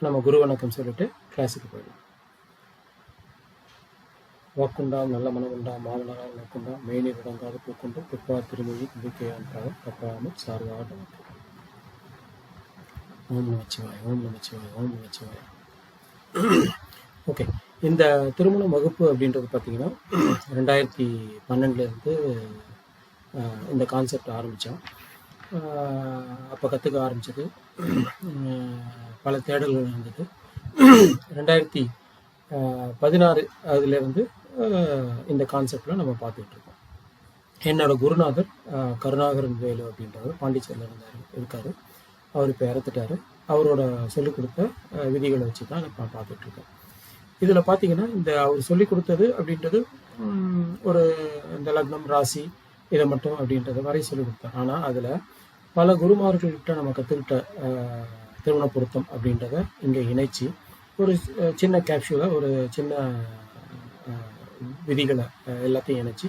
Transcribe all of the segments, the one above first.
நம்ம குரு வணக்கம் சொல்லிட்டு கிளாஸுக்கு போயிடலாம். வாக்குண்டாம் நல்ல மனமுண்டாம் மாவனரால் நோக்குண்டாம் மெய்நீர் உடங்காது பூக்குண்டு பிற்பார் திருமொழி நம்பிக்கையான்றாக தப்பாமல் சார்பாக நமக்கு. ஓம் நமச்சிவாய், ஓம் நமச்சிவாய், ஓம் நமச்சிவாய். ஓகே, இந்த திருமண வகுப்பு அப்படின்றது பார்த்தீங்கன்னா 2012 இந்த கான்செப்ட் ஆரம்பித்தோம். அப்போ கற்றுக்க ஆரம்பித்தது, பல தேடல்கள் இருந்தது. 2016 அதுலேருந்து இந்த கான்செப்டில் நம்ம பார்த்துட்ருக்கோம். என்னோட குருநாதர் கருணாகரன் வேலு அப்படின்றவர் பாண்டிச்சேரியில் இருக்கார். அவர் இப்போ இறந்துட்டார். அவரோட சொல்லிக் கொடுத்த விதிகளை வச்சு தான் நான் பார்த்துட்ருக்கேன். இதில் பார்த்தீங்கன்னா இந்த அவர் சொல்லிக் கொடுத்தது அப்படின்றது ஒரு இந்த லக்னம் ராசி இதை மட்டும் அப்படின்றத வரை சொல்லிக் கொடுத்தார். ஆனால் அதில் பல குருமார்கள்கிட்ட நம்ம கற்றுக்கிட்ட திருமண பொருத்தம் அப்படின்றத இங்கே இணைச்சி ஒரு சின்ன கேப்சூலை, ஒரு சின்ன விதிகளை எல்லாத்தையும் இணைச்சி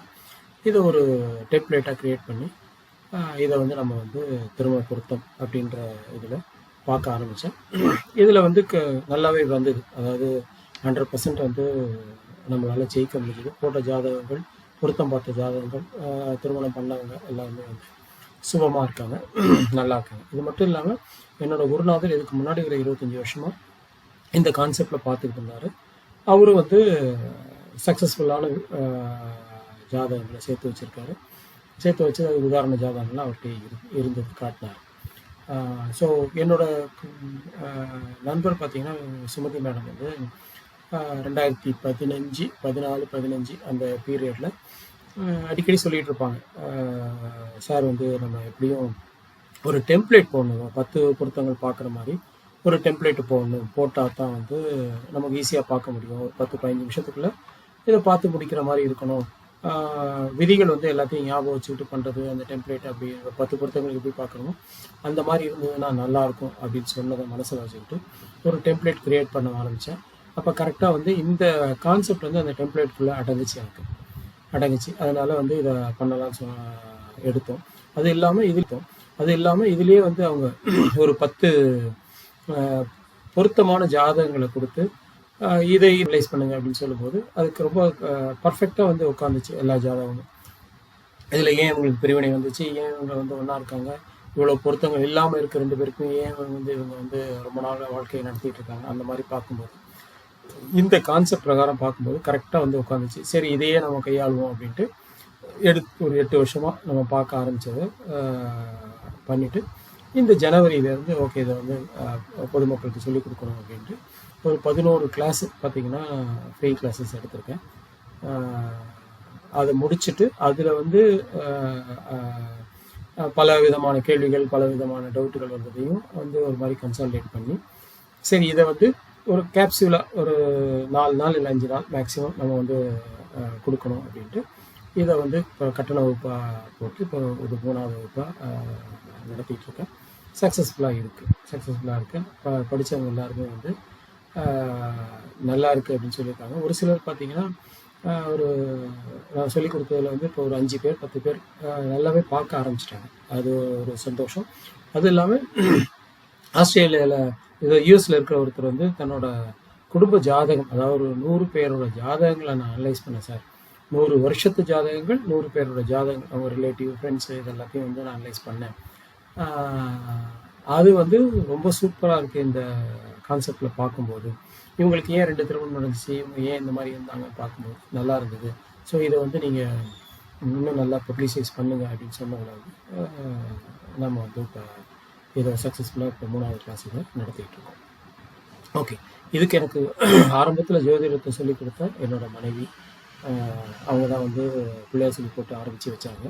இதை ஒரு டெம்ப்ளேட்டாக க்ரியேட் பண்ணி இதை நம்ம திருமண பொருத்தம் அப்படின்ற இதில் பார்க்க ஆரம்பித்தேன். இதில் நல்லாவே வந்தது. அதாவது 100% நம்மளால் ஜெயிக்க முடியுது. போட்ட ஜாதகங்கள், பொருத்தம் பார்த்த ஜாதகங்கள், திருமணம் பண்ணவங்க எல்லாருமே சுபமாக இருக்காங்க, நல்லா இருக்காங்க. இது மட்டும் இல்லாமல் என்னோட குருநாதர் இதுக்கு முன்னாடி ஒரு 25 வருஷமாக இந்த கான்செப்டில் பார்த்துக்கிட்டு இருந்தார். அவரும் சக்ஸஸ்ஃபுல்லான ஜாதகங்களை சேர்த்து வச்சுருக்காரு. சேர்த்து வச்சு அது உதாரண ஜாதகங்கள்லாம் அவர்கிட்ட இருந்தது காட்டினார். ஸோ என்னோட நண்பர் பார்த்திங்கன்னா சுமதி மேடம் 2015, 14, 15 அந்த பீரியடில் அடிக்கடி சொல்லிகிட்டு இருப்பாங்க, சார் நம்ம எப்படியும் ஒரு டெம்ப்ளேட் போடணும், 10 பொருத்தங்கள் பார்க்குற மாதிரி ஒரு டெம்ப்ளேட்டு போடணும், போட்டால் தான் நமக்கு ஈஸியாக பார்க்க முடியும். ஒரு 10-15 நிமிஷத்துக்குள்ளே இதை பார்த்து முடிக்கிற மாதிரி இருக்கணும். விதிகள் எல்லாத்தையும் ஞாபகம் வச்சுக்கிட்டு பண்ணுறது, அந்த டெம்ப்ளேட் அப்படி 10 பொருத்தங்களுக்கு எப்படி பார்க்கணுமோ அந்த மாதிரி இருந்ததுன்னா நல்லாயிருக்கும் அப்படின்னு சொன்னதை மனசில் வச்சுக்கிட்டு ஒரு டெம்ப்ளேட் க்ரியேட் பண்ண ஆரம்பித்தேன். அப்போ கரெக்டாக இந்த கான்செப்ட் அந்த டெம்ப்ளேட்குள்ளே அடங்குச்சு. அதனால் இதை பண்ணலாம் எடுத்தோம். அது இல்லாமல் இதுலேயே அவங்க ஒரு 10 பொருத்தமான ஜாதகங்களை கொடுத்து இதை ரிலைஸ் பண்ணுங்க அப்படின்னு சொல்லும்போது அதுக்கு ரொம்ப பர்ஃபெக்டாக உட்காந்துச்சு எல்லா ஜாதகமும். இதில் ஏன் இவங்களுக்கு பிரிவினை வந்துச்சு, ஏன் இவங்க ஒன்றா இருக்காங்க, இவ்வளோ பொருத்தங்கள் இல்லாமல் இருக்க 2 பேருக்கும் ஏன் இவங்க ரொம்ப நாள் வாழ்க்கையை நடத்திட்டு இருக்காங்க, அந்த மாதிரி பார்க்கும்போது இந்த கான்செப்ட் பிரகாரம் பார்க்கும்போது கரெக்டாக உட்காந்துச்சு. சரி, இதையே நம்ம கையாளுவோம் அப்படின்ட்டு ஒரு 8 வருஷமாக நம்ம பார்க்க ஆரம்பித்ததை பண்ணிவிட்டு இந்த ஜனவரியிலேருந்து ஓகே இதை பொதுமக்களுக்கு சொல்லிக் கொடுக்கணும் அப்படின்ட்டு ஒரு 11 கிளாஸு பார்த்திங்கன்னா ஃப்ரீ கிளாஸஸ் எடுத்திருக்கேன். அதை முடிச்சுட்டு அதில் பல விதமான கேள்விகள், பல விதமான டவுட்டுகள் வந்ததையும் ஒரு மாதிரி கன்சால்டேட் பண்ணி சரி இதை ஒரு கேப்சூலாக ஒரு 4 நாள் இல்லை 5 நாள் மேக்ஸிமம் நம்ம கொடுக்கணும் அப்படின்ட்டு இதை இப்போ கட்டண வகுப்பாக போட்டு இப்போ ஒரு 3வது வகுப்பாக நடத்திட்டுருக்கேன். சக்ஸஸ்ஃபுல்லாக இருக்குது. படித்தவங்க எல்லாருமே நல்லா இருக்குது அப்படின்னு சொல்லியிருக்காங்க. ஒரு சிலர் பார்த்திங்கன்னா நான் சொல்லிக் கொடுத்ததில் இப்போ ஒரு 5 பேர் 10 பேர் நல்லாவே பார்க்க ஆரம்பிச்சிட்டாங்க. அது ஒரு சந்தோஷம். அதுவும் இல்லாமல் ஆஸ்திரேலியாவில் யூஎஸில் இருக்கிற ஒருத்தர் தன்னோட குடும்ப ஜாதகம், அதாவது ஒரு 100 பேரோட ஜாதகங்களை நான் அனலைஸ் பண்ணேன் சார். 100 வருஷத்து ஜாதகங்கள், 100 பேரோட ஜாதகங்கள், அவங்க ரிலேட்டிவ் ஃப்ரெண்ட்ஸு இது எல்லாத்தையும் நான் அனலைஸ் பண்ணேன். அது ரொம்ப சூப்பராக இருக்குது. இந்த கான்செப்டில் பார்க்கும்போது இவங்களுக்கு ஏன் 2 திருமணம் நடந்துச்சு, இவங்க ஏன் இந்த மாதிரி இருந்தாங்க பார்க்கும்போது நல்லா இருந்தது. ஸோ இதை நீங்கள் இன்னும் நல்லா பப்ளிசைஸ் பண்ணுங்க அப்படின்னு சொன்னதில் நம்ம இப்போ இதை சக்ஸஸ்ஃபுல்லாக இப்போ 3வது கிளாஸில் நடத்திக்கிட்டு இருக்கோம். ஓகே, இதுக்கு எனக்கு ஆரம்பத்தில் ஜோதிடத்தை சொல்லிக் கொடுத்த என்னோடய மனைவி, அவங்க தான் பிள்ளையார் சொல்லி போட்டு ஆரம்பித்து வச்சாங்க.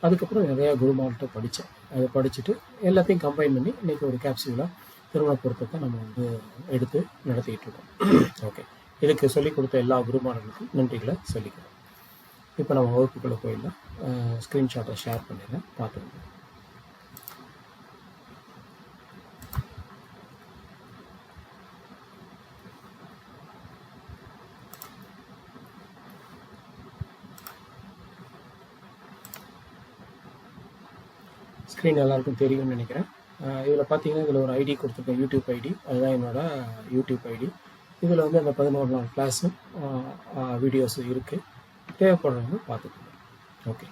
அதுக்கப்புறம் நிறையா குருமார்கிட்ட படித்தேன். அதை படிச்சுட்டு எல்லாத்தையும் கம்பைன் பண்ணி இன்றைக்கி ஒரு கேப்சூலாக திருமண பொருத்தத்தை நம்ம எடுத்து நடத்திக்கிட்டு இருக்கோம். ஓகே, இதுக்கு சொல்லிக் கொடுத்த எல்லா குருமார்களுக்கும் நன்றிகளை சொல்லிக்கிறோம். இப்போ நம்ம வகுப்புக்குள்ளே போயிடலாம். ஸ்க்ரீன்ஷாட்டை ஷேர் பண்ணிடுறேன், பார்த்துருங்க. ஸ்க்ரீன் எல்லாருக்கும் தெரியும்னு நினைக்கிறேன். இதில் பார்த்தீங்கன்னா இதில் ஒரு ஐடி கொடுத்துருக்கேன், யூடியூப் ஐடி. அதுதான் என்னோட யூடியூப் ஐடி. இதில் வந்து அந்த 11 நாள் கிளாஸும் வீடியோஸும் இருக்குது. தேவைப்படுறவங்க பார்த்துக்கோங்க. ஓகே.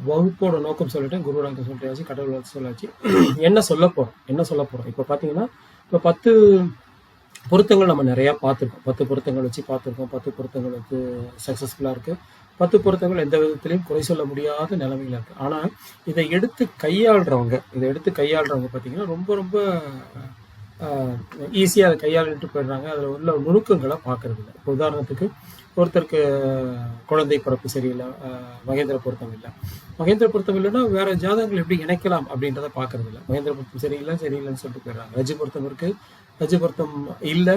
வகுப்போட நோக்கம் சொல்லிட்டேன், குரு வணக்கம் சொல்லிட்டாச்சு, கடவுள் வந்து சொல்லாச்சு. என்ன சொல்ல போகிறோம் இப்போ பார்த்தீங்கன்னா, இப்போ 10 பொருத்தங்கள் நம்ம நிறையா பார்த்துருக்கோம். 10 பொருத்தங்கள் வச்சு பார்த்துருக்கோம். 10 பொருத்தங்கள் வந்து சக்ஸஸ்ஃபுல்லாக இருக்குது. 10 பொருத்தங்கள் எந்த விதத்திலையும் குறை சொல்ல முடியாத நிலைமையில் இருக்குது. ஆனால் இதை எடுத்து கையாளுறவங்க பார்த்தீங்கன்னா ரொம்ப ரொம்ப ஈஸியாக அதை கையாளுட்டு போயிடுறாங்க. அதில் உள்ள நுணுக்கங்களை பார்க்கறது இல்லை. இப்போ உதாரணத்துக்கு ஒருத்தருக்கு குழந்தை பிறப்பு சரியில்லை, மகேந்திர பொருத்தம் இல்லை. மகேந்திர பொருத்தம் இல்லைன்னா வேற ஜாதகங்கள் எப்படி இணைக்கலாம் அப்படின்றத பார்க்கறது இல்லை. மகேந்திர பொருத்தம் சரியில்லைன்னு சொல்லிட்டு போயிடுறாங்க. ரஜி பொருத்தம் இருக்கு, ரஜி பொருத்தம் இல்லை,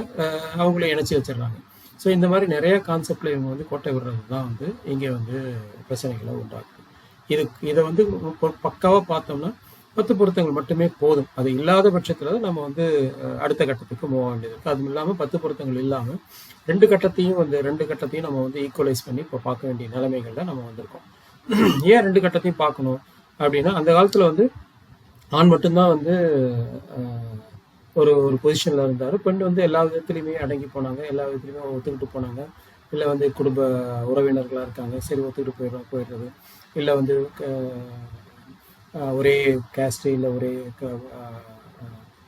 அவங்களே இணைச்சி வச்சிடுறாங்க. ஸோ இந்த மாதிரி நிறைய கான்செப்ட்ல இவங்க வந்து கோட்டை விடுறது தான் வந்து இங்கே வந்து பிரச்சனைகளை உண்டாக்குது. இதை வந்து பக்காவாக பார்த்தோம்னா 10 பொருத்தங்கள் மட்டுமே போதும். அது இல்லாத பட்சத்தில் நம்ம வந்து அடுத்த கட்டத்துக்கு மூவ் வேண்டியது இருக்குது. அதுவும் இல்லாமல் 10 பொருத்தங்கள் இல்லாமல் 2 கட்டத்தையும் நம்ம வந்து ஈக்குவலைஸ் பண்ணி இப்போ பார்க்க வேண்டிய நிலைமைகளில் நம்ம வந்திருக்கோம். ஏன் 2 கட்டத்தையும் பார்க்கணும் அப்படின்னா, அந்த காலத்தில் வந்து ஆண் மட்டும்தான் வந்து ஒரு பொசிஷனில் இருந்தார். பெண் வந்து எல்லா விதத்துலையுமே அடங்கி போனாங்க, எல்லா விதத்துலையுமே ஒத்துக்கிட்டு போனாங்க. இல்லை வந்து குடும்ப உறவினர்களாக இருக்காங்க, சரி ஒத்துக்கிட்டு போயிடுறது. இல்லை வந்து ஒரே கேஸ்ட்டு, இல்லை ஒரே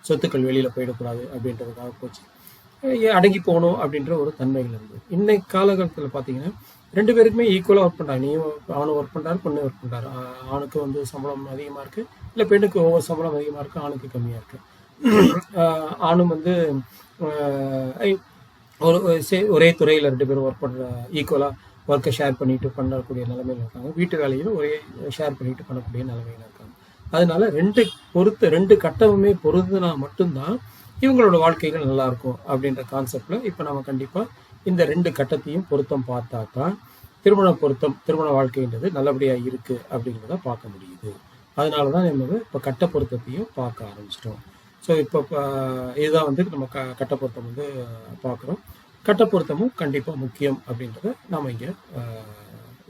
சொத்துக்கள் வெளியில் போயிடக்கூடாது அப்படின்றதுக்காக போச்சு. அடங்கி போகணும் அப்படின்ற ஒரு தன்மைகள் இருந்தது. இன்னைக்கு காலகட்டத்தில் பார்த்தீங்கன்னா 2 பேருக்குமே ஈக்குவலாக ஒர்க் பண்ணுறாங்க. அவனும் ஒர்க் பண்ணுறாரு, பொண்ணு ஒர்க் பண்ணுறாரு. ஆணுக்கு வந்து சம்பளம் அதிகமாக இருக்குது, இல்லை பெண்ணுக்கு ஒவ்வொரு சம்பளம் அதிகமாக இருக்குது, ஆணுக்கு கம்மியாக இருக்குது. ஆணும் வந்து ஒரே துறையில் 2 பேரும் ஒர்க் பண்ணுற ஈக்குவலாக ஒர்க்கை ஷேர் பண்ணிட்டு பண்ணக்கூடிய நிலைமையில் இருக்காங்க. வீட்டு வேலையிலும் ஒரே ஷேர் பண்ணிட்டு பண்ணக்கூடிய நிலைமையில் இருக்காங்க. அதனால 2 கட்டமுமே பொருந்தினா மட்டும்தான் இவங்களோட வாழ்க்கைகள் நல்லா இருக்கும் அப்படின்ற கான்செப்ட்ல இப்போ நம்ம கண்டிப்பா இந்த 2 கட்டத்தையும் பொருத்தம் பார்த்தா தான் திருமண வாழ்க்கைன்றது நல்லபடியா இருக்கு அப்படிங்கிறத பார்க்க முடியுது. அதனாலதான் நம்ம இப்போ கட்ட பொருத்தத்தையும் பார்க்க ஆரம்பிச்சிட்டோம். ஸோ இப்போ இதுதான் வந்து நம்ம கட்ட பொருத்தம் வந்து பார்க்குறோம். கட்ட பொருத்தமும் கண்டிப்பா முக்கியம் அப்படின்றத நாம இங்க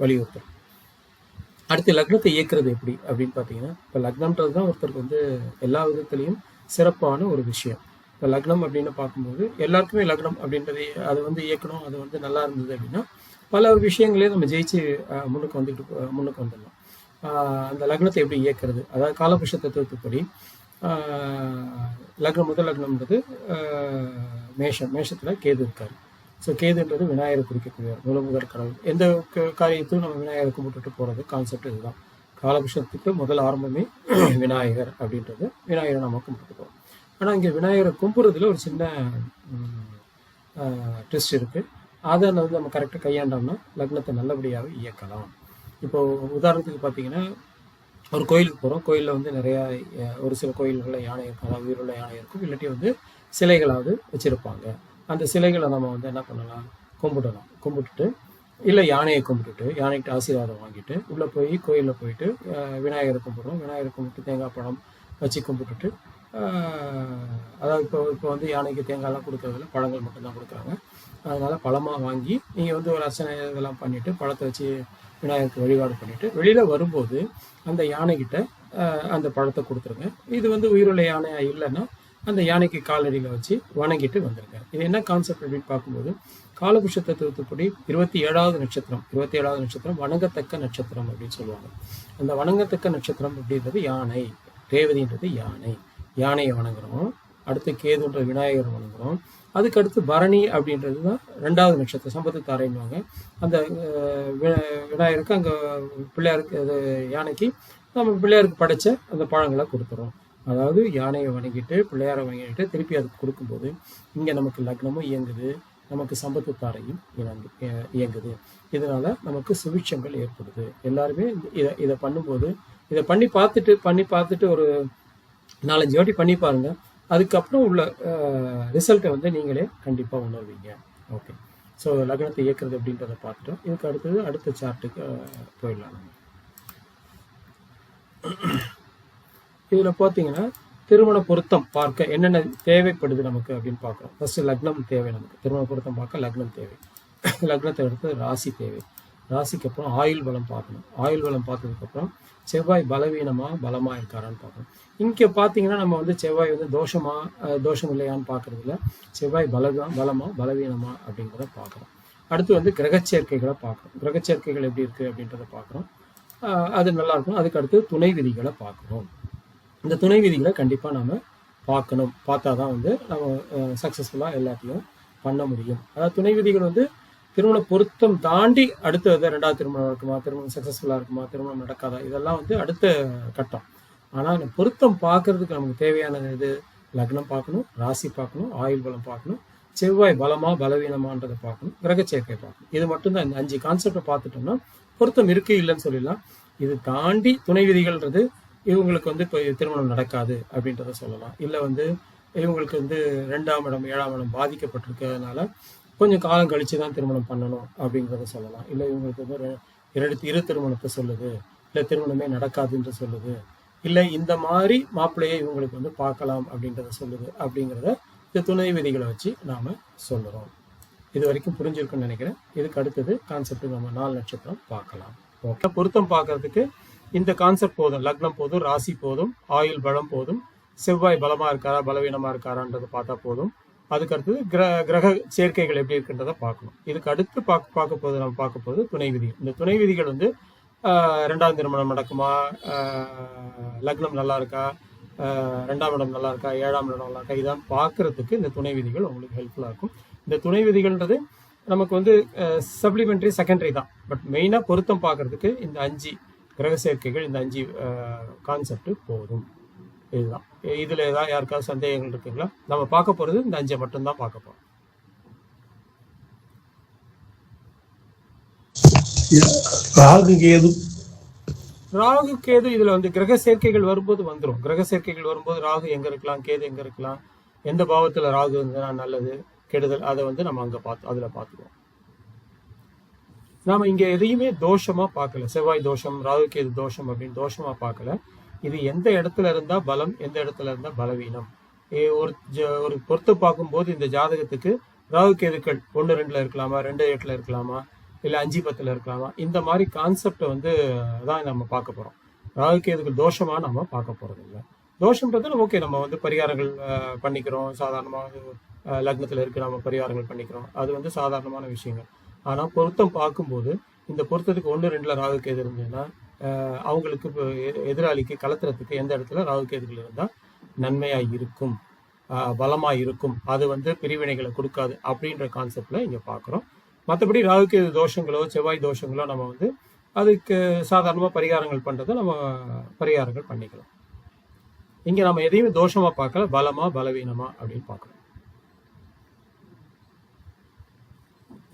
வலியுறுத்துறோம். அடுத்து லக்னத்தை இயக்குறது எப்படி அப்படின்னு பார்த்தீங்கன்னா, இப்போ லக்னம்ன்றது தான் ஒருத்தருக்கு வந்து எல்லா விதத்துலையும் சிறப்பான ஒரு விஷயம். இப்போ லக்னம் அப்படின்னு பார்க்கும்போது எல்லாருக்குமே லக்னம் அப்படின்றது அது வந்து இயக்கணும், அது வந்து நல்லா இருந்தது அப்படின்னா பல விஷயங்களே நம்ம ஜெயிச்சு முன்னுக்கு வந்துடலாம். அந்த லக்னத்தை எப்படி இயக்கிறது, அதாவது காலபுருஷ தத்துவத்துப்படி முதல் லக்னம்ன்றது மேஷத்துல கேது இருக்காரு. ஸோ கேதுன்றது விநாயகரை குறிக்கக்கூடியவர், முதல் கடவுள். எந்த காரியத்தையும் நம்ம விநாயகரை கும்பிட்டுட்டு போறது கான்செப்ட் இதுதான். காலபுருஷத்துக்கு முதல் ஆரம்பமே விநாயகர் அப்படின்றது, விநாயகரை நம்ம கும்பிட்டு போறோம். ஆனால் இங்கே விநாயகரை கும்பிட்றதுல ஒரு சின்ன ட்விஸ்ட் இருக்கு. அதை வந்து நம்ம கரெக்டாக கையாண்டோம்னா லக்னத்தை நல்லபடியாக இயக்கலாம். இப்போ உதாரணத்துக்கு பார்த்தீங்கன்னா, ஒரு கோயிலுக்கு போகிறோம். கோயிலில் வந்து நிறையா ஒரு சில கோயில்களில் யானை இருக்கும், அதாவது உயிருள்ள யானை இருக்கும், இல்லாட்டி வந்து சிலைகளாவது வச்சுருப்பாங்க. அந்த சிலைகளை நம்ம வந்து என்ன பண்ணலாம், கும்பிட்டுட்டு இல்லை யானையை கும்பிட்டுட்டு யானைகிட்ட ஆசீர்வாதம் வாங்கிட்டு உள்ளே போய் கோயிலில் போயிட்டு விநாயகரை கும்பிட்றோம். விநாயகரை கும்பிட்டு தேங்காய் பழம் வச்சு கும்பிட்டுட்டு, அதாவது இப்போ வந்து யானைக்கு தேங்காய்லாம் கொடுக்கறதில்ல, பழங்கள் மட்டும்தான் கொடுக்குறாங்க. அதனால் பழமாக வாங்கி நீங்கள் வந்து ஒரு அர்ச்சனை இதெல்லாம் பண்ணிவிட்டு பழத்தை வச்சு விநாயகருக்கு வழிபாடு பண்ணிவிட்டு வெளியில் வரும்போது அந்த யானைக்கிட்ட அந்த பழத்தை கொடுத்துருங்க. இது வந்து உயிருள்ள யானையாக இல்லைன்னா அந்த யானைக்கு காலடியில் வச்சு வணங்கிட்டு வந்துருங்க. இது என்ன கான்செப்ட் அப்படின்னு பார்க்கும்போது, காலபுருஷ தத்துவத்துப்படி 27வது நட்சத்திரம் வணங்கத்தக்க நட்சத்திரம் அப்படின்னு சொல்லுவாங்க. அந்த வணங்கத்தக்க நட்சத்திரம் அப்படின்றது யானை, ரேவதின்றது யானையை வணங்குறோம். அடுத்து கேதுன்ற விநாயகர் வணங்குறோம். அதுக்கு அடுத்து பரணி அப்படின்றது தான் 2வது நட்சத்திரம், சம்பத்து தாரைன்னுவாங்க. அந்த விநாயகருக்கு அங்கே பிள்ளையாருக்கு, அது யானைக்கு நம்ம பிள்ளையாருக்கு படைச்ச அந்த பழங்களை கொடுத்துறோம். அதாவது யானையை வணங்கிட்டு பிள்ளையாரை வணங்கிட்டு திருப்பி அதுக்கு கொடுக்கும்போது இங்கே நமக்கு லக்னமும் இயங்குது, நமக்கு சம்பத்து தாரையும் இயங்குது. இதனால நமக்கு சுபிட்சங்கள் ஏற்படுது. எல்லாருமே இதை பண்ணும்போது இதை பண்ணி பார்த்துட்டு ஒரு 4-5 வாட்டி பண்ணி பாருங்க. அதுக்கப்புறம் உள்ள ரிசல்ட்டை வந்து நீங்களே கண்டிப்பாக உணர்வீங்க. ஓகே. ஸோ லக்னத்தை இயக்குறது அப்படின்றத பார்த்துட்டோம். இதுக்கு அடுத்த சார்ட்டுக்கு போயிடலாம். நம்ம இதில் பார்த்தீங்கன்னா திருமண பொருத்தம் பார்க்க என்னென்ன தேவைப்படுது நமக்கு அப்படின்னு பார்க்குறோம். ஃபர்ஸ்ட் லக்னம் தேவை நமக்கு. திருமண பொருத்தம் பார்க்க லக்னம் தேவை. லக்னத்தை எடுத்து ராசி தேவை. ராசிக்கு அப்புறம் ஆயுள் பலம் பார்க்கணும். ஆயுள் பலம் பார்த்ததுக்கப்புறம் செவ்வாய் பலமா இருக்காரான்னு பார்க்கணும். இங்கே பார்த்தீங்கன்னா நம்ம வந்து செவ்வாய் வந்து தோஷம் இல்லையான்னு பார்க்கறது இல்லை. செவ்வாய் பலமா பலவீனமா அப்படிங்கிறத பார்க்குறோம். அடுத்து வந்து கிரகச்சேர்க்கைகளை பார்க்குறோம். கிரகச்சேர்க்கைகள் எப்படி இருக்குது அப்படின்றத பார்க்குறோம். அது நல்லா இருக்கும். அதுக்கு அடுத்து துணை விதிகளை பார்க்குறோம். இந்த துணை விதிகளை கண்டிப்பாக நம்ம பார்க்கணும். பார்த்தா தான் வந்து நம்ம சக்ஸஸ்ஃபுல்லாக எல்லாத்தையும் பண்ண முடியும். அதாவது துணை விதிகள் வந்து திருமண பொருத்தம் தாண்டி அடுத்தது 2வது திருமணம் இருக்குமா, திருமணம் சக்ஸஸ்ஃபுல்லாக இருக்குமா, திருமணம் நடக்காதா, இதெல்லாம் வந்து அடுத்த கட்டம். ஆனால் பொருத்தம் பார்க்கறதுக்கு நமக்கு தேவையானது எது? லக்னம் பார்க்கணும், ராசி பார்க்கணும், ஆயுள் பலம் பார்க்கணும், செவ்வாய் பலமா பலவீனமான்றதை பார்க்கணும், கிரகச்சேர்க்கை பார்க்கணும். இது மட்டும்தான். இந்த 5 கான்செப்டை பார்த்துட்டோம்னா பொருத்தம் இருக்கு இல்லைன்னு சொல்லிடலாம். இது தாண்டி துணை விதிகள்ன்றது இவங்களுக்கு வந்து இப்போ திருமணம் நடக்காது அப்படின்றத சொல்லலாம். இல்லை வந்து இவங்களுக்கு வந்து 2ஆம் இடம் 7ஆம் இடம் பாதிக்கப்பட்டிருக்கிறதுனால கொஞ்சம் காலம் கழிச்சு தான் திருமணம் பண்ணணும் அப்படிங்கிறத சொல்லலாம். இல்லை இவங்களுக்கு வந்து இரு திருமணத்தை சொல்லுது, இல்லை திருமணமே நடக்காதுன்ற சொல்லுது, இல்லை இந்த மாதிரி மாப்பிள்ளையை இவங்களுக்கு வந்து பார்க்கலாம் அப்படின்றத சொல்லுது. அப்படிங்கிறத இந்த துணை விதிகளை வச்சு நாம் சொல்லுறோம். இது வரைக்கும் புரிஞ்சிருக்குன்னு நினைக்கிறேன். இதுக்கு அடுத்தது கான்செப்ட் நம்ம 4 நட்சத்திரம் பார்க்கலாம். ஓகே, பொருத்தம் பார்க்கறதுக்கு இந்த கான்செப்ட் போதும். லக்னம் போதும், ராசி போதும், ஆயுள் பலம் போதும், செவ்வாய் பலமா இருக்காரா பலவீனமா இருக்காரான்றதை பார்த்தா போதும். அதுக்கு அடுத்தது கிரக சேர்க்கைகள் எப்படி இருக்குன்றதை பார்க்கணும். இதுக்கு அடுத்து நம்ம பார்க்க போது துணை விதிகள். இந்த துணை விதிகள் வந்து 2ஆம் திருமணம் நடக்குமா, லக்னம் நல்லா இருக்கா, 2ஆம் இடம் நல்லா இருக்கா, 7ஆம் இடம் நல்லா இருக்கா, இதான் பார்க்கறதுக்கு இந்த துணை விதிகள் உங்களுக்கு ஹெல்ப்ஃபுல்லாக இருக்கும். இந்த துணை விதிகள்ன்றது நமக்கு வந்து சப்ளிமெண்ட்ரி செகண்டரி தான். பட் மெயினாக பொருத்தம் பார்க்கறதுக்கு இந்த 5 கிரக சேர்க்கைகள், இந்த 5 கான்செப்ட் போதும். இதுதான். இதில் ஏதாவது யாருக்காவது சந்தேகங்கள் இருக்குங்களா? நம்ம பார்க்க போகிறது இந்த 5 மட்டும்தான் பார்க்க போகிறோம். ராகு கேது இதில் வந்து கிரக சேர்க்கைகள் வரும்போது வந்துடும். கிரக சேர்க்கைகள் வரும்போது ராகு எங்கே இருக்கலாம், கேது எங்கே இருக்கலாம், எந்த பாவத்தில் ராகு இருந்ததுன்னா நல்லது கெடுதல், அதை வந்து நம்ம அங்கே அதில் பார்த்துக்குவோம். நாம இங்கே எதையுமே தோஷமா பார்க்கல. செவ்வாய் தோஷம், ராகு கேது தோஷம் அப்படின்னு தோஷமா பார்க்கல. இது எந்த இடத்துல இருந்தா பலம், எந்த இடத்துல இருந்தா பலவீனம். ஒரு பொறுத்து பார்க்கும்போது இந்த ஜாதகத்துக்கு ராகு கேதுக்கள் 1-2ல இருக்கலாமா, 2-8ல இருக்கலாமா, இல்லை 5-10ல இருக்கலாமா, இந்த மாதிரி கான்செப்டை வந்து தான் நம்ம பார்க்க போறோம். ராகு கேதுக்கள் தோஷமா நம்ம பார்க்க போறது இல்லை. தோஷம்ன்றது ஓகே, நம்ம வந்து பரிகாரங்கள் பண்ணிக்கிறோம். சாதாரணமாக லக்னத்தில் இருக்கு, நம்ம பரிகாரங்கள் பண்ணிக்கிறோம். அது வந்து சாதாரணமான விஷயங்கள். ஆனால் பொருத்தம் பார்க்கும்போது இந்த பொருத்தத்துக்கு 1-2ல ராகு கேது இருந்ததுன்னா அவங்களுக்கு எதிராளிக்கு கலத்துறதுக்கு எந்த இடத்துல ராகு கேதுகள் இருந்தால் நன்மையாக இருக்கும், பலமாக இருக்கும், அது வந்து பிரிவினைகளை கொடுக்காது அப்படின்ற கான்செப்டில் இங்கே பார்க்குறோம். மற்றபடி ராகு கேது தோஷங்களோ செவ்வாய் தோஷங்களோ நம்ம வந்து அதுக்கு சாதாரணமாக பரிகாரங்கள் பண்ணுறதை நம்ம பரிகாரங்கள் பண்ணிக்கலாம். இங்கே நம்ம எதையுமே தோஷமாக பார்க்கல, பலமா பலவீனமா அப்படின்னு பார்க்குறோம்.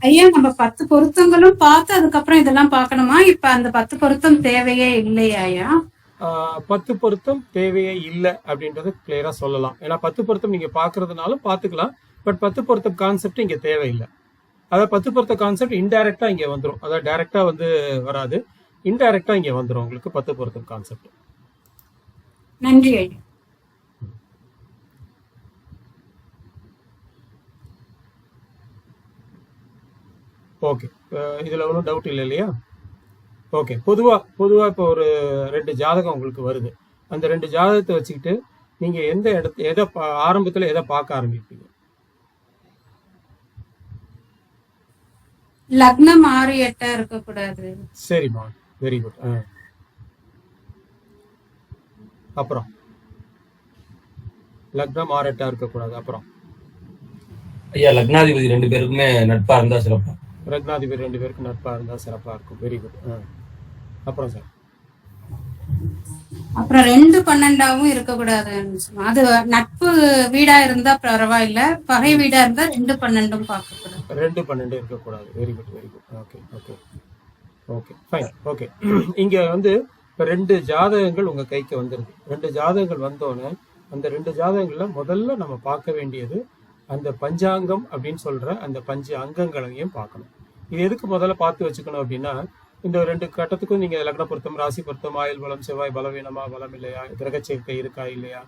ஐயா, நம்ம 10 பொருத்தங்களும் பார்த்து அதுக்கப்புறம் இதெல்லாம் பார்க்கணுமா? இப்ப அந்த 10 பொருத்தம் தேவையே இல்லையா ஐயா? 10 பொருத்தம் தேவையே இல்லை அப்படின்றத கிளியரா சொல்லலாம். ஏன்னா 10 பொருத்தம் நீங்க பாக்குறதுனாலும் பாத்துக்கலாம். பட் 10 பொருத்தம் கான்செப்ட் இங்க தேவையில்லை. அதாவது 10 பொருத்த கான்செப்ட் இன்டைரக்டா இங்க வந்துடும். அதாவது டைரக்டா வந்து வராது, இன்டைரக்டா இங்க வந்துடும் உங்களுக்கு 10 பொருத்தம் கான்செப்ட். நன்றி ஐயா. ஓகே, இதுல ஒன்றும் டவுட் இல்லை இல்லையா? ஓகே, பொதுவா இப்போ ஒரு 2 ஜாதகம் உங்களுக்கு வருது. அந்த 2 ஜாதகத்தை வச்சுக்கிட்டு நீங்க எதை ஆரம்பத்துல எதை பார்க்க ஆரம்பிப்பீங்க? லக்னம் 6-8 இருக்கக்கூடாது. சரிம்மா, வெரி குட். அப்புறம் லக்னம் 6-8 இருக்கக்கூடாது. அப்புறம் ஐயா, லக்னாதிபதி 2 பேருக்குமே நட்பா இருந்தா சிறப்பா. லக்னாதிபதி 2 பேருக்கு நட்பா இருந்தா சிறப்பா இருக்கும். Very good. அப்புறம் சார், அப்புறம் 2-12 இருக்கக்கூடாது. அது நட்பு வீடா இருந்தா பரவாயில்ல, பகை வீடா இருந்தா 2-12 பார்க்கக்கூடாது. 2-12 இருக்கக்கூடாது. Very good, very good. Okay okay okay, fine. Okay, இங்க வந்து இப்போ 2 ஜாதகங்கள் உங்க கைக்கு வந்துருது. 2 ஜாதகங்கள் வந்தோடனே அந்த 2 ஜாதகங்கள்ல முதல்ல நம்ம பார்க்க வேண்டியது அந்த பஞ்சாங்கம் அப்படின்னு சொல்ற அந்த 5 அங்கங்களையும் பார்க்கணும். இது எதுக்கு முதல்ல பார்த்து வச்சுக்கணும் அப்படின்னா, இந்த 2 கட்டத்துக்கும் நீங்க லக்ன பொருத்தம், ராசி பொருத்தம், ஆயுள் பலம், செவ்வாய் பலவீனமா பலம் இல்லையா, கிரக சேர்க்கை இருக்கா இல்லையா,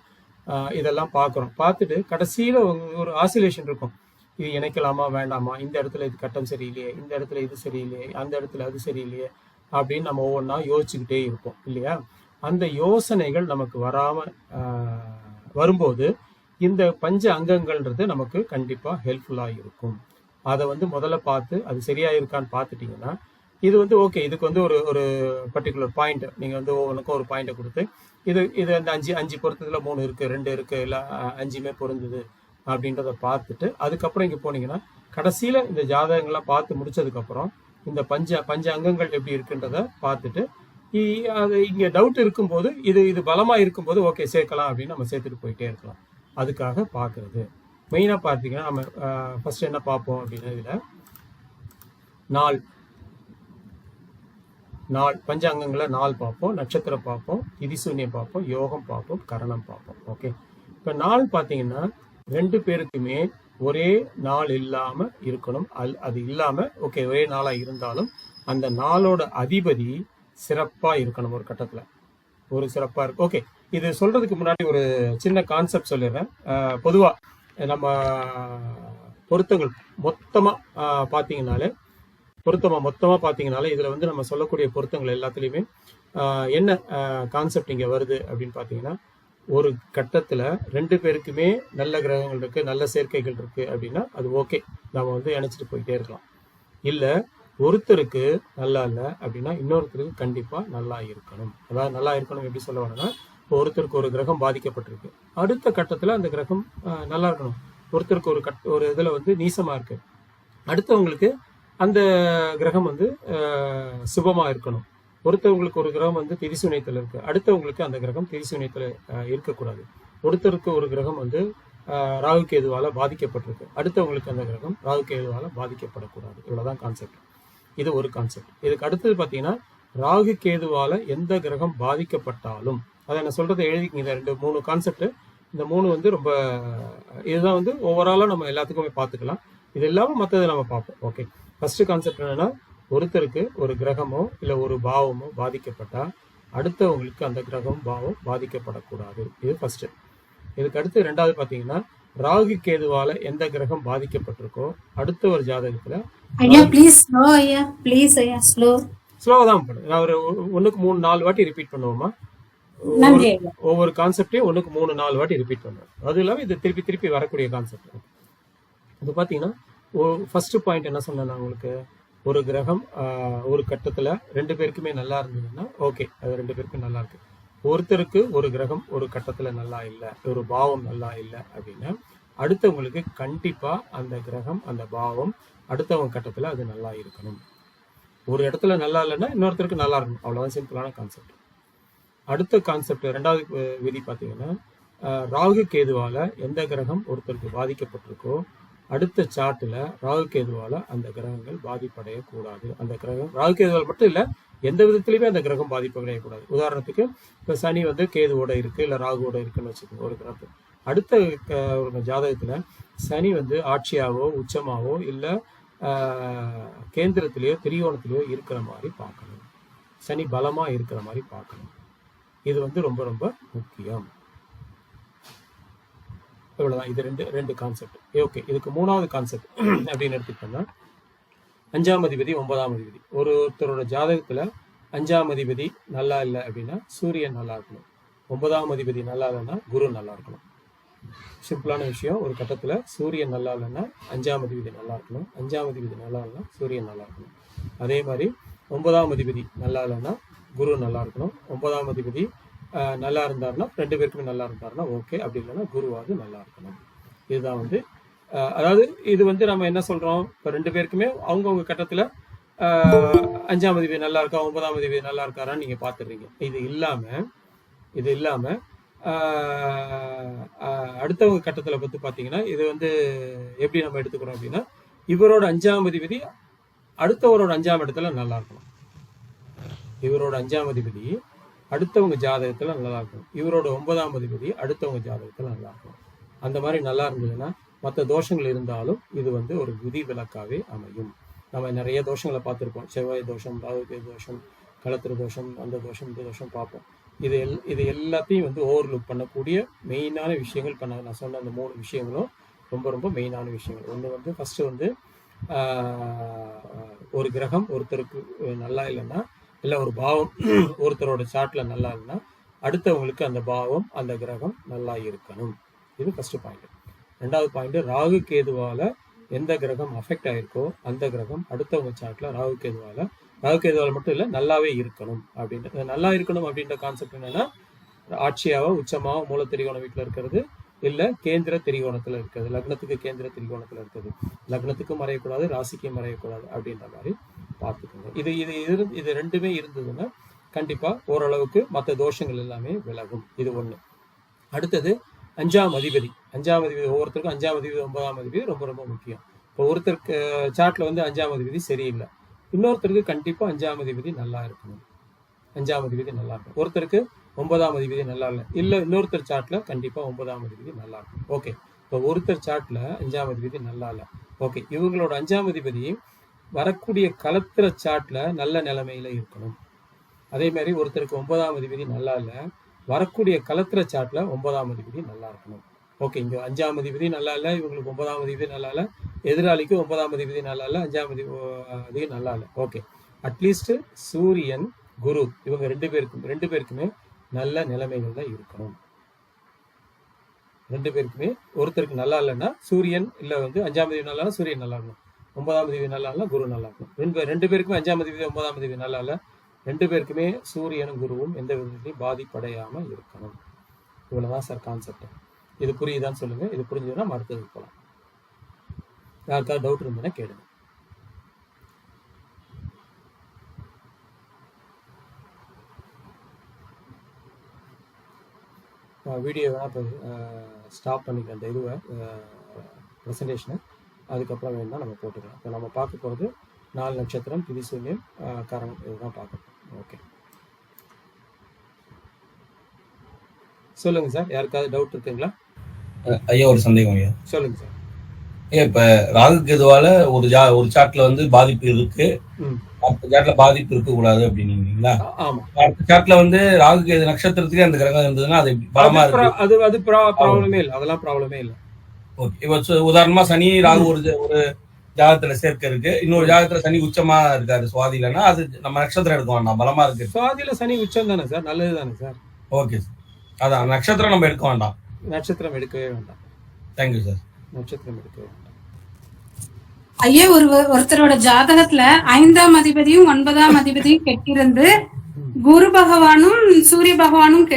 இதெல்லாம் பார்க்குறோம். பார்த்துட்டு கடைசியில ஒரு ஆசிலேஷன் இருக்கும். இது இணைக்கலாமா வேண்டாமா, இந்த இடத்துல இது கட்டம் சரியில்லையே, இந்த இடத்துல இது சரியில்லையே, அந்த இடத்துல அது சரியில்லையே அப்படின்னு நம்ம ஒவ்வொன்றா யோசிச்சுக்கிட்டே இருப்போம் இல்லையா? அந்த யோசனைகள் நமக்கு வரும்போது இந்த பஞ்ச அங்கங்கள்ன்றது நமக்கு கண்டிப்பாக ஹெல்ப்ஃபுல்லாக இருக்கும். அதை முதல்ல பார்த்து அது சரியா இருக்கான்னு பார்த்துட்டிங்கன்னா இது ஓகே, இதுக்கு ஒரு ஒரு பர்டிகுலர் பாயிண்ட் நீங்கள் ஒவ்வொன்றுக்கும் ஒரு பாயிண்ட்டை கொடுத்து இது அந்த அஞ்சு பொருத்தத்தில் 3 இருக்குது, 2 இருக்குது, இல்லை 5மே பொருந்துது அப்படின்றத பார்த்துட்டு அதுக்கப்புறம் இங்கே போனீங்கன்னா கடைசியில் இந்த ஜாதகங்கள்லாம் பார்த்து முடிச்சதுக்கப்புறம் இந்த பஞ்ச அங்கங்கள் எப்படி இருக்குன்றத பார்த்துட்டு அது இங்கே டவுட் இருக்கும்போது இது பலமாக இருக்கும்போது ஓகே சேர்க்கலாம் அப்படின்னு நம்ம சேர்த்துட்டு போயிட்டே இருக்கலாம். அதுக்காக பார்க்குறது மெயினாக பார்த்தீங்கன்னா நம்ம ஃபர்ஸ்ட் என்ன பார்ப்போம் அப்படின்னா இதில் நாள் பஞ்ச அங்கங்களை நாள் பார்ப்போம், நட்சத்திரம் பார்ப்போம், திதிசூன்யம் பார்ப்போம், யோகம் பார்ப்போம், கரணம் பார்ப்போம். ஓகே, இப்போ நாள் பார்த்தீங்கன்னா 2 பேருக்குமே ஒரே நாள் இல்லாமல் இருக்கணும். அது இல்லாமல் ஓகே ஒரே நாளாக இருந்தாலும் அந்த நாளோட அதிபதி சிறப்பாக இருக்கணும். ஒரு கட்டத்தில் ஒரு சிறப்பாக இருக்கு. ஓகே, இது சொல்றதுக்கு முன்னாடி ஒரு சின்ன கான்செப்ட் சொல்லிடுறேன். பொதுவாக நம்ம பொருத்தங்கள் மொத்தமாக பார்த்தீங்கன்னாலே இதில் நம்ம சொல்லக்கூடிய பொருத்தங்கள் எல்லாத்துலேயுமே என்ன கான்செப்ட் இங்கே வருது அப்படின்னு பார்த்தீங்கன்னா, ஒரு கட்டத்தில் 2 பேருக்குமே நல்ல கிரகங்கள் இருக்குது, நல்ல சேர்க்கைகள் இருக்குது அப்படின்னா அது ஓகே, நம்ம இணைச்சிட்டு போயிட்டே இருக்கலாம். இல்லை ஒருத்தருக்கு நல்லா இல்லை அப்படின்னா இன்னொருத்தருக்கு கண்டிப்பாக நல்லா இருக்கணும். அதாவது நல்லா இருக்கணும் எப்படி சொல்ல வரேன்னா, இப்போ ஒருத்தருக்கு ஒரு கிரகம் பாதிக்கப்பட்டிருக்கு, அடுத்த கட்டத்தில் அந்த கிரகம் நல்லா இருக்கணும். ஒருத்தருக்கு ஒரு இதில் நீசமாக இருக்குது, அடுத்தவங்களுக்கு அந்த கிரகம் சுபமாக இருக்கணும். ஒருத்தவங்களுக்கு ஒரு கிரகம் திரிசூன்யத்தில் இருக்குது, அடுத்தவங்களுக்கு அந்த கிரகம் திரிசூன்யத்தில் இருக்கக்கூடாது. ஒருத்தருக்கு ஒரு கிரகம் ராகு கேதுவால் பாதிக்கப்பட்டிருக்கு, அடுத்தவங்களுக்கு அந்த கிரகம் ராகு கேதுவால் பாதிக்கப்படக்கூடாது. இவ்வளோதான் கான்செப்ட். இது ஒரு கான்செப்ட். இதுக்கு அடுத்தது பார்த்தீங்கன்னா, ராகு கேதுவால் எந்த கிரகம் பாதிக்கப்பட்டாலும் அதை நான் சொல்கிறத எழுதிக்கிங்க. இந்த 3 கான்செப்ட், இந்த 3 ரொம்ப இதுதான் ஓவராலாக நம்ம எல்லாத்துக்குமே பார்த்துக்கலாம். இது இல்லாமல் மற்றதை நம்ம பார்ப்போம். ஓகே, ஃபர்ஸ்ட் கான்செப்ட் என்னன்னா, ஒருத்தருக்கு ஒரு கிரகமோ இல்லை ஒரு பாவமோ பாதிக்கப்பட்டால் அடுத்தவங்களுக்கு அந்த கிரகம் பாவம் பாதிக்கப்படக்கூடாது. இது ஃபர்ஸ்ட். இதுக்கு அடுத்து 2வது பார்த்தீங்கன்னா, ராகு கேதுவால எந்த கிரகம் பாதிக்கப்பட்டிருக்கோ அடுத்த ஒரு ஜாதகத்துல ஸ்லோவா தான் பண்ணுங்க. நான் ஒரு 1க்கு 3-4 வாட்டி ரிப்பீட் பண்ணுவோமா? ஒவ்வொரு கான்செப்டையும் 1க்கு 3-4 வாட்டி ரிப்பீட் பண்ணுவோம். அது இல்லாமல் இது திருப்பி வரக்கூடிய கான்செப்ட். இது பார்த்தீங்கன்னா, ஃபர்ஸ்ட் பாயிண்ட் என்ன சொன்னேன் நான் உங்களுக்கு, ஒரு கிரகம் ஒரு கட்டத்தில் 2 பேருக்குமே நல்லா இருந்ததுன்னா ஓகே, அது 2 பேருக்கும் நல்லா இருக்கு. ஒருத்தருக்கு ஒரு கிரகம் ஒரு கட்டத்தில் நல்லா இல்லை, ஒரு பாவம் நல்லா இல்லை அப்படின்னா அடுத்தவங்களுக்கு கண்டிப்பாக அந்த கிரகம் அந்த பாவம் அடுத்தவங்க கட்டத்தில் அது நல்லா இருக்கணும். ஒரு இடத்துல நல்லா இல்லைன்னா இன்னொருத்தருக்கு நல்லா இருக்கணும். அவ்வளோதான் சிம்பிளான கான்செப்ட். அடுத்த கான்செப்ட் 2வது விதி பார்த்தீங்கன்னா, ராகு கேதுவால் எந்த கிரகம் ஒருத்தருக்கு பாதிக்கப்பட்டிருக்கோ அடுத்த சார்ட்டில் ராகு கேதுவால் அந்த கிரகங்கள் பாதிப்படையக்கூடாது. அந்த கிரகம் ராகு கேதுவால் மட்டும் இல்லை, எந்த விதத்துலையுமே அந்த கிரகம் பாதிப்படையக்கூடாது. உதாரணத்துக்கு இப்போ சனி கேதுவோட இருக்குது இல்லை ராகுவோட இருக்குன்னு வச்சுக்கோங்க ஒரு கிரகம். அடுத்த ஒரு ஜாதகத்தில் சனி ஆட்சியாவோ உச்சமாவோ இல்லை கேந்திரத்திலேயோ திரிகோணத்திலேயோ இருக்கிற மாதிரி பார்க்கணும். சனி பலமாக இருக்கிற மாதிரி பார்க்கணும். இது ரொம்ப ரொம்ப முக்கியம். இவ்வளோதான். இது ரெண்டு கான்செப்ட். ஓகே, இதுக்கு 3வது கான்செப்ட் அப்படின்னு எடுத்துக்கிட்டோம்னா, 5ஆம் அதிபதி 9ஆம் அதிபதி. ஒருத்தரோட ஜாதகத்தில் 5ஆம் அதிபதி நல்லா இல்லை அப்படின்னா சூரியன் நல்லா இருக்கணும், 9ஆம் அதிபதி நல்லா இல்லைன்னா குரு நல்லா இருக்கணும். சிம்பிளான விஷயம். ஒரு கட்டத்தில் சூரியன் நல்லா இல்லைன்னா 5ஆம் அதிபதி நல்லா இருக்கணும், 5ஆம் அதிபதி நல்லா இல்லைன்னா சூரியன் நல்லா இருக்கணும். அதே மாதிரி 9ஆம் அதிபதி நல்லா இல்லைன்னா குரு நல்லா இருக்கணும். 9ஆம் அதிபதி நல்லா இருந்தாருன்னா 2 பேருக்குமே நல்லா இருந்தாருன்னா ஓகே, அப்படி இல்லைன்னா குருவாவது நல்லா இருக்கணும். இதுதான் அதாவது இது நம்ம என்ன சொல்றோம், இப்போ 2 பேருக்குமே அவங்கவுங்க கட்டத்தில் 5ஆம் அதிபதி நல்லா இருக்கா 9ஆம் அதிபதி நல்லா இருக்காரான்னு நீங்க பாத்துடுறீங்க. இது இல்லாம அடுத்தவங்க கட்டத்தில் பற்றி பார்த்தீங்கன்னா, இது எப்படி நம்ம எடுத்துக்கிறோம் அப்படின்னா, இவரோட 5ஆம் அதிபதி அடுத்தவரோட 5ஆம் இடத்துல நல்லா இருக்கணும், இவரோட 5ஆம் அதிபதி அடுத்தவங்க ஜாதகத்துல நல்லா இருக்கணும், இவரோட 9ஆம் அதிபதி அடுத்தவங்க ஜாதகத்துல நல்லா இருக்கணும். அந்த மாதிரி நல்லா இருந்ததுன்னா மற்ற தோஷங்கள் இருந்தாலும் இது ஒரு விதி விலக்காவே அமையும். நம்ம நிறைய தோஷங்களை பார்த்துருப்போம். செவ்வாய் தோஷம், ராகு தோஷம், களத்திர தோஷம், அந்த தோஷம், இந்த தோஷம் பார்ப்போம். இது எல்லாத்தையும் ஓவர்லுக் பண்ணக்கூடிய மெயினான விஷயங்கள். இப்போ நான் சொன்ன அந்த 3 விஷயங்களும் ரொம்ப ரொம்ப மெயினான விஷயங்கள். ஒன்று வந்து ஃபஸ்ட்டு வந்து ஒரு கிரகம் ஒருத்தருக்கு நல்லா இல்லைன்னா, இல்லை ஒரு பாவம் ஒருத்தரோட சார்ட்டில் நல்லா இல்லைன்னா, அடுத்தவங்களுக்கு அந்த பாவம் அந்த கிரகம் நல்லா இருக்கணும். இது ஃபஸ்ட்டு பாயிண்ட். ரெண்டாவது பாயிண்ட், ராகு கேதுவால் எந்த கிரகம் அஃபெக்ட் ஆகிருக்கோ அந்த கிரகம் அடுத்தவங்க சார்ட்டில் ராகு கேதுவால் மட்டும் இல்லை நல்லாவே இருக்கணும் அப்படின்ட்டு. நல்லா இருக்கணும் அப்படின்ற கான்செப்ட் என்னென்னா, ஆட்சியாக உச்சமாக மூல திரிகோண வீட்டில் இருக்கிறது, இல்லை கேந்திர திரிகோணத்தில் இருக்கிறது, லக்னத்துக்கு கேந்திர திரிகோணத்தில் இருக்கிறது, லக்னத்துக்கும் மறையக்கூடாது ராசிக்கும் மறையக்கூடாது அப்படின்ற மாதிரி பார்த்துக்கோங்க. இது ரெண்டுமே இருந்ததுன்னா கண்டிப்பாக ஓரளவுக்கு மற்ற தோஷங்கள் எல்லாமே விலகும். இது ஒன்று. அடுத்தது 5ஆம் அதிபதி. ஒவ்வொருத்தருக்கும் 5ஆம் அதிபதி 9ஆம் அதிபதி ரொம்ப ரொம்ப முக்கியம். இப்போ ஒருத்தருக்கு சார்ட்டில் வந்து 5ஆம் அதிபதி சரியில்லை, இன்னொருத்தருக்கு கண்டிப்பாக 5ஆம் அதிபதி நல்லா இருக்கணும். 5ஆம் அதிபதி நல்லா இருக்கும். ஒருத்தருக்கு 9ஆம் அதிபதி நல்லா இல்லை, இன்னொருத்தர் சார்ட்டில் கண்டிப்பாக 9ஆம் அதிபதி நல்லா இருக்கும். ஓகே, இப்போ ஒருத்தர் சார்ட்டில் 5ஆம் அதிபதி நல்லா இல்லை. ஓகே, இவங்களோட 5ஆம் அதிபதி வரக்கூடிய கலத்திர சார்ட்டில் நல்ல நிலைமையில இருக்கணும். அதே மாதிரி ஒருத்தருக்கு 9ஆம் அதிபதி நல்லா இல்லை, வரக்கூடிய கலத்திர சார்ட்ல 9ஆம் அதிபதி நல்லா இருக்கணும். ஓகே, இங்க 5ஆம் அதிபதி நல்லா இல்லை, இவங்களுக்கு 9ஆம் அதிபதி நல்லா இல்லை, எதிராளிக்கு 9ஆம் அதிபதி நல்லா இல்லை, 5ஆம் அதிபதி நல்லா இல்லை. ஓகே, அட்லீஸ்ட் சூரியன் குரு இவங்க ரெண்டு பேருக்குமே நல்ல நிலைமைகள்ல இருக்கணும். ரெண்டு பேருக்குமே ஒருத்தருக்கு நல்லா இல்லைன்னா சூரியன் இல்லை வந்து 5ஆம் அதிபதி நல்லா சூரியன் நல்லா இருக்கணும், 9ஆம் அதிபதி நல்லா இல்லை குரு நல்லா இருக்கணும். ரெண்டு பேருக்குமே 5ஆம் அதிபதி 9ஆம் அதிபதி நல்லா இல்லை, ரெண்டு பேருக்குமே சூரியனும் குருவும் எந்த விதத்திலையும் பாதிப்படையாம இருக்கணும். இவ்வளவுதான் சார் கான்செப்ட். இது புரியுதான்னு சொல்லுங்க. இது புரிஞ்சதுன்னா அடுத்ததுக்கு போகலாம். யாருக்காவது டவுட் இருந்ததுன்னா கேளுங்க. வீடியோ வேணா இப்போ ஸ்டாப் பண்ணிக்கலாம், இந்த இதுவை ப்ரெசன்டேஷனை. அதுக்கப்புறம் வேணும்னா நம்ம போட்டுக்கலாம். இப்போ நம்ம பார்க்க போகிறது 4 நட்சத்திரம், திதி சூன்யம், காரணம், இதுதான் பார்க்கணும். ஓகே, சொல்லுங்க சார். யாருக்காவது டவுட் இருக்குங்களா? ஐயா ஒரு சந்தேகம் ஐயா. சொல்லுங்க சார். இப்ப ராகு கேதுவால ஒரு சார்ட்ல வந்து பாதிப்பு இருக்கு, அடுத்த சார்ட்ல பாதிப்பு இருக்க கூடாது அப்படின்னீங்களா? ஆமா. அடுத்த சார்ட்ல வந்து ராகு கேது நட்சத்திரத்துக்கு அந்த கிரகம் இருந்ததுன்னா அது பலமா இருக்கு, அது ப்ராப்ளமே இல்லை, அதெல்லாம் ப்ராப்ளமே இல்லை. ஓகே, இப்போ உதாரணமா சனி ராகு ஒரு ஜாதகத்துல சேர்க்க இருக்கு, இன்னொரு ஜாதகத்துல சனி உச்சமா இருக்காரு சுவாதிலன்னா அது நம்ம நட்சத்திரம் எடுக்க வேண்டாம், பலமா இருக்கு. சுவாதியில சனி உச்சம் தானே சார், நல்லது தானே சார். ஓகே சார், அதான் நட்சத்திரம் நம்ம எடுக்க வேண்டாம். நட்சத்திரம் எடுக்கவே வேண்டாம். Thank you sir. நட்சத்திரம் எடுக்கவே வேண்டாம். ஐயா, ஒருத்தரோட ஜாதகத்துல 5ஆம் அதிபதியும் 9ஆம் அதிபதியும் கெட்டிருந்து குரு பகவானும் சூரிய பகவானும்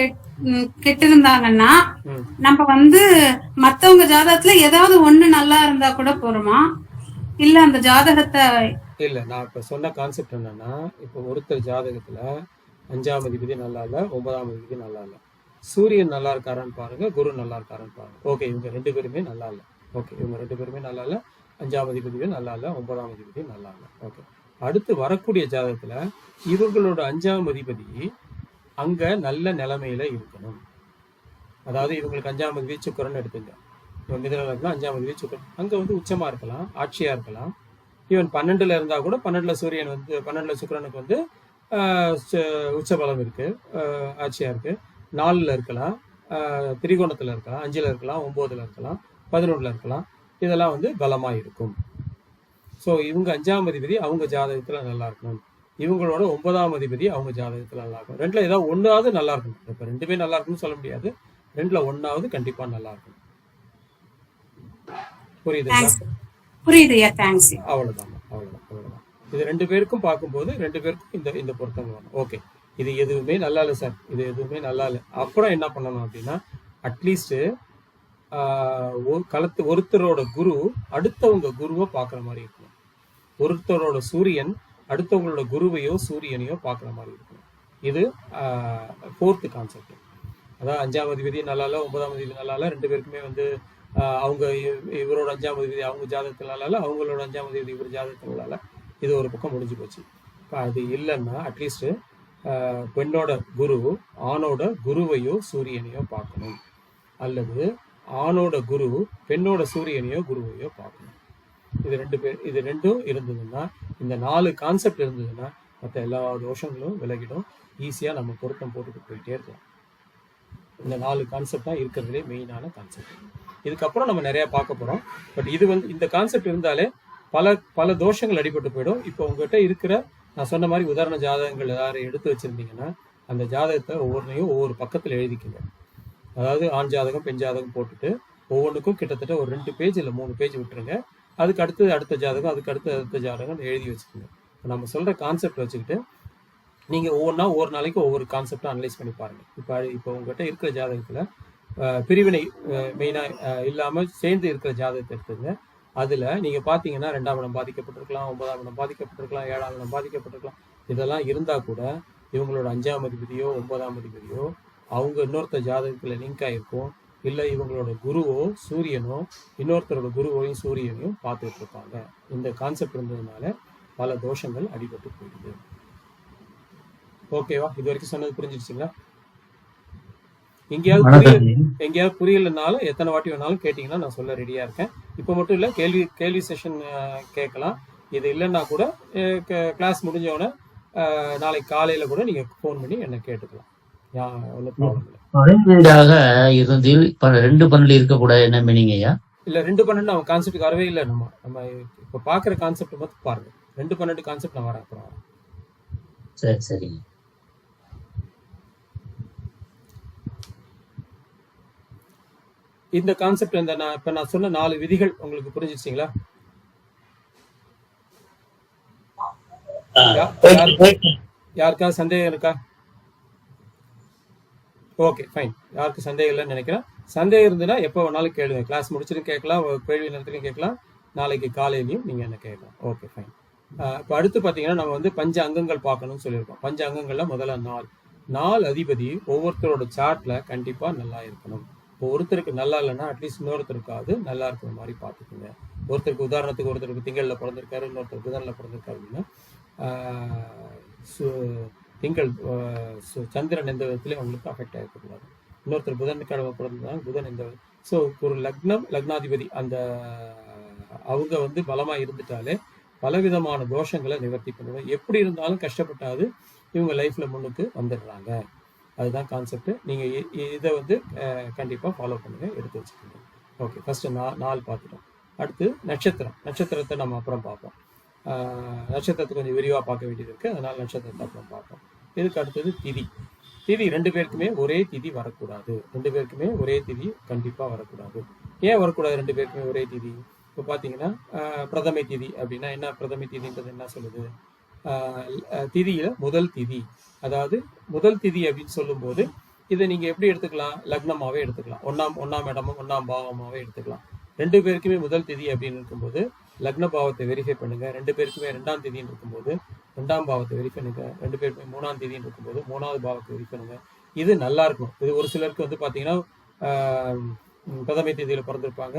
கெட்டிருந்தாங்கன்னா நம்ம வந்து மத்தவங்க ஜாதகத்துல ஏதாவது ஒண்ணு நல்லா இருந்தா கூட போறோமா, இல்ல அந்த ஜாதகத்தை? இல்ல, நான் இப்ப சொன்ன கான்செப்ட் என்னன்னா, இப்ப ஒருத்தர் ஜாதகத்துல 5ஆம் அதிபதி நல்லா இல்ல, 9ஆம் அதிபதி நல்லா இல்ல, சூரியன் நல்லா இருக்காரான்னு பாருங்க, குரு நல்லா இருக்காரான்னு பாருங்க. ஓகே, இவங்க ரெண்டு பேருமே நல்லா இல்ல. ஓகே, இவங்க ரெண்டு பேருமே நல்லா இல்ல, 5ஆம் அதிபதியும் நல்லா இல்ல, 9ஆம் அதிபதியும் நல்லா இல்ல. ஓகே, அடுத்து வரக்கூடிய ஜாதகத்துல இவங்களோட 5ஆம் அதிபதி அங்க நல்ல நிலைமையில இருக்கணும். அதாவது இவங்களுக்கு 5ஆம் அதிபதி சுக்கிரன் எடுத்துங்க, மிதுன லக்னம் 5ஆம் அதிபதி சுக்கிரன் அங்க வந்து உச்சமா இருக்கலாம், ஆட்சியா இருக்கலாம். ஈவன் 12ல இருந்தா கூட 12ல சூரியன் வந்து 12ல சுக்கிரனுக்கு வந்து உச்ச பலம் இருக்கு, ஆட்சியா இருக்கு. 4ல இருக்கலாம், திரிகோணத்துல இருக்கலாம், 5ல இருக்கலாம், 9ல இருக்கலாம், 11ல இருக்கலாம். இதெல்லாம் வந்து பலமா இருக்கும். ஸோ இவங்க 5ஆம் அதிபதி அவங்க ஜாதகத்துல நல்லா இருக்கணும், இவங்களோட 9ஆம் அதிபதி அவங்க ஜாதகத்துல நல்லா இருக்கும். ரெண்டுல ஏதாவது ஒன்னாவது நல்லா இருக்கணும். இப்ப ரெண்டுமே நல்லா இருக்குன்னு சொல்ல முடியாது, ரெண்டுல ஒன்னாவது கண்டிப்பா நல்லா இருக்கும். புரியுதுயா? தேங்க்ஸ். அவ்வளவுதான். இது ரெண்டு பேருக்கும் பார்க்கும்போது ரெண்டு பேருக்கும் இந்த பொருத்தம் வரும். ஓகே, இது எதுவுமே நல்லா இல்லை சார், இது எதுவுமே நல்லா இல்லை. அப்புறம் என்ன பண்ணணும் அப்படின்னா, அட்லீஸ்ட் ஒருத்தரோட குரு அடுத்தவங்க குருவை பார்க்குற மாதிரி இருக்கணும். ஒருத்தரோட சூரியன் அடுத்தவங்களோட குருவையோ சூரியனையோ பார்க்குற மாதிரி இருக்கணும். இது 4th கான்செப்ட். அதாவது 5ஆம் அதிபதி நல்லா இல்லை, 9ஆம் அதிபதி நல்லா இல்லை, ரெண்டு பேருக்குமே வந்து அவங்க இவரோட 5ஆம் அதிபதி அவங்க ஜாதகத்தில் நல்லா இல்லை, அவங்களோட 5ஆம் அதிபதி இவர் ஜாதகத்தில் நல்லா இல்லை. இது ஒரு பக்கம் முடிஞ்சு போச்சு. இப்போ அது இல்லைன்னா அட்லீஸ்ட் பெண்ணோட குரு ஆணோட குருவையோ சூரியனையோ பார்க்கணும், அல்லது ஆணோட குரு பெண்ணோட சூரியனையோ குருவையோ பார்க்கணும். இது ரெண்டும் இருந்ததுன்னா, இந்த 4 கான்செப்ட் இருந்ததுன்னா மற்ற எல்லா தோஷங்களும் விலகிடும். ஈஸியாக நம்ம பொருத்தம் போட்டுட்டு போயிட்டே இருக்கலாம். இந்த 4 கான்செப்ட் தான் இருக்கிறதுலே மெயினான கான்செப்ட். இதுக்கப்புறம் நம்ம நிறைய பார்க்க போறோம். பட் இது வந்து இந்த கான்செப்ட் இருந்தாலே பல தோஷங்கள் அடிபட்டு போயிடும். இப்போ உங்ககிட்ட இருக்கிற நான் சொன்ன மாதிரி உதாரண ஜாதகங்கள் யாரும் எடுத்து வச்சிருந்தீங்கன்னா அந்த ஜாதகத்தை ஒவ்வொன்றையும் ஒவ்வொரு பக்கத்தில் எழுதிக்குங்க. அதாவது ஆண் ஜாதகம் பெண் ஜாதகம் போட்டுட்டு ஒவ்வொன்றுக்கும் கிட்டத்தட்ட ஒரு 2 பேஜ் இல்லை 3 பேஜ் விட்டுருங்க. அதுக்கு அடுத்து அடுத்த ஜாதகம், அதுக்கு அடுத்த ஜாதகம் எழுதி வச்சுக்கோங்க. நம்ம சொல்ற கான்செப்ட் வச்சுக்கிட்டு நீங்க ஒவ்வொன்றா ஒவ்வொரு நாளைக்கு ஒவ்வொரு கான்செப்டை அனலைஸ் பண்ணி பாருங்க. இப்போ உங்ககிட்ட இருக்கிற ஜாதகத்துல பிரிவினை மெயினா இல்லாம சேர்ந்து இருக்கிற ஜாதகத்தை எடுத்துங்க. அதுல நீங்க பாத்தீங்கன்னா 2ஆம் இடம் பாதிக்கப்பட்டிருக்கலாம், 9ஆம் இடம் பாதிக்கப்பட்டிருக்கலாம், 7ஆம் இடம் பாதிக்கப்பட்டிருக்கலாம். இதெல்லாம் இருந்தா கூட இவங்களோட 5ஆம் அதிபதியோ 9ஆம் அதிபதியோ அவங்க இன்னொருத்தர் ஜாதகத்துல லிங்க் ஆயிருக்கும். இல்லை இவங்களோட குருவோ சூரியனோ இன்னொருத்தரோட குருவையும் சூரியனையும் பார்த்துட்டு இருப்பாங்க. இந்த கான்செப்ட் இருந்ததுனால பல தோஷங்கள் அடிபட்டு போயிடுது. ஓகேவா? இது வரைக்கும் சொன்னது புரிஞ்சிடுச்சுங்களா? எங்கேயாவது புரியலனாலும் எத்தனை வாட்டி வேணாலும் கேட்டீங்கன்னா நான் சொல்ல ரெடியா இருக்கேன். இப்போ மட்டும் இல்லை, கேள்வி செஷன் கேட்கலாம். இது இல்லைன்னா கூட கிளாஸ் முடிஞ்சவொடனே நாளைக்கு காலையில கூட நீங்க ஃபோன் பண்ணி என்ன கேட்டுக்கலாம். ஒன்றும் ப்ராப்ளம் இல்லை. பழையதாக இருந்தில் 2 இருக்கக்கூடாது என்ன மீனிங் ஐயா? இல்ல 2-12 அவன் கான்செப்ட் வரவே இல்லை. நம்ம இப்ப பாக்குற கான்செப்ட் மட்டும் பாருங்க. 2-12 கான்செப்ட் நான் வரேன் அப்புறம். சரி சரிங்க. இந்த கான்செப்ட் இப்ப நான் சொன்ன 4 விதிகள் உங்களுக்கு புரிஞ்சிருச்சுங்களா? யாருக்காவது சந்தேகம் இருக்கா? Okay fine. யாருக்கு சந்தேகம் இல்லைன்னு நினைக்கிறேன். சந்தேகம் இருந்ததுன்னா எப்போ வேணாலும் கேளுங்க. கிளாஸ் முடிச்சுட்டு கேட்கலாம், கேள்வி நேரத்துலையும் கேட்கலாம், நாளைக்கு காலையிலையும் நீங்க என்ன கேட்கலாம். Okay fine. இப்போ அடுத்து பார்த்தீங்கன்னா நம்ம வந்து 5 அங்கங்கள் பார்க்கணும்னு சொல்லியிருக்கோம். 5 அங்கங்கள்ல முதல்ல நாள் அதிபதி ஒவ்வொருத்தரோட சார்ட்ல கண்டிப்பா நல்லா இருக்கணும். இப்போ ஒருத்தருக்கு நல்லா இல்லைன்னா அட்லீஸ்ட் இன்னொருத்தருக்காவது நல்லா இருக்கிற மாதிரி பார்த்துக்குங்க. ஒருத்தருக்கு உதாரணத்துக்கு ஒருத்தருக்கு திங்கள்ல பிறந்திருக்காரு, இன்னொருத்தர் புதன்ல பிறந்திருக்காரு அப்படின்னா திங்கள் சந்திரன் எந்த விதத்துலையும் அவங்களுக்கு அஃபெக்ட் ஆகிருக்கக்கூடாது. இன்னொருத்தர் புதன்கிழமை பிறந்திருந்தாங்க, புதன் எந்த ஸோ ஒரு லக்னாதிபதி அந்த அவங்க வந்து பலமா இருந்துட்டாலே பலவிதமான தோஷங்களை நிவர்த்தி பண்ணுவாங்க. எப்படி இருந்தாலும் கஷ்டப்பட்டாது இவங்க லைஃப்ல முன்னுக்கு வந்துடுறாங்க. அதுதான் கான்செப்ட். நீங்க இதை வந்து கண்டிப்பா ஃபாலோ பண்ணுங்க, எடுத்து வச்சுக்கோங்க. ஓகே, ஃபர்ஸ்ட் நாள் பார்த்துட்டோம். அடுத்து நட்சத்திரத்தை நம்ம அப்புறம் பார்ப்போம். நட்சத்திரத்தை கொஞ்சம் விரிவாக பார்க்க வேண்டியது இருக்கு, அதனால நட்சத்திரத்தை அப்புறம் பார்ப்போம். இதுக்கு அடுத்தது திதி 2 பேருக்குமே ஒரே திதி வரக்கூடாது. 2 பேருக்குமே ஒரே திதி கண்டிப்பா வரக்கூடாது. ஏன் வரக்கூடாது 2 பேருக்குமே ஒரே திதி? இப்போ பார்த்தீங்கன்னா பிரதமை திதி அப்படின்னா என்ன? பிரதமை திதின்றது என்ன சொல்லுது? திதியில முதல் திதி, அதாவது முதல் திதி அப்படின்னு சொல்லும்போது இதை நீங்க எப்படி எடுத்துக்கலாம்? லக்னமாவே எடுத்துக்கலாம், ஒன்னாம் இடமும் 1ஆம் பாவமாவே எடுத்துக்கலாம். 2 பேருக்குமே முதல் திதி அப்படின்னு இருக்கும்போது லக்ன பாவத்தை வெரிஃபை பண்ணுங்க. 2 பேருக்குமே 2ஆம் திதின்னு இருக்கும்போது 2ஆம் பாவத்தை வெரிஃபை பண்ணுங்க. 2 பேருக்குமே 3ஆம் திதின்னு இருக்கும்போது 3ஆவது பாவத்தை வெரிஃபை பண்ணுங்க. இது நல்லா இருக்கும். இது ஒரு சிலருக்கு வந்து பாத்தீங்கன்னா பிரதமை தேதியில பிறந்திருப்பாங்க,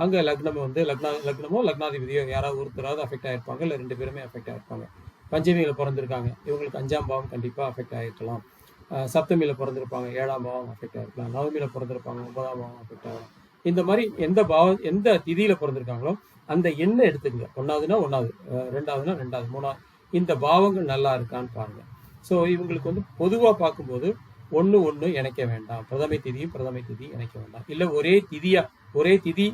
அங்க லக்னம் வந்து லக்னமோ லக்னாதிபதியோ யாராவது ஒருத்தராவது அஃபெக்ட் ஆயிருப்பாங்க, இல்லை 2 பேருமே அஃபெக்ட் ஆயிருப்பாங்க. பஞ்சமியில பிறந்திருக்காங்க, இவங்களுக்கு 5ஆம் பாவம் கண்டிப்பா அஃபெக்ட் ஆயிருக்கலாம். சப்தமியில பிறந்திருப்பாங்க, 7ஆம் பாவம் அஃபெக்ட் ஆயிருக்கலாம். நவமியில பிறந்திருப்பாங்க, 9ஆம் பாவம் அஃபெக்ட் ஆகலாம். இந்த மாதிரி எந்த திதியில பிறந்திருக்காங்களோ அந்த எண்ணை எடுத்துக்கங்க. 1ஆவதுன்னா 1ஆவது, 2ஆவதுன்னா 2ஆவது, 3ஆவது, இந்த பாவங்கள் நல்லா இருக்கான்னு பாருங்க. ஸோ இவங்களுக்கு வந்து பொதுவா பார்க்கும்போது ஒன்று இணைக்க வேண்டாம். பிரதமை திதி இணைக்க வேண்டாம். இல்லை ஒரே திதி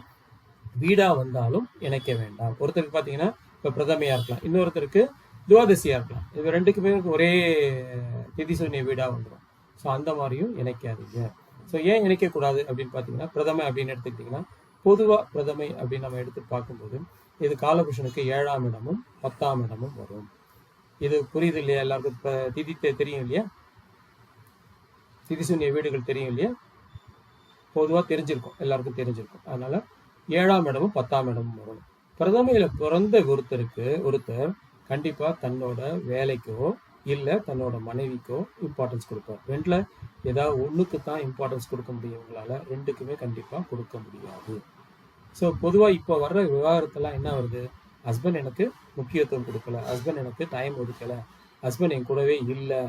வீடா வந்தாலும் இணைக்க வேண்டாம். ஒருத்தருக்கு பார்த்தீங்கன்னா இப்போ பிரதமையா இருக்கலாம், இன்னொருத்தருக்கு துவாதசியா இருக்கலாம். இது 2க்குமே ஒரே திதி சூன்ய வீடா வந்துடும். ஸோ அந்த மாதிரியும் இணைக்காதீங்க. ஸோ ஏன் இணைக்கக்கூடாது அப்படின்னு பார்த்தீங்கன்னா, பிரதமை அப்படின்னு எடுத்துக்கிட்டிங்கன்னா பொதுவாக பிரதமை அப்படின்னு நம்ம எடுத்து பார்க்கும்போது இது காலபுருஷனுக்கு 7ஆம் இடமும் 10ஆம் இடமும் வரும். இது புரியுது இல்லையா? எல்லாருக்கும் இப்போ திதி தெரியும் இல்லையா? திதி சூன்ய வீடுகள் தெரியும் இல்லையா? பொதுவாக தெரிஞ்சிருக்கும், எல்லாருக்கும் தெரிஞ்சிருக்கும். அதனால 7ஆம் இடமும் 10ஆம் இடமும் வரும். பிரதமையில பிறந்த ஒருத்தர் கண்டிப்பா தன்னோட வேலைக்கோ இல்லை தன்னோட மனைவிக்கோ இம்பார்ட்டன்ஸ் கொடுப்பார். 2ல ஏதாவது 1க்கு தான் இம்பார்ட்டன்ஸ் கொடுக்க முடியும். உங்களால 2க்குமே கண்டிப்பா கொடுக்க முடியாது. ஸோ பொதுவாக இப்போ வர்ற விவாகரத்தெல்லாம் என்ன வருது? ஹஸ்பண்ட் எனக்கு முக்கியத்துவம் கொடுக்கல, ஹஸ்பண்ட் எனக்கு டைம் ஒதுக்கலை, ஹஸ்பண்ட் என் கூடவே இல்லை,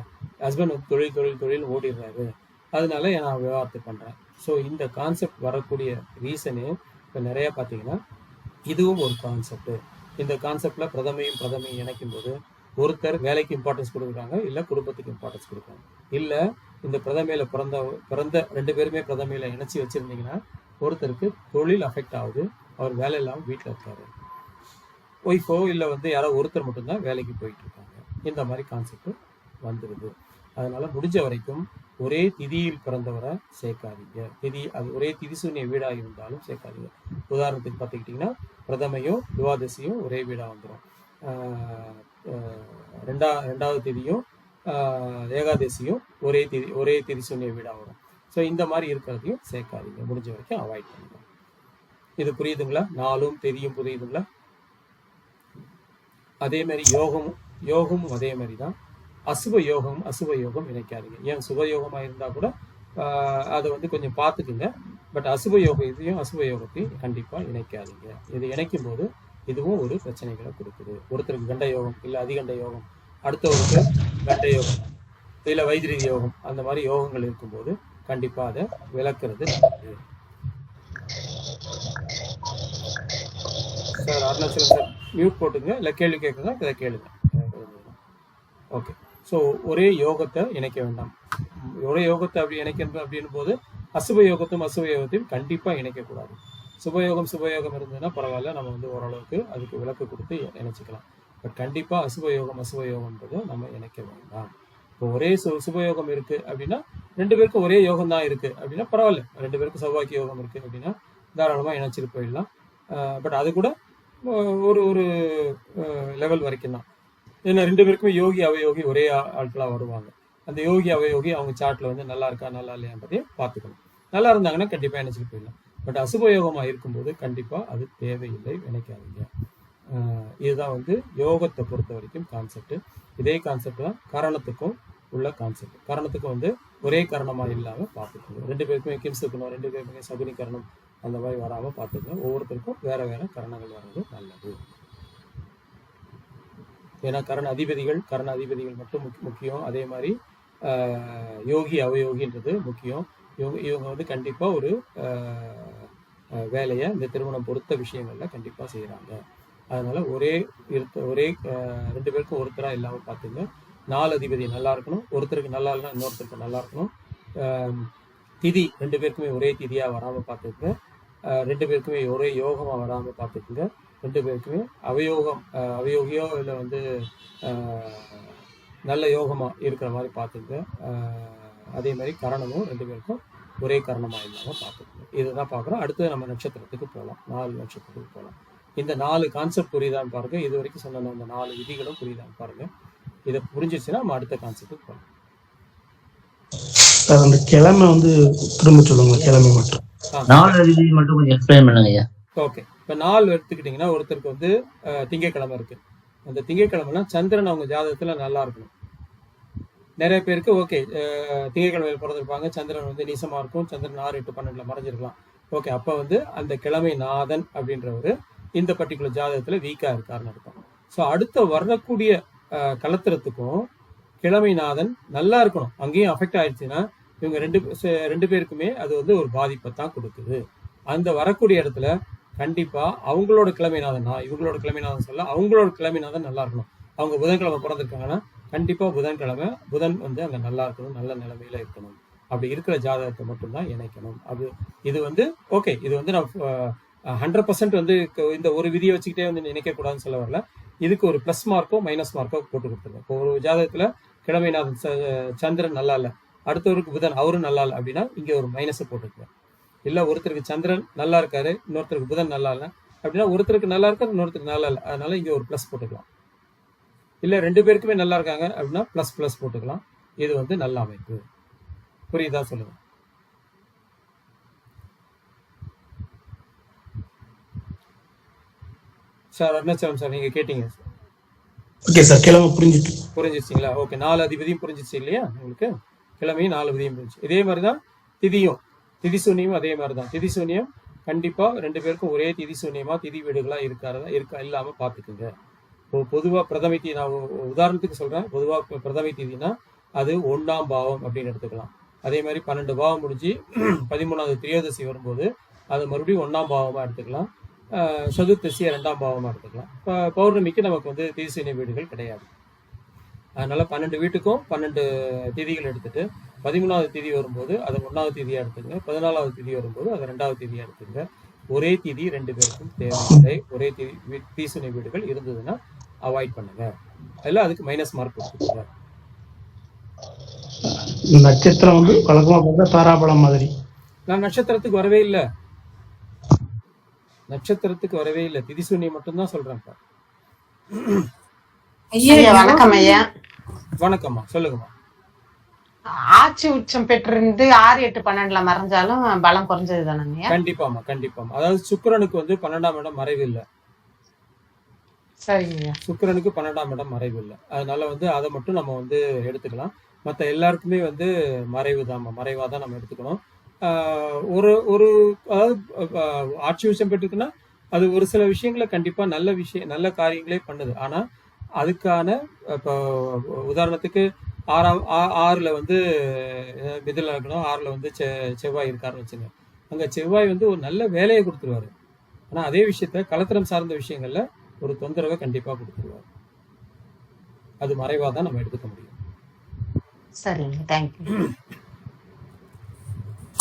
ஹஸ்பண்ட் வந்து தொழில் ஓடிடுறாரு, அதனால நான் விவாகரத்து பண்ணுறேன். ஸோ இந்த கான்செப்ட் வரக்கூடிய ரீசனு இப்போ நிறைய பார்த்தீங்கன்னா இதுவும் ஒரு கான்செப்ட். இந்த கான்செப்ட்ல பிரதமையும் இணைக்கும் போது ஒருத்தர் வேலைக்கு இம்பார்ட்டன்ஸ் கொடுக்குறாங்க, இல்லை குடும்பத்துக்கு இம்பார்ட்டன்ஸ் கொடுக்குறாங்க. இல்லை இந்த பிரதமையில பிறந்த 2 பேருமே பிரதமையில இணைச்சி வச்சிருந்தீங்கன்னா ஒருத்தருக்கு தொழில் அஃபெக்ட் ஆகுது, அவர் வேலை இல்லாமல் வீட்டில் இருக்காரு, ஒய்ஃபோ இல்லை வந்து யாரோ ஒருத்தர் மட்டும்தான் வேலைக்கு போயிட்டு இருக்காங்க, இந்த மாதிரி கான்செப்ட் வந்துடுது. அதனால முடிஞ்ச வரைக்கும் ஒரே திதியில் பிறந்தவரை சேர்க்காதீங்க. அது ஒரே திதிசூன்ய வீடாக இருந்தாலும் சேர்க்காதீங்க. உதாரணத்துக்கு பார்த்துக்கிட்டிங்கன்னா பிரதமையும் துவாதசியும் ஒரே வீடாக வந்துடும், ரெண்டாவது திதியும் ஏகாதசியும் ஒரே திதிசூன்ய வீடாக வரும். ஸோ இந்த மாதிரி இருக்கிறதையும் சேர்க்காதீங்க, முடிஞ்ச வரைக்கும் அவாய்ட் பண்ணுங்க. இது புரியுதுங்களா? நாளும் திதியும் புரியுதுங்களா? அதே மாதிரி யோகமும் அதே மாதிரி தான். அசுப யோகம் இணைக்காதீங்க. ஏன் சுபயோகமாக இருந்தால் கூட அதை வந்து கொஞ்சம் பார்த்துக்குங்க. பட் அசுப யோகத்தையும் கண்டிப்பாக இணைக்காதீங்க. இது இணைக்கும் போது இதுவும் ஒரு பிரச்சனைகளை கொடுக்குது. ஒருத்தருக்கு கண்ட யோகம் இல்லை அதிகண்ட யோகம், அடுத்தவருக்கு கண்ட யோகம் இல்லை வைத்திரீதி யோகம், அந்த மாதிரி யோகங்கள் இருக்கும்போது கண்டிப்பாக அதை விளக்குறது நல்லது. சார் அருணாச்சலம் சார் மியூட் போட்டுங்க, இல்லை கேள்வி கேட்குங்க, இதை கேளுங்க. ஓகே. ஸோ ஒரே யோகத்தை இணைக்க வேண்டாம். ஒரே யோகத்தை அப்படி இணைக்கணும் அப்படின்னும் போது அசுப யோகத்தையும் கண்டிப்பாக இணைக்கக்கூடாது. சுபயோகம் இருந்ததுன்னா பரவாயில்ல, நம்ம வந்து ஓரளவுக்கு அதுக்கு விளக்கு கொடுத்து இணைச்சிக்கலாம். பட் கண்டிப்பாக அசுபயோகம்ன்றது நம்ம இணைக்க வேண்டாம். இப்போ ஒரே சுபயோகம் இருக்கு அப்படின்னா 2 பேருக்கும் ஒரே யோகம் தான் இருக்கு அப்படின்னா பரவாயில்ல. 2 பேருக்கும் சௌபாக்கிய யோகம் இருக்கு அப்படின்னா தாராளமாக இணைச்சிட்டு போயிடலாம். பட் அது கூட ஒரு லெவல் வரைக்கும் தான். ஏன்னா 2 பேருக்குமே யோகி அவயோகி ஒரே ஆட்களாக வருவாங்க. அந்த யோகி அவயோகி அவங்க சார்ட்ல வந்து நல்லா இருக்கா நல்லா இல்லையான்றதையும் பார்த்துக்கணும். நல்லா இருந்தாங்கன்னா கண்டிப்பாக இணைச்சிட்டு போயிடலாம். பட் அசுபயோகமாக இருக்கும்போது கண்டிப்பாக அது தேவையில்லை, நினைக்காதீங்க. இதுதான் வந்து யோகத்தை பொறுத்த வரைக்கும் கான்செப்ட். இதே கான்செப்ட் தான் காரணத்துக்கும் உள்ள கான்செப்ட். காரணத்துக்கும் வந்து ஒரே காரணமாக இல்லாமல் பார்த்துக்கணும். 2 பேருக்குமே கிம்ஸ் இருக்கணும், 2 பேருக்குமே சகுனி கரணம் அந்த மாதிரி வராமல் பார்த்துக்கணும். ஒவ்வொருத்தருக்கும் வேற கரணங்கள் வர்றது நல்லது. ஏன்னா கரண அதிபதிகள் மட்டும் முக்கியம். அதே மாதிரி யோகி அவயோகின்றது முக்கியம். இவங்க வந்து கண்டிப்பா ஒரு வேலையை இந்த திருமணம் பொறுத்த விஷயங்கள்ல கண்டிப்பா செய்யறாங்க. அதனால ஒரே 2 பேருக்கும் ஒருத்தரா இல்லாம பாத்துங்க. 4 அதிபதி நல்லா இருக்கணும். ஒருத்தருக்கு நல்லா இல்லைன்னா இன்னொருத்தருக்கு நல்லா இருக்கணும். திதி 2 பேருக்குமே ஒரே திதியா வராம பாத்துக்குங்க. 2 பேருக்குமே ஒரே யோகமா வராம பாத்துக்குங்க. 2 பேருக்குமே அவயோகியோ இல்லை வந்து நல்ல யோகமா இருக்கிற மாதிரி பார்த்துங்க. அதே மாதிரி கரணமும் 2 பேருக்கும் ஒரே கரணமா இல்லாமல் பார்த்துக்கணும். இதுதான் பார்க்குறோம். அடுத்து நம்ம நட்சத்திரத்துக்கு போகலாம். 4 நட்சத்திரத்துக்கு போகலாம். இந்த 4 கான்செப்ட் புரியுதான்னு பாருங்க. இது வரைக்கும் சொன்ன அந்த 4 விதிகளும் புரியுதான்னு பாருங்க. இதை புரிஞ்சிச்சுன்னா நம்ம அடுத்த கான்செப்டுக்கு போகலாம். அந்த கிழமை வந்து திரும்ப சொல்லுங்க. கிழமை மட்டும் 4 விதி மட்டும் கொஞ்சம் எக்ஸ்பிளைன் பண்ணுங்க. ஓகே. இப்போ 4 எடுத்துக்கிட்டிங்கன்னா ஒருத்தருக்கு வந்து திங்கட்கிழமை இருக்கு. அந்த திங்கட்கிழமைனா சந்திரன் அவங்க ஜாதகத்துல நல்லா இருக்கணும். நிறைய பேருக்கு ஓகே திங்கட்கிழமையில் பிறந்திருப்பாங்க, சந்திரன் வந்து நீசமா இருக்கும், சந்திரன் 6, 8, 12 மறைஞ்சிருக்கலாம். ஓகே, அப்ப வந்து அந்த கிழமை நாதன் அப்படின்றவரு இந்த பர்டிகுலர் ஜாதகத்துல வீக்கா இருக்காருன்னு அர்த்தம். ஸோ அடுத்த வரக்கூடிய கலத்திரத்துக்கும் கிழமை நாதன் நல்லா இருக்கணும். அங்கேயும் அஃபெக்ட் ஆயிடுச்சுன்னா இவங்க 2 பேருக்குமே அது வந்து ஒரு பாதிப்பை தான் கொடுக்குது. அந்த வரக்கூடிய இடத்துல கண்டிப்பா அவங்களோட கிழமைநாதன், இவங்களோட கிழமைநாதன் சொல்ல, அவங்களோட கிழமைநாதன் நல்லா இருக்கணும். அவங்க புதன்கிழமை பிறந்திருக்காங்கன்னா கண்டிப்பா புதன் வந்து அங்க நல்லா இருக்கணும், நல்ல நிலைமையில இருக்கணும். அப்படி இருக்கிற ஜாதகத்தை மட்டும்தான் இணைக்கணும். இது வந்து ஓகே, இது வந்து நான் 100% வந்து இந்த ஒரு விதியை வச்சுக்கிட்டே வந்து இணைக்க கூடாதுன்னு சொல்ல வரல. இதுக்கு ஒரு பிளஸ் மார்க்கோ மைனஸ் மார்க்கோ போட்டு கொடுத்துருங்க. இப்போ ஒரு ஜாதகத்துல கிழமைநாதன் சந்திரன் நல்லா இல்லை, அடுத்தவருக்கு புதன் அவரும் நல்லா இல்லை அப்படின்னா இங்க ஒரு மைனஸை போட்டுருக்கேன். இல்ல ஒருத்தருக்கு சந்திரன் நல்லா இருக்காரு, இன்னொருத்தருக்கு புதன் நல்லா இல்லை அப்படின்னா ஒருத்தருக்கு நல்லா இருக்காரு, இன்னொருத்தருக்கு நல்லா இல்லை, அதனால இங்க ஒரு பிளஸ் போட்டுக்கலாம். இல்ல 2 பேருக்குமே நல்லா இருக்காங்க அப்படின்னா பிளஸ் போட்டுக்கலாம். இது வந்து நல்ல அமைப்பு. புரியுதா? சொல்லுங்க சார். அருணாச்சலம் சார், நீங்க கேட்டீங்க. ஓகே சார், கிழமை புரிஞ்சிச்சுங்களா? ஓகே, 4 அதிபதியும் புரிஞ்சிச்சு இல்லையா உங்களுக்கு? கிழமையும் 4 விதியும் புரிஞ்சிச்சு. இதே மாதிரிதான் திதிசூன்யம் அதே மாதிரிதான். திதிசூன்யம் கண்டிப்பா 2 பேருக்கும் ஒரே திதிசூன்யமா திதி வீடுகளா இல்லாம பாத்துக்குங்க. பொதுவா பிரதமை திதி, நான் உதாரணத்துக்கு சொல்றேன். பொதுவா பிரதமை திதினா அது 1ஆம் பாவம் அப்படின்னு எடுத்துக்கலாம். அதே மாதிரி 12 பாவம் முடிஞ்சு 13வது திரியோதசி வரும்போது அது மறுபடியும் 1ஆம் பாவமா எடுத்துக்கலாம். சதுர்த்தசியை 2ஆம் பாவமா எடுத்துக்கலாம். பௌர்ணமிக்கு நமக்கு வந்து திதிசூன்ய வீடுகள் கிடையாது. அதனால 12 வீட்டுக்கும் 12 திதிகள் எடுத்துட்டு 13வது திதி வரும்போது அதை 1வது திதியா எடுத்துங்க, 14வது திதி வரும்போது அதை 2வது திதியா எடுத்துங்க. ஒரே திதி 2 பேருக்கும் தேவையில்லை. ஒரே திதி தீசுனை வீடுகள் இருந்ததுன்னா அவாய்ட் பண்ணுங்க. இல்ல அதுக்கு மைனஸ் மார்க் கொடுத்துருங்க. நட்சத்திரம் வந்து வழக்கமா பார்த்தா தாராபலம் மாதிரி. நான் நட்சத்திரத்துக்கு வரவே இல்லை, நட்சத்திரத்துக்கு வரவே இல்லை, திதிசூன்யை மட்டும்தான் சொல்றேன். ஐயா ஐயா வணக்கம் ஐயா. வணக்கம்மா, சொல்லுங்கம்மா. ஆட்சி உச்சம் பெற்றிருந்து 6, 8, 12ல மறைஞ்சாலும் பலம் குறைஞ்சது தானே? கண்டிப்பாமா கண்டிப்பாமா. அதாவது சுக்கிரனுக்கு வந்து 12ஆம் இடம் மறைவு இல்லை. சரிங்க. சுக்கிரனுக்கு 12ஆம் இடம் மறைவு இல்லை. அதனால வந்து அதை மட்டும் நம்ம வந்து எடுத்துக்கலாம். மற்ற எல்லாருக்குமே வந்து மறைவு தான், மறைவா தான் நம்ம எடுத்துக்கணும். ஒரு ஒரு அதாவது ஆட்சி உச்சம் பெற்றுக்குன்னா அது ஒரு சில விஷயங்களை கண்டிப்பா நல்ல காரியங்களே பண்ணுது. ஆனா அதுக்கான இப்போ உதாரணத்துக்கு 6ல வந்து மிதுல இருக்கணும், 6ல வந்து செவ்வாய் இருக்காருன்னு வச்சுங்க. அங்க செவ்வாய் வந்து ஒரு நல்ல வேலையை கொடுத்துருவாரு. ஆனா அதே விஷயத்த கலத்திரம் சார்ந்த விஷயங்கள்ல ஒரு தொந்தரவை கண்டிப்பா கொடுத்துருவாரு. அது மறைவா தான் நம்ம எடுத்துக்க முடியும். சரிங்க, தேங்க்யூ.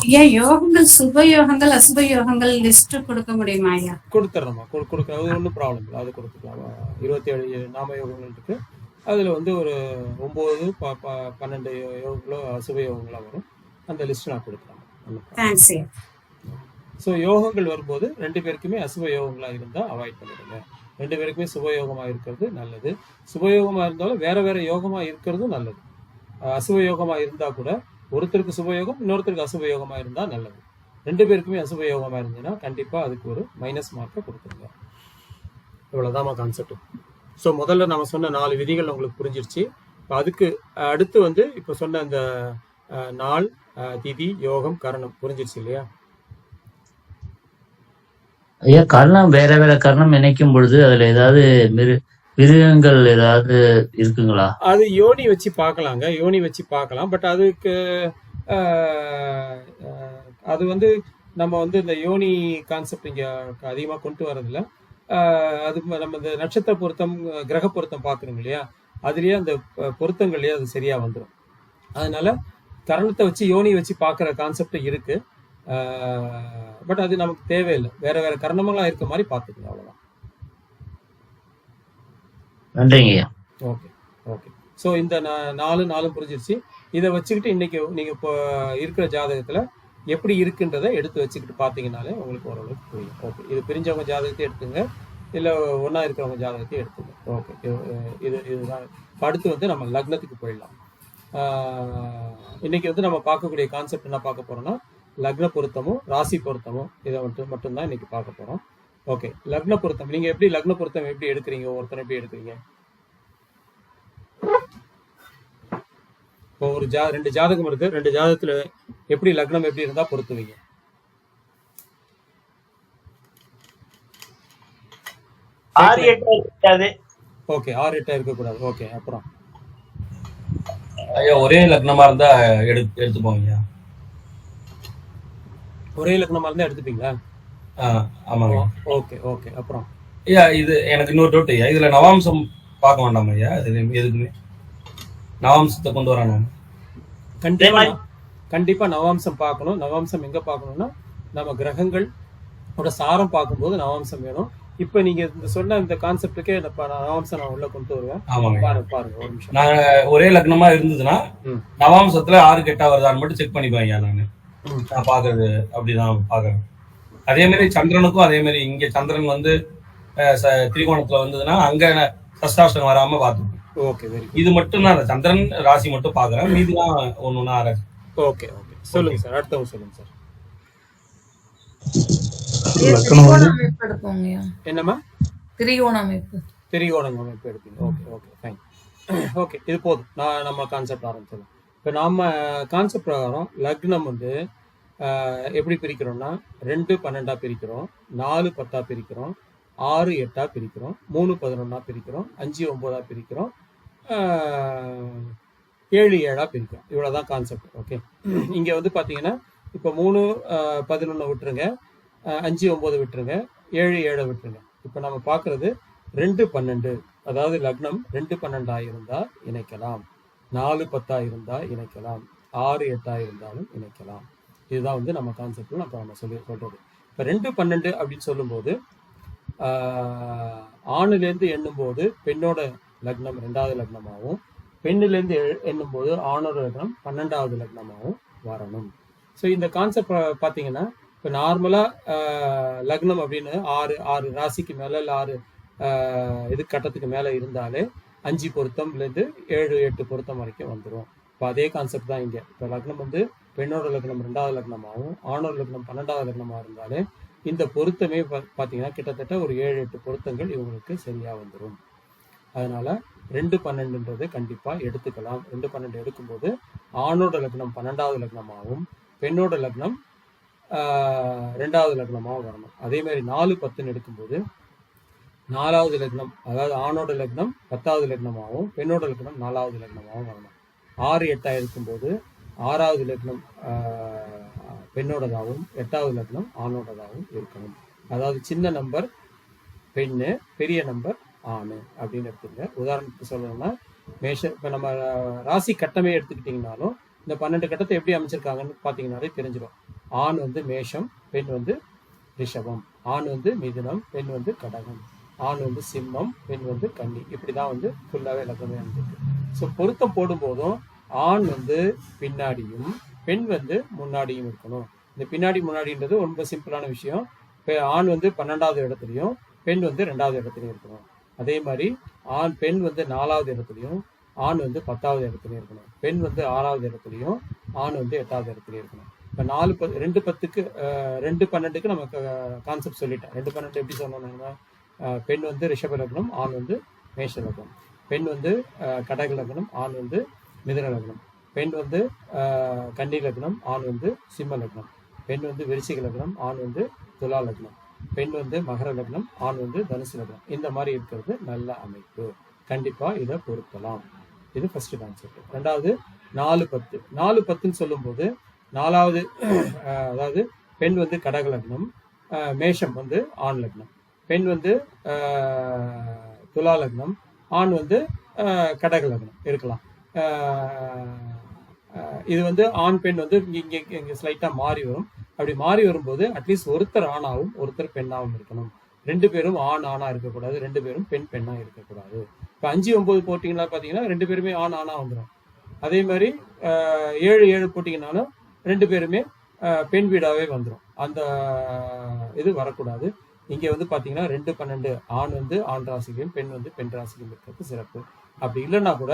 ஐயா யோகங்கள், சுப யோகங்கள், அசுப யோகங்கள் லிஸ்ட் கொடுக்க முடியுமா ஐயா? கொடுத்துட்றோம்மா, கொடுக்க அது ஒன்றும் ப்ராப்ளம் இல்லை, அது கொடுத்துக்கலாம். 27 நாம யோகங்கள் இருக்கு. அதுல வந்து ஒரு 9, 12 யோகங்களோ அசுப யோகங்களா வரும். அந்த லிஸ்ட் நான் கொடுக்குறேன். தேங்க்ஸ் ஐயா. ஸோ யோகங்கள் வரும்போது 2 பேருக்குமே அசுப யோகங்களா இருந்தா அவாய்ட் பண்ணிடுங்க. 2 பேருக்குமே சுபயோகமா இருக்கிறது நல்லது. சுபயோகமா இருந்தாலும் வேற வேற யோகமா இருக்கிறதும் நல்லது. அசுப யோகமா இருந்தா கூட ஒருத்தருக்கு சுபயோகம், இன்னொருத்தருக்கு அசுப யோகமா இருந்தா நல்லது. 2 பேருக்குமே அசுப யோகமா இருந்ததுன்னா கண்டிப்பா அதுக்கு ஒரு மைனஸ் மார்க்கை கொடுத்துருங்க. இவ்வளவுதான் கான்செப்ட். ஸோ முதல்ல நம்ம சொன்ன 4 விதிகள் உங்களுக்கு புரிஞ்சிருச்சு. இப்போ அதுக்கு அடுத்து வந்து இப்போ சொன்ன அந்த நாள், திதி, யோகம், கரணம் புரிஞ்சிருச்சு இல்லையா? ஐயா கர்ணம் வேற வேற கர்ணம் இணைக்கும் பொழுது அதுல ஏதாவது மிருகங்கள் ஏதாவது இருக்குங்களா? அது யோனி வச்சு பார்க்கலாங்க, யோனி வச்சு பார்க்கலாம். பட் அதுக்கு அது வந்து நம்ம வந்து இந்த யோனி கான்செப்ட் இங்க அதிகமா கொண்டு வரதில்ல. அது நம்ம இந்த நட்சத்திர பொருத்தம், கிரக பொருத்தம் பார்க்குறோம் இல்லையா, அதுலயே அந்த பொருத்தங்கள்லயே அது சரியா வந்துடும். அதனால கரணத்தை வச்சு யோனி வச்சு பார்க்குற கான்செப்ட் இருக்கு. பட் அது நமக்கு தேவையில்லை. வேற வேற கரணங்களா இருக்க மாதிரி பார்த்துக்கணும், அவ்வளவுதான். நன்றிங்க ஐயா. Okay okay. ஸோ இந்த 4 புரிஞ்சிருச்சு. இதை வச்சுக்கிட்டு இன்னைக்கு நீங்க இப்போ இருக்கிற ஜாதகத்துல எப்படி இருக்குன்றதை எடுத்து வச்சுக்கிட்டு பார்த்தீங்கன்னாலே உங்களுக்கு ஓரளவுக்கு புரியும். ஓகே, இது பிரிஞ்சவங்க ஜாதகத்தை எடுத்துங்க, இல்லை ஒன்றா இருக்கிறவங்க ஜாதகத்தை எடுத்துங்க. ஓகே, இதுதான். அடுத்து வந்து நம்ம லக்னத்துக்கு போயிடலாம். இன்னைக்கு வந்து நம்ம பார்க்கக்கூடிய கான்செப்ட் என்ன பார்க்க போறோம்னா லக்ன பொருத்தமும் ராசி பொருத்தமும், இதை மட்டும்தான் இன்னைக்கு பார்க்க போறோம். ஓகே, லக்ன பொருத்தம் நீங்க எப்படி லக்ன பொருத்தம் எப்படி எடுக்கிறீங்க, ஒருத்தர் எப்படி எடுக்கிறீங்க? இப்போ ஒரு 2 ஜாதகம் இருக்கு, 2 ஜாதகத்துல எப்படி லக்னம் எப்படி இருந்தா பொருத்துவீங்க? ஓகே, 6, 8 இருக்கக்கூடாது. ஓகே, அப்புறம் ஐயா ஒரே லக்னமா இருந்தா எடுத்துப்போங்க ஐயா. ஒரே லக்னமா இருந்தா எடுத்துப்பீங்களா? ஆமாங்க. ஓகே ஓகே, அப்புறம் ஐயா இது எனக்கு இன்னொரு டவுட் ஐயா, இதுல நவாம்சம் பார்க்க வேண்டாமா ஐயா? இதுல எதுக்குமே நவாம்சத்தை கொண்டு வரணும்? கண்டிப்பா நவாம்சம் பார்க்கணும். நவாம்சம் எங்க பார்க்கணும்னா நம்ம கிரகங்கள் சாரம் பார்க்கும்போது நவாம்சம் வேணும். இப்ப நீங்க சொன்ன இந்த கான்செப்டுக்கே நவாம்சம் நான் உள்ள கொண்டு வருவேன். பாருங்க ஒரு நிமிஷம். நான் ஒரே லக்னமா இருந்ததுன்னா நவாம்சத்துல 6, 8 வருதான்னு மட்டும் செக் பண்ணிப்பேன் ஐயா. நான் பாக்குறது அப்படிதான் பாக்குறேன். அதே மாதிரி சந்திரனுக்கும் அதே மாதிரி இங்க சந்திரன் வந்து திரிகோணத்துல வந்ததுன்னா அங்க சஷ்டாஷ்டம் வராம பாத்துப்பேன். Okay, very good. இது மட்டும் தான் சந்திரன் ராசி மட்டும் பாக்குறேன், மீதிலாம் ஒண்ணுன்னா ஆராய்ச்சி. ஓகே ஓகே, சொல்லுங்க சார். அடுத்தவங்க சொல்லுங்க சார். என்னம்மா? திரிகோண அமைப்பு எடுப்பீங்க. Okay okay, fine. ஓகே, இது போதும். நம்ம கான்செப்ட் ஆரம்பிச்சிடலாம். இப்போ நாம கான்செப்ட் பிரகாரம் லக்னம் வந்து எப்படி பிரிக்கிறோம்னா 2, 12 பிரிக்கிறோம், 4, 10 பிரிக்கிறோம், 6, 8 பிரிக்கிறோம், 3, 11 பிரிக்கிறோம், 5, 9 பிரிக்கிறோம், 7, 7 பிரிக்கிறோம். இவ்வளவுதான் கான்செப்ட். ஓகே, இங்க வந்து பாத்தீங்கன்னா இப்போ 3, 11 விட்டுருங்க, 5, 9 விட்டுருங்க, 7, 7 விட்டுருங்க. இப்போ நம்ம பார்க்கறது 2, 12, அதாவது லக்னம் 2-12 இருந்தா இணைக்கலாம், 4-10 இருந்தா இணைக்கலாம், 6-8 இருந்தாலும் இணைக்கலாம். இதுதான் வந்து நம்ம கான்செப்ட்ல நம்ம சொல்றது. இப்போ 2-12 அப்படின்னு சொல்லும்போது ஆணுலேருந்து எண்ணும்போது பெண்ணோட லக்னம் 2வது லக்னமாகவும், பெண்ணிலேருந்து எண்ணும்போது ஆணோட லக்னம் 12வது லக்னமாகவும் வரணும். ஸோ இந்த கான்செப்ட் பார்த்தீங்கன்னா இப்போ நார்மலாக லக்னம் அப்படின்னு 6 ராசிக்கு மேலே இல்லை 6 இது கட்டத்துக்கு மேலே இருந்தாலே 5 பொருத்தம்லேருந்து 7-8 பொருத்தம் வரைக்கும் வந்துடும். இப்போ அதே கான்செப்ட் தான் இங்கே. இப்போ லக்னம் வந்து பெண்ணோட லக்னம் 2வது லக்னமாகவும் ஆணோட லக்னம் 12வது லக்னமாக இருந்தாலே இந்த பொருத்தமே பார்த்தீங்கன்னா கிட்டத்தட்ட ஒரு 7-8 பொருத்தங்கள் இவங்களுக்கு சரியாக வந்துடும். அதனால 2-12ன்றது கண்டிப்பாக எடுத்துக்கலாம். 2-12 எடுக்கும்போது ஆணோட லக்னம் 12வது லக்னமாகவும் பெண்ணோட லக்னம் 2வது லக்னமாகவும் வரணும். அதே மாதிரி 4-10 எடுக்கும்போது 4வது லக்னம், அதாவது ஆணோட லக்னம் 10வது லக்னமாகவும் பெண்ணோட லக்னம் 4வது லக்னமாகவும் வரணும். 6-8 இருக்கும்போது 6வது லக்னம் பெண்ணோடதாகவும் 8வது லக்னம் ஆணோடதாகவும் இருக்கணும். அதாவது சின்ன நம்பர் பெண்ணு, பெரிய நம்பர் ஆணு அப்படின்னு எடுத்துங்க. உதாரணத்துக்கு சொல்லணும்னா இப்போ நம்ம ராசி கட்டமே எடுத்துக்கிட்டிங்கனாலும் இந்த 12 கட்டத்தை எப்படி அமைச்சிருக்காங்கன்னு பார்த்தீங்கன்னாலே தெரிஞ்சிடும். ஆண் வந்து மேஷம், பெண் வந்து ரிஷபம், ஆண் வந்து மிதுனம், பெண் வந்து கடகம், ஆண் வந்து சிம்மம், பெண் வந்து கன்னி. இப்படி தான் வந்து ஃபுல்லாகவே லக்னமே அமைஞ்சிருக்கு. ஸோ பொருத்தம் போடும்போதும் ஆண் வந்து பின்னாடியும் பெண் வந்து முன்னாடியும் இருக்கணும். இந்த பின்னாடி முன்னாடின்றது ரொம்ப சிம்பிளான விஷயம். இப்போ ஆண் வந்து 12வது இடத்துலையும் பெண் வந்து 2வது இடத்துலையும் இருக்கணும். அதே மாதிரி பெண் வந்து 4வது இடத்துலையும் ஆண் வந்து 10வது இடத்துலையும் இருக்கணும். பெண் வந்து 6வது இடத்துலையும் ஆண் வந்து 8வது இடத்துலையும் இருக்கணும். இப்போ 2-12க்கு நமக்கு கான்செப்ட் சொல்லிட்டேன். 2-12 எப்படி சொன்னோம்னா பெண் வந்து ரிஷப லக்னம், ஆண் வந்து மேஷ லக்னம், பெண் வந்து கடக லக்னம், ஆண் வந்து மிதுன லக்னம், பெண் வந்து கன்னி லக்னம், ஆண் வந்து சிம்ம லக்னம், பெண் வந்து விருச்சிக லக்னம், ஆண் வந்து துலா லக்னம், பெண் வந்து மகர லக்னம், ஆண் வந்து தனுசு லக்னம். இந்த மாதிரி இருக்கிறது நல்ல அமைப்பு. கண்டிப்பாக இதை பொருத்தலாம். இது ஃபர்ஸ்ட் கான்செப்ட். ரெண்டாவது 4-10. 4-10ன்னு சொல்லும்போது 4வது அதாவது பெண் வந்து கடக லக்னம், மேஷம் வந்து ஆண் லக்னம், பெண் வந்து துலா லக்னம், ஆண் வந்து கடக லக்னம் இருக்கலாம். இது வந்து ஆண் பெண் வந்து இங்கே ஸ்லைட்டாக மாறி வரும். அப்படி மாறி வரும்போது அட்லீஸ்ட் ஒருத்தர் ஆணாவும் ஒருத்தர் பெண்ணாகவும் இருக்கணும். 2 பேரும் ஆணா இருக்கக்கூடாது, 2 பேரும் பெண்ணா இருக்கக்கூடாது. இப்போ 5-9 போட்டிங்கன்னா பார்த்தீங்கன்னா 2 பேருமே ஆணா வந்துடும். அதே மாதிரி 7-7 போட்டிங்கனாலும் 2 பேருமே பெண் வீடாவே வந்துடும். அந்த இது வரக்கூடாது. இங்கே வந்து பார்த்தீங்கன்னா 2-12 ஆண் வந்து ஆண் ராசிலையும் பெண் வந்து பெண் ராசிலையும் இருக்கிறது சிறப்பு. அப்படி இல்லைன்னா கூட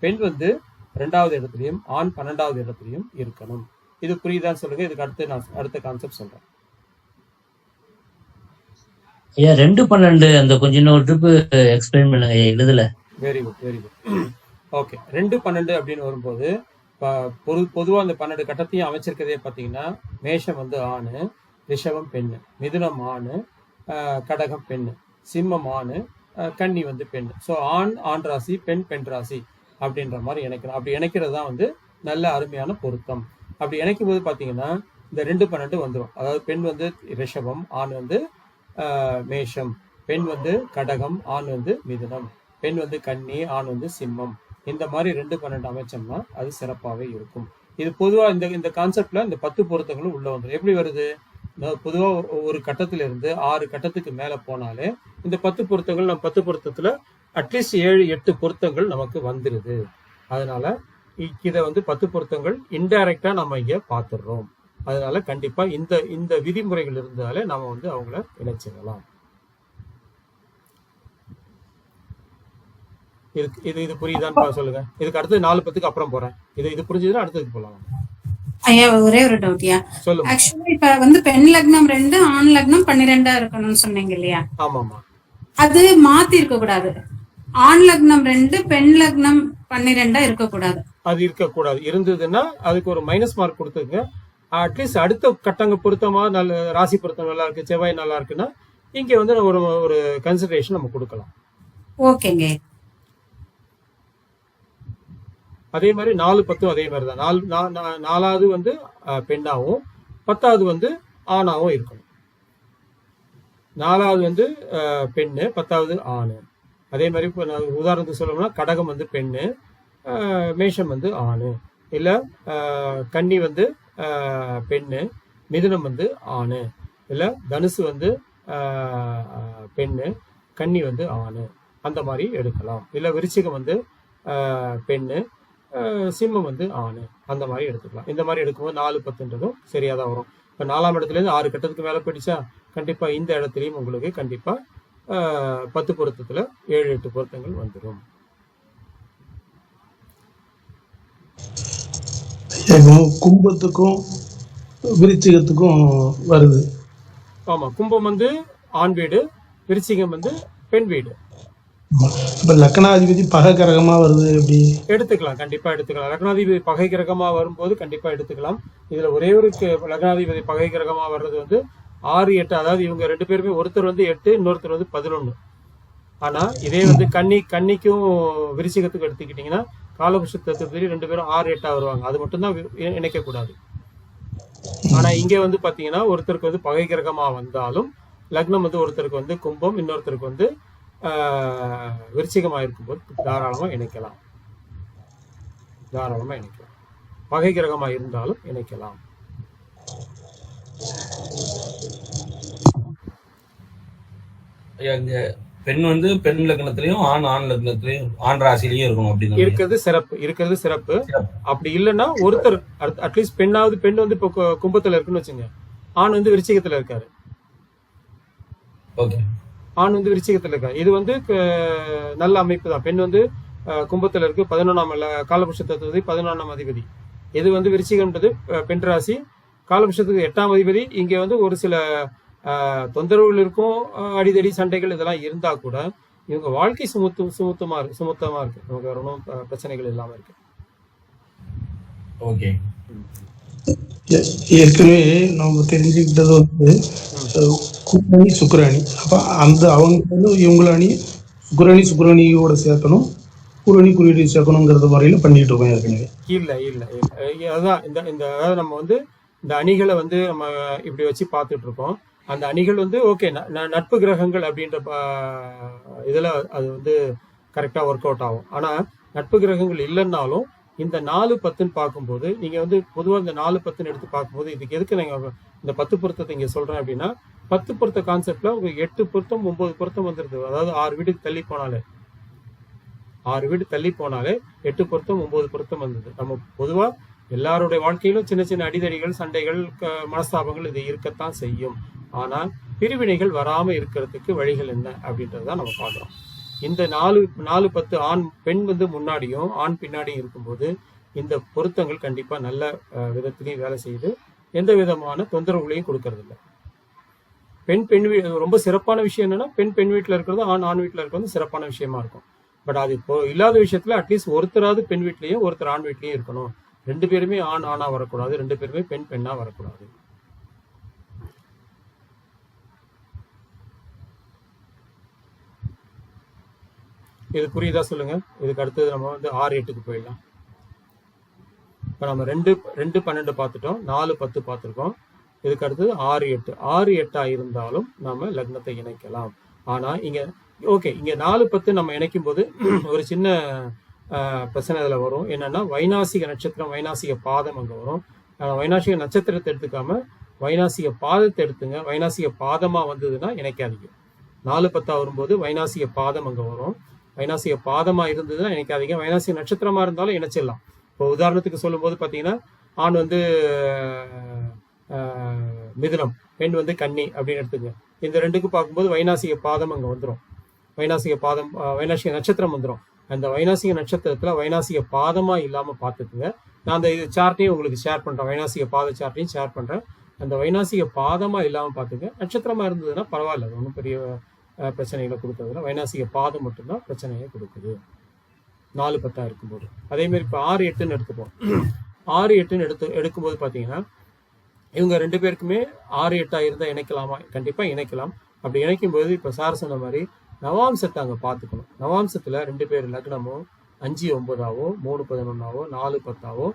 பெண் வந்து 2வது இடத்துலையும் ஆண் 12வது இடத்துலையும் இருக்கணும். இது புரியுதான்னு சொல்லுங்க. இதுக்கு அடுத்து நான் அடுத்த கான்செப்ட் சொல்றேன். ஐயா 2-12 அந்த கொஞ்சம் ஒரு ட்ரிப் எக்ஸ்பிளைன் பண்ணுங்க எழுதல. Very good, very good. Okay, 2-12 அப்படின்னு வரும்போது பொதுவாக அந்த 12 கட்டத்தையும் அமைச்சிருக்கதே பார்த்தீங்கன்னா மேஷம் வந்து ஆணு, ரிஷபம் பெண்ணு, மிதுனம் ஆணு, கடகம் பெண்ணு, சிம்மம் ஆணு, கன்னி வந்து பெண்ணு. ஸோ ஆண் ராசி, பெண் ராசி அப்படின்ற மாதிரி இணைக்கணும். அப்படி இணைக்கிறது தான் வந்து நல்ல அருமையான பொருத்தம். அப்படி இணைக்கும் போது பார்த்தீங்கன்னா இந்த 2-12 வந்துடும். அதாவது பெண் வந்து ரிஷபம், ஆண் வந்து மேஷம், பெண் வந்து கடகம், ஆண் வந்து மிதுனம், பெண் வந்து கன்னி, ஆண் வந்து சிம்மம். இந்த மாதிரி 2-12 அமைச்சோம்னா அது சிறப்பாகவே இருக்கும். இது பொதுவாக இந்த கான்செப்ட்ல இந்த 10 பொருத்தங்களும் உள்ள வந்துடும். எப்படி வருது? பொதுவாக ஒரு கட்டத்துல இருந்து 6 கட்டத்துக்கு மேல போனாலே இந்த 10 பொருத்தங்கள் நம்ம 10 பொருத்தத்துல அட்லீஸ்ட் 7-8 பொருத்தங்கள் நமக்கு வந்துருது. அதனால இதை வந்து 10 பொருத்தங்கள் இன்டைரக்டா நம்ம இங்க பாத்துடுறோம். அதனால கண்டிப்பா இந்த விதிமுறைகள் இருந்தாலே நாம வந்து அவங்கள இணைச்சிடலாம். இது புரியுதான்னு சொல்லுங்க. இதுக்கு அடுத்து 4-10க்கு அப்புறம் போறேன். இது புரிஞ்சதுன்னா அடுத்ததுக்கு போலாம். ஐயா ஒரே ஒரு டவுட்யா. சொல்லுங்க. ஆக்சுவலி இப்ப வந்து பெண் லக்னம் 2 ஆண் லக்னம் 12 இருக்கணும்னு சொன்னீங்க இல்லையா? ஆமாமா. அது மாத்தி இருக்க கூடாது. ஆண் லக்னம் 2 பெண் லக்னம் 12 இருக்கக்கூடாது. அது இருக்கக்கூடாது. இருந்ததுன்னா அதுக்கு ஒரு மைனஸ் மார்க் கொடுத்துங்க. அட்லீஸ்ட் அடுத்த கட்டங்க பொருத்தமா நல்ல ராசி பொருத்தம் நல்லா இருக்கு, செவ்வாய் நல்லா இருக்குன்னா இங்க வந்து ஒரு கன்சிடரேஷன் நம்ம கொடுக்கலாம். ஓகேங்க. அதே மாதிரி 4-10 அதே மாதிரி தான். 4வது வந்து பெண்ணாவும் 10வது வந்து ஆணாவும் இருக்கணும். 4வது வந்து பெண்ணு, 10வது ஆணு. அதே மாதிரி இப்போ நான் உதாரணத்துக்கு சொல்லணும்னா கடகம் வந்து பெண்ணு, மேஷம் வந்து ஆணு, இல்லை கன்னி வந்து பெண்ணு, மிதுனம் வந்து ஆணு, இல்லை தனுசு வந்து பெண்ணு, கன்னி வந்து ஆணு, அந்த மாதிரி எடுக்கலாம். இல்லை விருச்சிகம் வந்து பெண்ணு, சிம்மம் வந்து ஆணு, அந்த மாதிரி எடுத்துக்கலாம். இந்த மாதிரி எடுக்கும்போது 4 10ன்றதும் சரியாக தான் வரும். இப்போ 4ஆம் இடத்துலேருந்து 6 கட்டத்துக்கு மேலே போயிடுச்சா, கண்டிப்பாக இந்த இடத்துலையும் உங்களுக்கு கண்டிப்பாக 10 பொருத்தத்தில் 7 8 பொருத்தங்கள் வந்துடும். கும்பத்துக்கும் விருச்சிகத்துக்கும் வருது. ஆமாம், கும்பம் வந்து ஆண் வீடு, விருச்சிகம் வந்து பெண் வீடு. இப்ப லக்னாதிபதி பகை கிரகமா வருது, எப்படி எடுத்துக்கலாம்? கண்டிப்பா எடுத்துக்கலாம். லக்னாதிபதி பகை கிரகமா வரும்போது கண்டிப்பா எடுத்துக்கலாம். இதுல ஒரே ஒரு லக்னாதிபதி பகை கிரகமா வர்றது வந்து 6 8, அதாவது இவங்க 2 பேருமே ஒருத்தர் வந்து 8, இன்னொருத்தர் வந்து 11. ஆனா இதே வந்து கன்னிக்கும் விருச்சிகத்துக்கும் எடுத்துக்கிட்டீங்கன்னா காலபுருஷ தத்துவத்திலே 2 பேரும் 6 8 வருவாங்க. அது மட்டும்தான் இணைக்க கூடாது. ஆனா இங்க வந்து பாத்தீங்கன்னா ஒருத்தருக்கு வந்து பகை கிரகமா வந்தாலும் லக்னம் வந்து ஒருத்தருக்கு வந்து கும்பம், இன்னொருத்தருக்கு வந்து விருச்சிகமாக இருக்கும்போது தாராளமா இணைக்கலாம். பகை கிரகமா இருந்தாலும் இணைக்கலாம். இங்க பெண் வந்து பெண் லக்னத்திலையும் ஆண் லக்னத்திலையும் ஆண் ராசிலையும் இருக்கணும் அப்படின்னு இருக்கிறது சிறப்பு. அப்படி இல்லைன்னா ஒருத்தர் அட்லீஸ்ட் பெண் வந்து இப்போ கும்பத்துல இருக்குன்னு வச்சுங்க, ஆண் வந்து விருச்சிகத்துல இருக்காரு. ஓகே, ஆண் வந்து விருச்சிகத்துல இருக்காரு. இது வந்து நல்ல அமைப்பு தான். பெண் வந்து கும்பத்துல இருக்கு, 11ஆம் காலபுருஷ தத்துவதி 11ஆம் அதிபதி. இது வந்து விருச்சிகம்ன்றது பெண் ராசி, காலபுருஷத்துக்கு 8ஆம் அதிபதி. இங்க வந்து ஒரு சில தொந்தரவுகள் இருக்கும், அடிதடி சண்டைகள் இதெல்லாம் இருந்தா கூட இவங்க வாழ்க்கை சுமூத்தமா இருக்கு. நமக்கு ஒன்றும் பிரச்சனைகள் இல்லாம இருக்கு. ஓகே, ஏற்கனவே நம்ம தெரிஞ்சுக்கிட்டது வந்து கும்பணி சுக்கிராணி. அப்ப அவங்க வந்து இவங்கள அணி சுக்கிரணியோட சேர்க்கணும், குறியீடு சேர்க்கணுங்கிறது முறையில பண்ணிட்டு இருக்கோம் ஏற்கனவே. இல்ல அதுதான் இந்த அதாவது நம்ம வந்து இந்த அணிகளை வந்து நம்ம இப்படி வச்சு பார்த்துட்டு இருக்கோம். அந்த அணிகள் வந்து ஓகே, நட்பு கிரகங்கள் அப்படின்ற இதுல அது வந்து கரெக்டா ஒர்க் அவுட் ஆகும். ஆனா நட்பு கிரகங்கள் இல்லைன்னாலும் இந்த 4 10ன்னு பார்க்கும்போது நீங்க வந்து பொதுவாக இந்த 4 10ன்னு எடுத்து பார்க்கும்போது இதுக்கு எதுக்கு நீங்க இந்த 10 பொருத்தத்தை இங்க சொல்றேன் அப்படின்னா, 10 பொருத்த கான்செப்ட்ல உங்களுக்கு 8 பொருத்தம் 9 பொருத்தம் வந்துருது. அதாவது 6 வீட்டுக்கு தள்ளி போனாலே 8 பொருத்தம் 9 பொருத்தம் வந்தது. நம்ம பொதுவா எல்லாருடைய வாழ்க்கையிலும் சின்ன சின்ன அடிதடிகள், சண்டைகள், மனஸ்தாபங்கள் இது இருக்கத்தான் செய்யும். ஆனால் பிரிவினைகள் வராம இருக்கிறதுக்கு வழிகள் என்ன அப்படின்றதான் நம்ம பார்க்கிறோம். இந்த 4 10 ஆண் பெண் வந்து முன்னாடியும் ஆண் பின்னாடியும் இருக்கும்போது இந்த பொருத்தங்கள் கண்டிப்பா நல்ல விதத்திலையும் வேலை செய்து எந்த விதமான தொந்தரவுகளையும் கொடுக்கறது இல்லை. பெண் ரொம்ப சிறப்பான விஷயம் என்னன்னா, பெண் வீட்டுல இருக்கிறது ஆண் வீட்டுல இருக்கிறது சிறப்பான விஷயமா இருக்கும். பட் அது இப்போ இல்லாத விஷயத்துல அட்லீஸ்ட் ஒருத்தராவது பெண் வீட்லயும் ஒருத்தர் ஆண் வீட்லயும் இருக்கணும். 2 பேருமே ஆணா வரக்கூடாது, 2 பேருமே பெண்ணா வரக்கூடாது. இது புரியுதா சொல்லுங்க. இதுக்கு அடுத்தது நம்ம வந்து 6 8க்கு போயிடலாம். இப்ப நம்ம 2 12 பார்த்துட்டோம், 4 10 பார்த்துருக்கோம். இதுக்கு அடுத்தது 6 8 இருந்தாலும் நாம லக்னத்தை இணைக்கலாம். ஆனா இங்க ஓகே, இங்க 4 10 நம்ம இணைக்கும் போது ஒரு சின்ன பிரச்சனை இதுல வரும். என்னன்னா வைநாசிக நட்சத்திரம், வைநாசிக பாதம் அங்க வரும். வைநாசிக நட்சத்திரத்தை எடுத்துக்காம வைநாசிக பாதத்தை எடுத்துங்க. வைநாசிக பாதமா வந்ததுன்னா இணைக்காதீங்க. 4 10 வரும்போது வைநாசிக பாதம் அங்க வரும். வைநாசிக பாதமா இருந்ததுன்னா இணைக்காதீங்க. வைநாசிக நட்சத்திரமா இருந்தாலும் இணைச்சிடலாம். இப்போ உதாரணத்துக்கு சொல்லும் போது பாத்தீங்கன்னா, ஆண் வந்து மிதுனம், பெண் வந்து கன்னி அப்படின்னு எடுத்துங்க. இந்த 2க்கு பார்க்கும்போது வைநாசிக பாதம் அங்க வந்துடும். வைநாசிக நட்சத்திரம் வந்துடும். அந்த வைநாசிக நட்சத்திரத்துல வைநாசிக பாதமா இல்லாம பார்த்துக்குங்க. நான் அந்த இது சார்ட்டையும் உங்களுக்கு ஷேர் பண்றேன், வைநாசிக பாத சார்ட்டையும் ஷேர் பண்றேன். அந்த வைநாசிக பாதமா இல்லாம பார்த்துங்க. நட்சத்திரமா இருந்ததுன்னா பரவாயில்ல, அது ஒன்றும் பெரிய பிரச்சனைகளை கொடுக்கறதுல. வைநாசிக பாதம் மட்டும்தான் பிரச்சனையை கொடுக்குது 4 10 இருக்கும்போது. அதே மாதிரி இப்போ 6 8ன்னு எடுத்துப்போம். 6 8ன்னு எடுக்கும்போது பாத்தீங்கன்னா இவங்க 2 பேருக்குமே 6 8 இருந்தா இணைக்கலாமா? கண்டிப்பா இணைக்கலாம். அப்படி இணைக்கும் போது இப்ப சார் சொன்ன மாதிரி நவாம்சத்தை அங்க பாத்துக்கணும். நவாம்சத்துல 2 பேர் லக்னமும் 5 9 3 11 4 10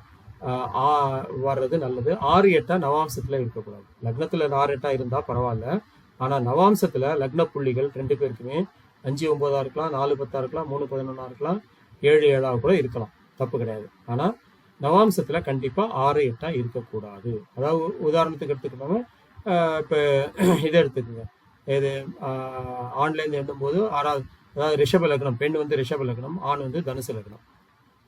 வர்றது நல்லது. 6 8 நவாம்சத்துல இருக்கக்கூடாது. லக்னத்துல 6 8 இருந்தா பரவாயில்ல. ஆனா நவாம்சத்துல லக்ன புள்ளிகள் 2 பேருக்குமே 5 9 இருக்கலாம், 4 10 இருக்கலாம், 3 11 இருக்கலாம், 7 7 கூட இருக்கலாம், தப்பு கிடையாது. ஆனால் நவாம்சத்தில் கண்டிப்பாக 6 8 இருக்கக்கூடாது. அதாவது உதாரணத்துக்கு எடுத்துக்கிட்டோம்னா இப்போ இதை எடுத்துக்கோங்க, இது ஆன்லைன் எழுதும்போது 6வது, அதாவது ரிஷப லக்னம், பெண் வந்து ரிஷப லக்னம், ஆண் வந்து தனுசு லக்னம்.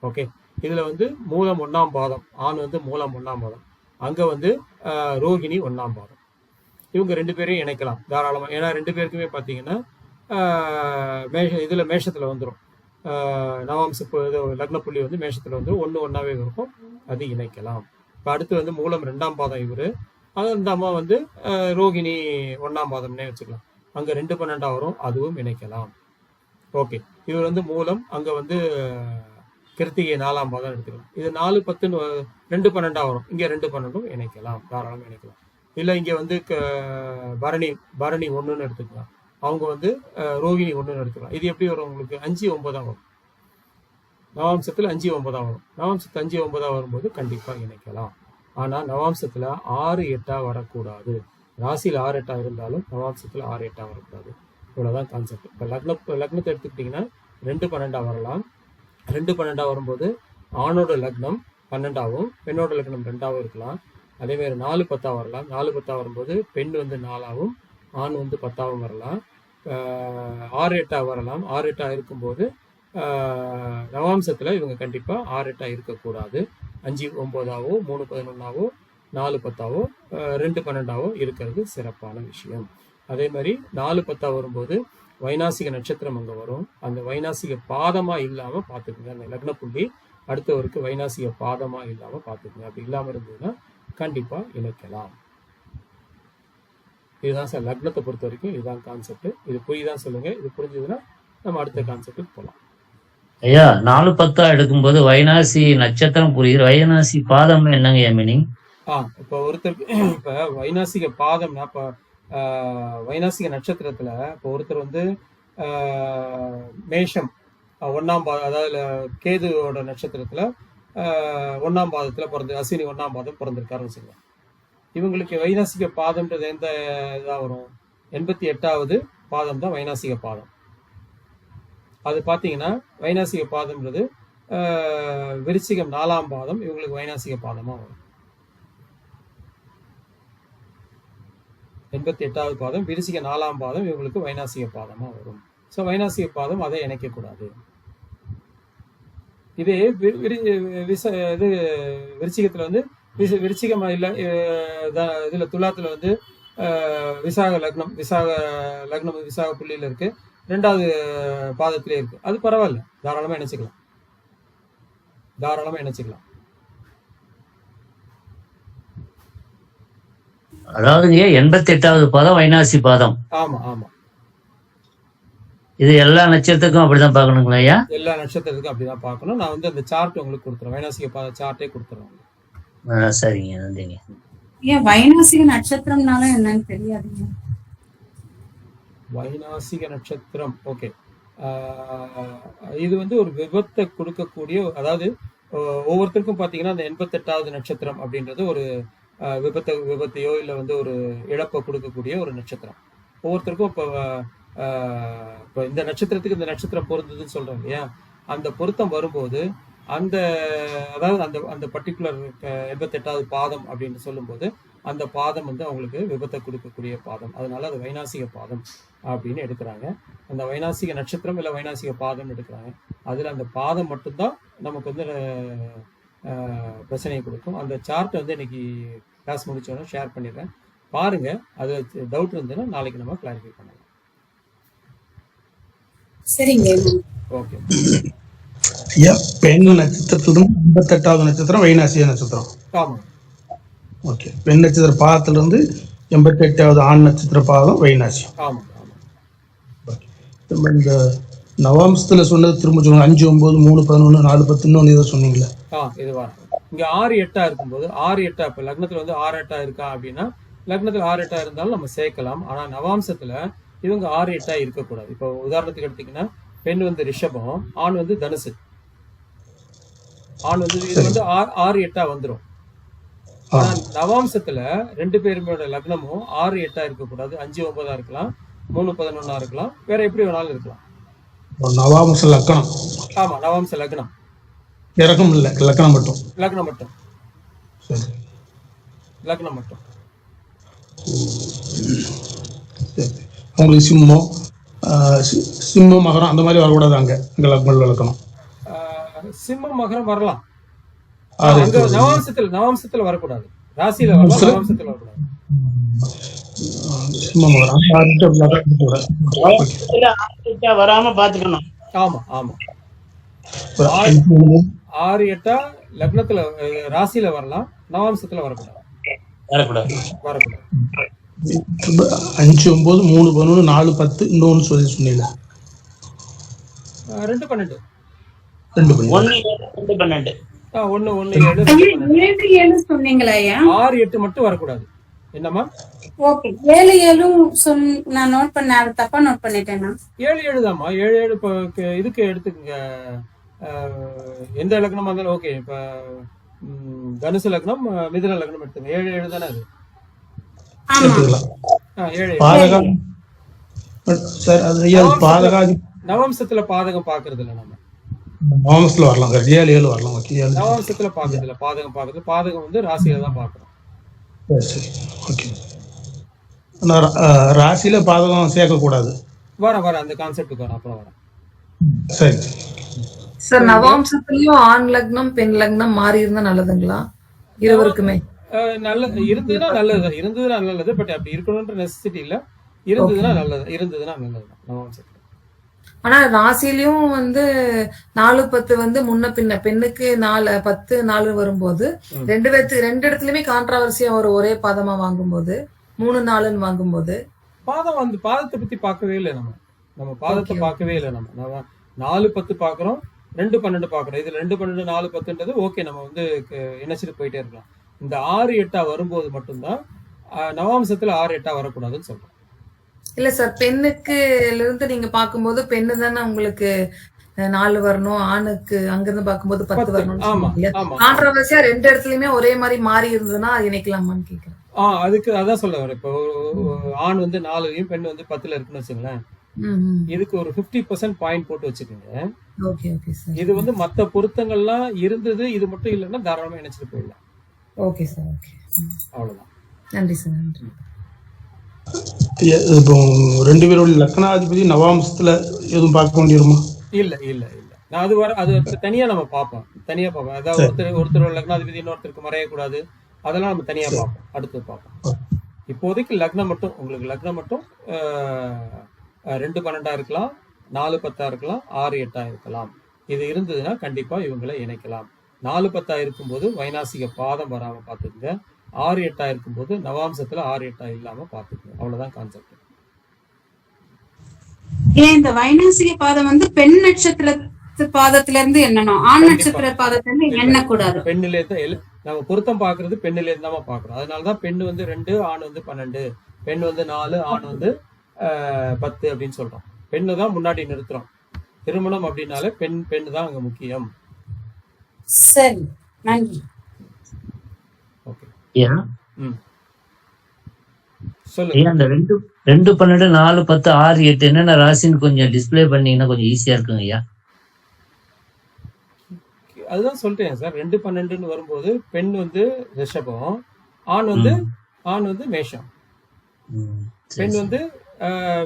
ஓகே, இதில் வந்து மூலம் 1ஆம் பாதம், ஆண் வந்து மூலம் 1ஆம் பாதம், அங்கே வந்து ரோகிணி 1ஆம் பாதம். இவங்க 2 பேரையும் இணைக்கலாம் தாராளமாக. ஏன்னா 2 பேருக்குமே பார்த்தீங்கன்னா இதில் மேஷத்தில் வந்துடும், நவாம்ச லக்ன புள்ளி வந்து மேஷத்தில் வந்து 1 1ஆவே இருக்கும், அது இணைக்கலாம். இப்போ அடுத்து வந்து மூலம் 2ஆம் பாதம் இவர், அந்த அம்மா வந்து ரோகிணி 1ஆம் பாதம்னே வச்சுக்கலாம், அங்கே 2 12 வரும், அதுவும் இணைக்கலாம். ஓகே, இவர் வந்து மூலம், அங்கே வந்து கிருத்திகை 4ஆம் பாதம் எடுத்துக்கலாம். இது 4 10 2 12 வரும், இங்கே 2 12 இணைக்கலாம், தாராளமாக இணைக்கலாம். இல்லை இங்கே வந்து பரணி 1ன்னு எடுத்துக்கலாம், அவங்க வந்து ரோகிணி 1ன்னு எடுத்துக்கலாம். இது எப்படி வரும் உங்களுக்கு? 5 9 வரும், நவாம்சத்தில் 5 9 வரும். நவாம்சத்தில் 5 9 வரும்போது கண்டிப்பாக இணைக்கலாம். ஆனால் நவாம்சத்தில் 6 8 வரக்கூடாது. ராசியில் 6 8 இருந்தாலும் நவாம்சத்தில் 6 8 வரக்கூடாது. இவ்வளோதான் கான்செப்ட். இப்போ லக்னத்தை எடுத்துக்கிட்டிங்கன்னா 2 12 வரலாம். 2 12 வரும்போது ஆணோட லக்னம் 12ஆகவும் பெண்ணோட லக்னம் 2ஆகவும் இருக்கலாம். அதேமாதிரி 4 10 வரலாம். 4 10 வரும்போது பெண் வந்து 4ஆகவும் ஆண் வந்து 10ஆகவும் வரலாம். 6 8 வரலாம். 6 8 இருக்கும்போது நவாம்சத்தில் இவங்க கண்டிப்பாக 6 8 இருக்கக்கூடாது. 5 9 3 11 4 10 2 12 இருக்கிறது சிறப்பான விஷயம். அதே மாதிரி 4 10 வரும்போது வைநாசிக நட்சத்திரம் அங்கே வரும். அந்த வைநாசிக பாதமாக இல்லாமல் பார்த்துக்குங்க. அந்த லக்ன புள்ளி அடுத்தவருக்கு வைநாசிக பாதமாக இல்லாமல் பார்த்துக்குங்க. அப்படி இல்லாமல் இருந்ததுன்னா கண்டிப்பாக இணைக்கலாம். இதுதான் சார் லக்னத்தை பொறுத்த வரைக்கும் இதுதான் கான்செப்ட். இது புரியுதான் சொல்லுங்க. இது புரிஞ்சதுன்னா நம்ம அடுத்த கான்செப்டுக்கு போகலாம். ஐயா 4 10 எடுக்கும்போது வைநாசி நட்சத்திரம் புரியுது, வைநாசி பாதம் என்னங்க மீனிங்? இப்போ ஒருத்தருக்கு இப்போ வைநாசிக பாதம்னா இப்போ வைநாசிக நட்சத்திரத்தில் இப்போ ஒருத்தர் வந்து மேஷம் 1ஆம் பாதம், அதாவது கேதுவோட நட்சத்திரத்தில் 1ஆம் பாதத்தில் பிறந்து அஸ்வினி 1ஆம் பாதம் பிறந்திருக்காருன்னு சொல்லுவாங்க. இவங்களுக்கு வைநாசிக பாதம்ன்றது எந்த இதாக வரும்? 88வது பாதம் தான் வைநாசிக பாதம். அது பார்த்தீங்கன்னா வைநாசிக பாதம்ன்றது விருச்சிகம் 4ஆம் பாதம் இவங்களுக்கு வைநாசிக பாதமாக வரும். 88வது பாதம் விருச்சிக 4ஆம் பாதம் இவங்களுக்கு வைநாசிக பாதமாக வரும். ஸோ வைநாசிக பாதம் அதை இணைக்கக்கூடாது. இதே இது விருச்சிகத்தில் வந்து விருச்சிகம் இல்லை, இதில் துலாத்தில் வந்து விசாக லக்னம் விசாக புள்ளியில் இருக்கு, 2வது பாதத்திலே இருக்கு, அது பரவாயில்ல, தாராளமாக இணைச்சிக்கலாம். அதாவது 88வது பாதம் வைநாசி பாதம். ஆமா ஆமா, இது எல்லா நட்சத்திரத்துக்கும் அப்படிதான் பார்க்கணுங்களா ஐயா? எல்லா நட்சத்திரத்துக்கும் அப்படிதான் பார்க்கணும். நான் வந்து அந்த சார்ட் உங்களுக்கு கொடுத்துறேன், வைநாசிக பாத சார்ட்டே கொடுத்துறேன். சரிங்க, நன்றிங்க. ஏன் வைநாசிக நட்சத்திரம்னால என்னன்னு தெரியாதுங்க. வைநாசிக நட்சத்திரம் ஓகே, இது வந்து ஒரு விபத்தை கொடுக்கக்கூடிய, அதாவது ஒவ்வொருத்தருக்கும் பார்த்தீங்கன்னா அந்த 88வது நட்சத்திரம் அப்படின்றது ஒரு விபத்தையோ இல்லை வந்து ஒரு இழப்பை கொடுக்கக்கூடிய ஒரு நட்சத்திரம். ஒவ்வொருத்தருக்கும் இப்போ இந்த நட்சத்திரத்துக்கு இந்த நட்சத்திரம் பொருந்ததுன்னு சொல்றாங்க இல்லையா, அந்த பொருத்தம் வரும்போது அந்த அதாவது அந்த அந்த பர்டிகுலர் 88வது பாதம் அப்படின்னு சொல்லும்போது அந்த பாதம் வந்து அவங்களுக்கு விபத்தை கொடுக்கக்கூடிய பாதம், அதனால அது வைநாசிக பாதம் அப்படின்னு எடுக்கிறாங்க. அந்த வைநாசிக நட்சத்திரம் இல்லை வைநாசிக பாதம் எடுக்கிறாங்க. அதில் அந்த பாதம் மட்டும்தான் நமக்கு வந்து பிரச்சனையை கொடுக்கும். அந்த சார்ட்டை வந்து இன்னைக்கு கிளாஸ் முடிச்சோன்னா ஷேர் பண்ணிடுறேன், பாருங்க. அது டவுட் இருந்ததுன்னா நாளைக்கு நம்ம கிளாரிஃபை பண்ணலாம். சரிங்க, ஓகே. ஐயா பெண் நட்சத்திரத்திலிருந்து 88வது நட்சத்திரம் வைநாசிக நட்சத்திரம். ஆமாம், ஓகே. பெண் நட்சத்திர பாதத்திலிருந்து 88வது ஆண் நட்சத்திர பாதம் வைநாசியம். ஆமாம் ஆமாம். நம்ம இந்த நவாம்சத்துல சொன்னது திரும்ப சொல்லுங்க. 5 9 3 11 4 10 ஏதோ சொன்னீங்களே. இது வர இங்க 6 8 இருக்கும்போது 6 8 இப்போ லக்னத்துல வந்து 6 8 இருக்கா அப்படின்னா லக்னத்துல 6 8 இருந்தாலும் நம்ம சேர்க்கலாம். ஆனா நவாம்சத்துல இவங்க 6 8 இருக்கக்கூடாது. இப்போ உதாரணத்துக்கு எடுத்தீங்கன்னா பெண் வந்து ரிஷபம், ஆண் வந்து தனுசு. ஆண் வந்து இது வந்து 6 8 வந்துடும். ஆனா நவாம்சத்துல 2 பேருமோட லக்னமும் 6 8 இருக்கக்கூடாது, 5 9 இருக்கலாம், 3-11 இருக்கலாம், வேற எப்படி வேணாலும் இருக்கலாம். நவாம்ச லக்கணம். ஆமா, நவாம்ச லக்னம். இறக்கம் இல்லை, லக்கணம் மட்டும். லக்னம் மட்டும். சரி லக்னம் மட்டும். சரி. உங்களுக்கு சிம்மம், சிம்மம் மகரம் அந்த மாதிரி வரக்கூடாது. அங்கே லக்கணம் சிம்மம் மகரம் வரலாம். ஆறு அங்க நவாம்சத்துல வரக்கூடாது. ராசியில வரலாம், நவாம்சத்துல வரக்கூடாது. சிம்மம் மகரம் வராம பாத்துக்கணும். ஆமா ஆமா. 6-8 லக்னத்துல ராசியில வரலாம், நவாம்சத்துல வரக்கூடாது. 5, 9, 3, 11, 4, 10 இன்னொன்னு சொன்னீங்க. 2-12. 1-12. 7 சொன்னீங்களா? 6-8 மட்டும் வரக்கூடாது. என்னம்மா? ஓகே, 7 நான் நோட் பண்ணேன், அது தப்பா நோட் பண்ணிட்டேன்னா. 7 தாம்மா. 7 இப்போ இதுக்கு எடுத்துக்கங்க. எந்த லக்னமா இருந்தாலும் ஓகே. இப்ப தனுசு லக்னம், மிதுன லக்னம் எடுத்துங்க. 7 தானே அது. நவம்சத்துல பாதகம் பாக்குறது இல்ல நம்ம. நவம்சத்துல வரலாம், 7 வரலாம். நவம்சத்துல பாக்குறது இல்ல, பாதகம் பாக்குறது. பாதகம் வந்து ராசியில தான் பாக்குறோம். சரி ஓகே. ராசியில பாதகம் சேர்க்க கூடாது. வர அந்த கான்செப்டுக்கு வர அப்புறம் வர. சரி சார், நவாம்சத்துலயும் ஆண் லக்னம் பெண் லக்னம் மாறி இருந்தா நல்லதுங்களா? இருவருக்குமே நல்லது இருந்ததுன்னா நல்லது. பட் அப்படி இருக்கணும்ன்ற நெசசிட்டி இல்ல. இருந்ததுன்னா நல்லது நவாம்சத்துல. ஆனா ராசிலையும் 4-10 முன்ன பின்ன, பெண்ணுக்கு 4-10-4 வரும்போது ரெண்டு இடத்துலயுமே கான்ட்ராவர்சியா ஒரு ஒரே பாதமா வாங்கும்போது 3-4 வாங்கும்போது பாதத்தை பத்தி பார்க்கவே இல்லை. நம்ம பாதத்தை பார்க்கவே இல்லை. நம்ம 4-10 பாக்குறோம், 2-12 பாக்குறோம். இதுல 2-12 4-10ன்றது ஓகே, நம்ம இணைச்சிட்டு போயிட்டே இருக்கலாம். இந்த 6-8 வரும்போது மட்டும்தான் நவாம்சத்துல 6-8 வரக்கூடாதுன்னு சொல்றோம். இல்ல சார், பெண்ணுக்கு இருந்து நீங்க பாக்கும்போது பெண்ணு தானே உங்களுக்கு 4 வரணும், ஆணுக்கு அங்கிருந்து பாக்கும்போது 10 வரணும். கான்ட்ராவர்சியா 2 இடத்துலயுமே ஒரே மாதிரி மாறி இருந்ததுன்னா அது இணைக்கலாமான்னு கேக்குறேன். அதுக்கு அதான் சொல்ல வரேன். இப்போ ஆண் 4லையும் பெண் 10ல இருக்குன்னு வச்சுங்களேன். இதுக்கு ஒரு 50% பாயிண்ட் போட்டு வச்சுக்கோங்க. இது மத்த பொருத்தங்கள்லாம் இருந்தது, இது மட்டும் இல்லைன்னா தாராளமா இணைச்சிட்டு போயிடலாம். ஓகே சார், ஓகே, அவ்வளவுதான். நன்றி சார், நன்றி. இப்போ 2 பேரோட லக்னாதிபதி நவாம்சத்துல எதுவும் பார்க்க வேண்டியிருமா? இல்ல நான் அது தனியா நம்ம பார்ப்போம். அதாவது ஒருத்தரோட லக்னாதிபதி இன்னொருத்தருக்கு மறையக்கூடாது, அதெல்லாம் நம்ம தனியா பார்ப்போம், அடுத்து பார்ப்போம். இப்போதைக்கு லக்னம் மட்டும், உங்களுக்கு லக்னம் மட்டும் 2-12 இருக்கலாம், 4-10 இருக்கலாம், 6-8 இருக்கலாம். இது இருந்ததுன்னா கண்டிப்பா இவங்களை இணைக்கலாம். 4-10 இருக்கும்போது வைநாசிக பாதம் வராம பாத்துக்குங்க. 6-8 இருக்கும்போது நவாம்சத்துல 6-8 இல்லாம பாத்துக்குங்க. அவ்வளவுதான் கான்செப்ட். ஏன் இந்த வைநாசிக பாதம் பெண் நட்சத்திர பாதத்துல இருந்து எண்ணணும், ஆண் நட்சத்திர பாதத்துல இருந்து எண்ணக்கூடாது. பெண்ணில இருந்து நம்ம பொருத்தம் பாக்குறது பெண்ணில இருந்து தான் பாக்குறோம். அதனாலதான் பெண் 2, ஆண் 12, பெண் 4, ஆண் 10 அப்படின்னு சொல்றோம். பெண்ணு தான் முன்னாடி நிறுத்துறோம். திருமணம் அப்படின்னாலே பெண் தான் அங்க முக்கியம். சரி, நன்றி. ஓகே, சொல்லுங்க. அந்த 2, 12, 4, 10, 6, 8 என்னென்ன ராசின்னு கொஞ்சம் டிஸ்பிளே பண்ணீங்கன்னா கொஞ்சம் ஈஸியா இருக்குங்க ஐயா. அதுதான் சொல்றேன் சார். 2-12 வரும்போது பெண் ரிஷபம், ஆண் மேஷம். பெண்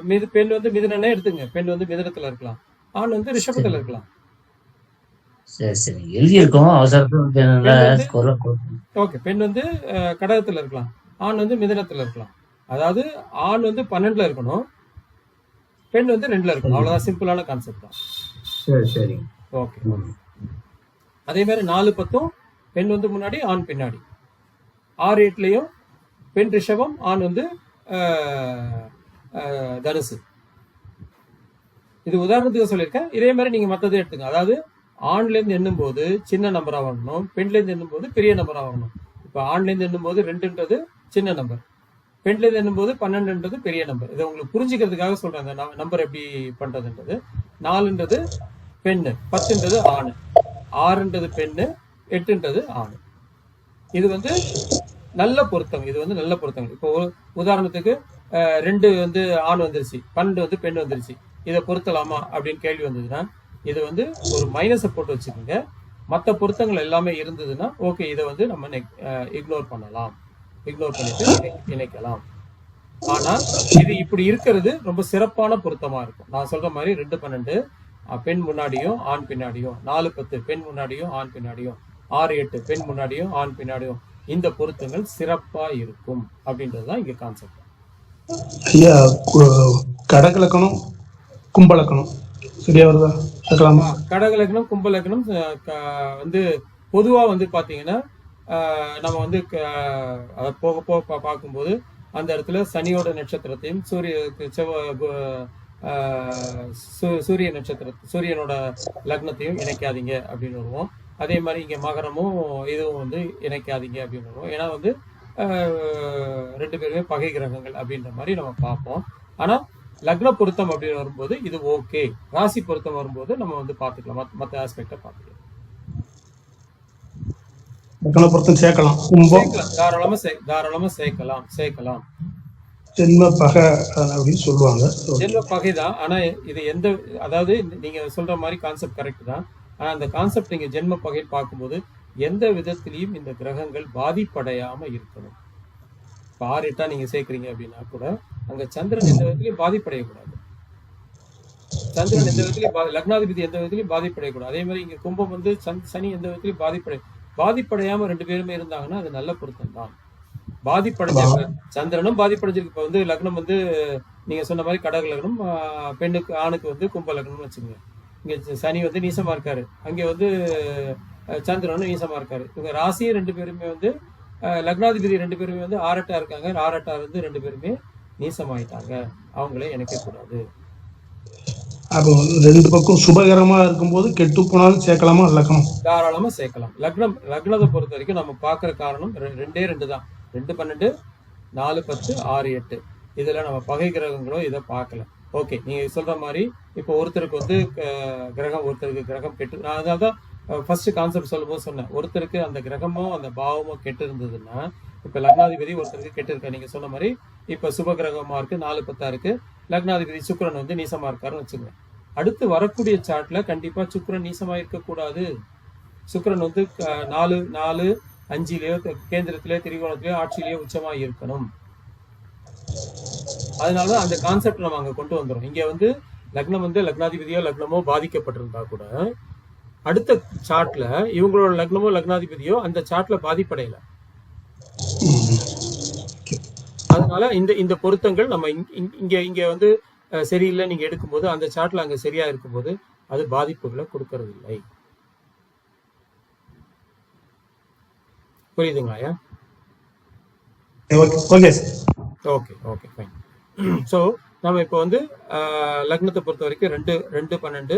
மிதுனே எடுத்துங்க. பெண் மிதுனத்துல இருக்கலாம், ஆண் ரிஷபத்துல இருக்கலாம். சரி, எழுதி இருக்கோம் அவசரத்துல. ஓகே, பெண் கடகத்துல இருக்கலாம், ஆண் மிதுனத்துல இருக்கலாம். அதாவது ஆண் 12ல இருக்கணும், பெண் 2ல இருக்கணும். அவ்வளவுதான், சிம்பிளான கான்செப்ட் தான். சரி, ஓகே. அதே மாதிரி 4-10 பெண் முன்னாடி, ஆண் பின்னாடி. 6-8லயும் பெண் ரிஷபம், ஆண் தனுசு. இது உதாரணத்துக்கு சொல்லியிருக்கேன். இதே மாதிரி நீங்க மத்ததை எடுத்துங்க. அதாவது ஆண்ல இருந்து எண்ணும் போது சின்ன நம்பரா வரணும், பெண்ல இருந்து எண்ணும் போது பெரிய நம்பரா வரணும். இப்ப ஆண்ல இருந்து எண்ணும் போது 2ன்றது சின்ன நம்பர், பெண்ல இருந்து எண்ணும் போது 12ன்றது பெரிய நம்பர். இதை உங்களுக்கு புரிஞ்சுக்கிறதுக்காக சொல்றேன், அந்த நம்பர் எப்படி பண்றதுன்றது. 4ன்றது பெண்ணு, 10ன்றது ஆண், 6ன்றது பெண்ணு, 8ன்றது ஆண். இது நல்ல பொருத்தம். இது நல்ல பொருத்தம். இப்போ உதாரணத்துக்கு 2 வந்து ஆண் வந்துருச்சு, 12 வந்து பெண் வந்துருச்சு, இதை பொருத்தலாமா அப்படின்னு கேள்வி வந்ததுன்னா இது வந்து ஒரு மைனஸை போட்டு வச்சுக்கோங்க. மற்ற பொருத்தங்கள் எல்லாமே இருந்ததுன்னா ஓகே, இதை வந்து நம்ம இக்னோர் பண்ணலாம், இக்னோர் பண்ணிட்டு இணைக்கலாம். ஆனா இது இப்படி இருக்கிறது ரொம்ப சிறப்பான பொருத்தமா இருக்கும். நான் சொல்ற மாதிரி 2, 12 பெண் முன்னாடியும் ஆண் பின்னாடியும், 4, 10 பெண் முன்னாடியும் ஆண் பின்னாடியும், 6, 8 பெண் முன்னாடியும் ஆண் பின்னாடியும் இந்த பொருத்தங்கள் சிறப்பா இருக்கும் அப்படின்றதுதான் இங்க கான்செப்ட். ஐயா, கடகலக்கணம் கும்பலக்கணம் சரியா வருதா? கேட்கலாமா? கடகலக்கணம் கும்பலக்கணம் வந்து பொதுவா வந்து பாத்தீங்கன்னா நம்ம வந்து போக போக பார்க்கும்போது அந்த இடத்துல சனியோட நட்சத்திரத்தையும் சூரிய நட்சத்திரனோட லக்னத்தையும் இணைக்காதீங்க அப்படின்னு வருவோம். அதே மாதிரி இங்க மகரமும் இதுவும் வந்து இணைக்காதீங்க அப்படின்னு வருவோம். ஏன்னா வந்து 2 பேருமே பகை கிரகங்கள் அப்படின்ற மாதிரி நம்ம பார்ப்போம். ஆனா லக்ன பொருத்தம் அப்படின்னு வரும்போது இது ஓகே, ராசி பொருத்தம் வரும்போது நம்ம வந்து பார்த்துக்கலாம், மற்ற ஆஸ்பெக்டை பார்த்துக்கலாம். லக்ன பொருத்தம் சேர்க்கலாம், கும்பம் தாராளமா சேர்க்கலாம். ஜென்ம பகை அப்படின்னு சொல்லுவாங்க. ஜென்ம பகைதான். ஆனா இது அதாவது நீங்க சொல்ற மாதிரி கான்செப்ட் கரெக்ட் தான். ஆனா அந்த கான்செப்ட் நீங்க ஜென்ம பகை பார்க்கும்போது எந்த விதத்திலையும் இந்த கிரகங்கள் பாதிப்படையாம இருக்கணும். 6, 8 நீங்க சேர்க்கிறீங்க அப்படின்னா கூட அங்க சந்திரன் எந்த விதத்திலையும் பாதிப்படையக்கூடாது. சந்திரன் எந்த விதத்திலையும் லக்னாதிபதி எந்த விதத்திலையும் பாதிப்படையக்கூடாது. அதே மாதிரி இங்க கும்பம் வந்து சனி எந்த விதத்திலையும் பாதிப்படையாம 2 பேருமே இருந்தாங்கன்னா அது நல்ல பொருத்தம் தான். பாதிப்படைஞ்ச சந்திரனும் பாதிப்படைஞ்சிருக்கு. இப்ப வந்து லக்னம் வந்து நீங்க சொன்ன மாதிரி கடக லக்னம், பெண்ணுக்கு ஆணுக்கு வந்து கும்ப லக்னம்னு வச்சுக்கோங்க. இங்க சனி வந்து நீசமா இருக்காரு, அங்க வந்து சந்திரனும் நீசமா இருக்காரு. இவங்க ராசியும் 2 பேருமே வந்து லக்னாதிபதி 2 பேருமே வந்து 6, 8 இருக்காங்க. 6, 8 வந்து 2 பேருமே நீசமாயிட்டாங்க, அவங்களே இணைக்க கூடாது. அப்போ 2 பக்கம் சுபகரமா இருக்கும்போது கெட்டு போனாலும் சேர்க்கலாமா? லக்னம் தாராளமா சேர்க்கலாம். லக்னத்தை பொறுத்த வரைக்கும் நம்ம பாக்குற காரணம் 2 தான். 2, 12, 4, 10, 6, 8 இதுல நம்ம பகை கிரகங்களோ இதை பார்க்கல. ஓகே, நீங்க சொல்ற மாதிரி இப்போ ஒருத்தருக்கு வந்து ஒருத்தருக்கு கிரகம் கெட்டு, நான் அதான் ஃபர்ஸ்ட் கான்செப்ட் சொல்லும் போது சொன்னேன், ஒருத்தருக்கு அந்த கிரகமோ அந்த பாவமோ கெட்டு இருந்ததுன்னா, இப்ப லக்னாதிபதி ஒருத்தருக்கு கெட்டு இருக்கா, நீங்க சொன்ன மாதிரி இப்ப சுப கிரகமா இருக்கு, 4, 10 இருக்கு, லக்னாதிபதி சுக்கிரன் வந்து நீசமா இருக்காருன்னு வச்சுக்கோங்க. அடுத்து வரக்கூடிய சார்ட்ல கண்டிப்பா சுக்கிரன் நீசமா இருக்க கூடாது. சுக்கிரன் வந்து 4, 5லயோ கேந்திரத்திலேயோ திரிகோணத்திலேயோ ஆட்சியிலேயோ உச்சமா இருக்கணும். அதனாலதான் அந்த கான்செப்ட் நம்ம அங்க கொண்டு வந்துடும். இங்க வந்து லக்னம் வந்து லக்னாதிபதியோ லக்னமோ பாதிக்கப்பட்டிருந்தா கூட அடுத்த சார்ட்ல இவங்களோட லக்னமோ லக்னாதிபதியோ அந்த சார்ட்ல பாதிப்படையல. அதனால இந்த பொருத்தங்கள் நம்ம இங்க வந்து சரியில்லை நீங்க எடுக்கும்போது அந்த சார்ட்ல அங்க சரியா இருக்கும்போது அது பாதிப்புகளை கொடுக்கறது இல்லை. புரியுதுங்களா? Okay fine. ஸோ நம்ம இப்போ வந்து லக்னத்தை பொறுத்த வரைக்கும் 2, 12,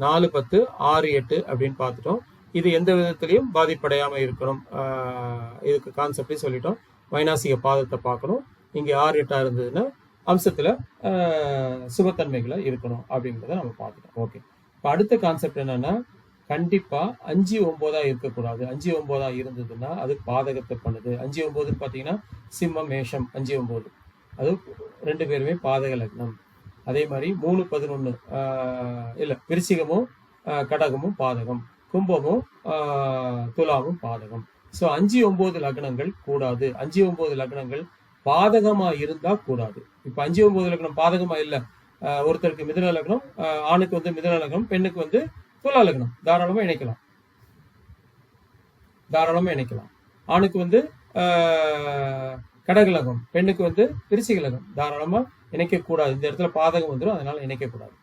4, 10, 6, 8 அப்படின்னு பார்த்துட்டோம். இது எந்த விதத்திலையும் பாதிப்படையாம இருக்கணும். இதுக்கு கான்செப்டையும் சொல்லிட்டோம். வைநாசிக பாதத்தை பார்க்கணும். இங்கே 6, 8 இருந்ததுன்னா அம்சத்துல சுபத்தன்மைகளை இருக்கணும் அப்படிங்கிறத நம்ம பார்த்துட்டோம். ஓகே, இப்போ அடுத்த கான்செப்ட் என்னன்னா, கண்டிப்பா 5, 9 இருக்கக்கூடாது. 5, 9 இருந்ததுன்னா அது பாதகத்தை பண்ணுது. 5, 9 பார்த்தீங்கன்னா சிம்மம், மேஷம் 5, 9 அது 2 பேருமே பாதக லக்னம். அதே மாதிரி 3, 11 இல்ல விருச்சிகமும் கடகமும் பாதகம், கும்பமும் துலாமும் பாதகம். ஸோ 5, 9 லக்னங்கள் கூடாது. 5, 9 லக்னங்கள் பாதகமா இருந்தா கூடாது. இப்ப 5, 9 லக்னம் பாதகமா இல்ல, ஒருத்தருக்கு மிதுன லக்னம், ஆணுக்கு வந்து மிதுன லக்னம், பெண்ணுக்கு வந்து துலா லக்னம், தாராளமா இணைக்கலாம். ஆணுக்கு வந்து கடக லக்னம், பெண்ணுக்கு வந்து விருச்சிக லக்னம், தாராளமா இணைக்க கூடாது. இந்த இடத்துல பாதகம் வந்துடும், அதனால இணைக்க கூடாது.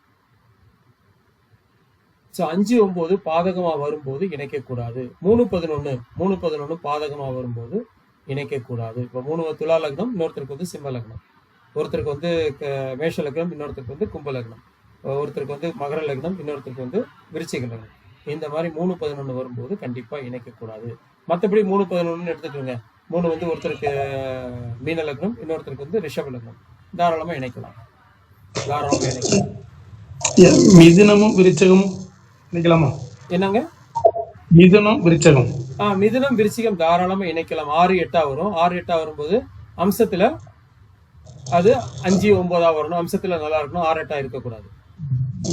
ஸோ 5, 9 பாதகமா வரும்போது இணைக்க கூடாது. 3, 11 பாதகமா வரும்போது இணைக்க கூடாது. இப்போ 3 துலா லக்னம், இன்னொருத்தருக்கு வந்து சிம்ம லக்னம், ஒருத்தருக்கு வந்து மேஷ லக்னம், இன்னொருத்தருக்கு வந்து கும்ப லக்னம், ஒருத்தருக்கு வந்து மகர லக்னம், இன்னொருத்தருக்கு வந்து விருச்சிக லக்னம். இந்த மாதிரி 3, 11 வரும்போது கண்டிப்பா இணைக்க கூடாது. மற்றபடி 3, 11 எடுத்துக்கோங்க. 3 வந்து ஒருத்தருக்கு மீன லக்னம், இன்னொருத்தருக்கு வந்து ரிஷப லக்னம், தாராளமா இணைக்கலாம். மிதுனமும் விருச்சகமும் இணைக்கலாமா? என்னங்க? மிதுனம் விருச்சகம். மிதுனம் விருச்சிகம் தாராளமா இணைக்கலாம். 6, 8 வரும். 6, 8 வரும்போது அம்சத்துல அது 5 9 வரணும், அம்சத்துல நல்லா இருக்கணும், 6 8 இருக்கக்கூடாது.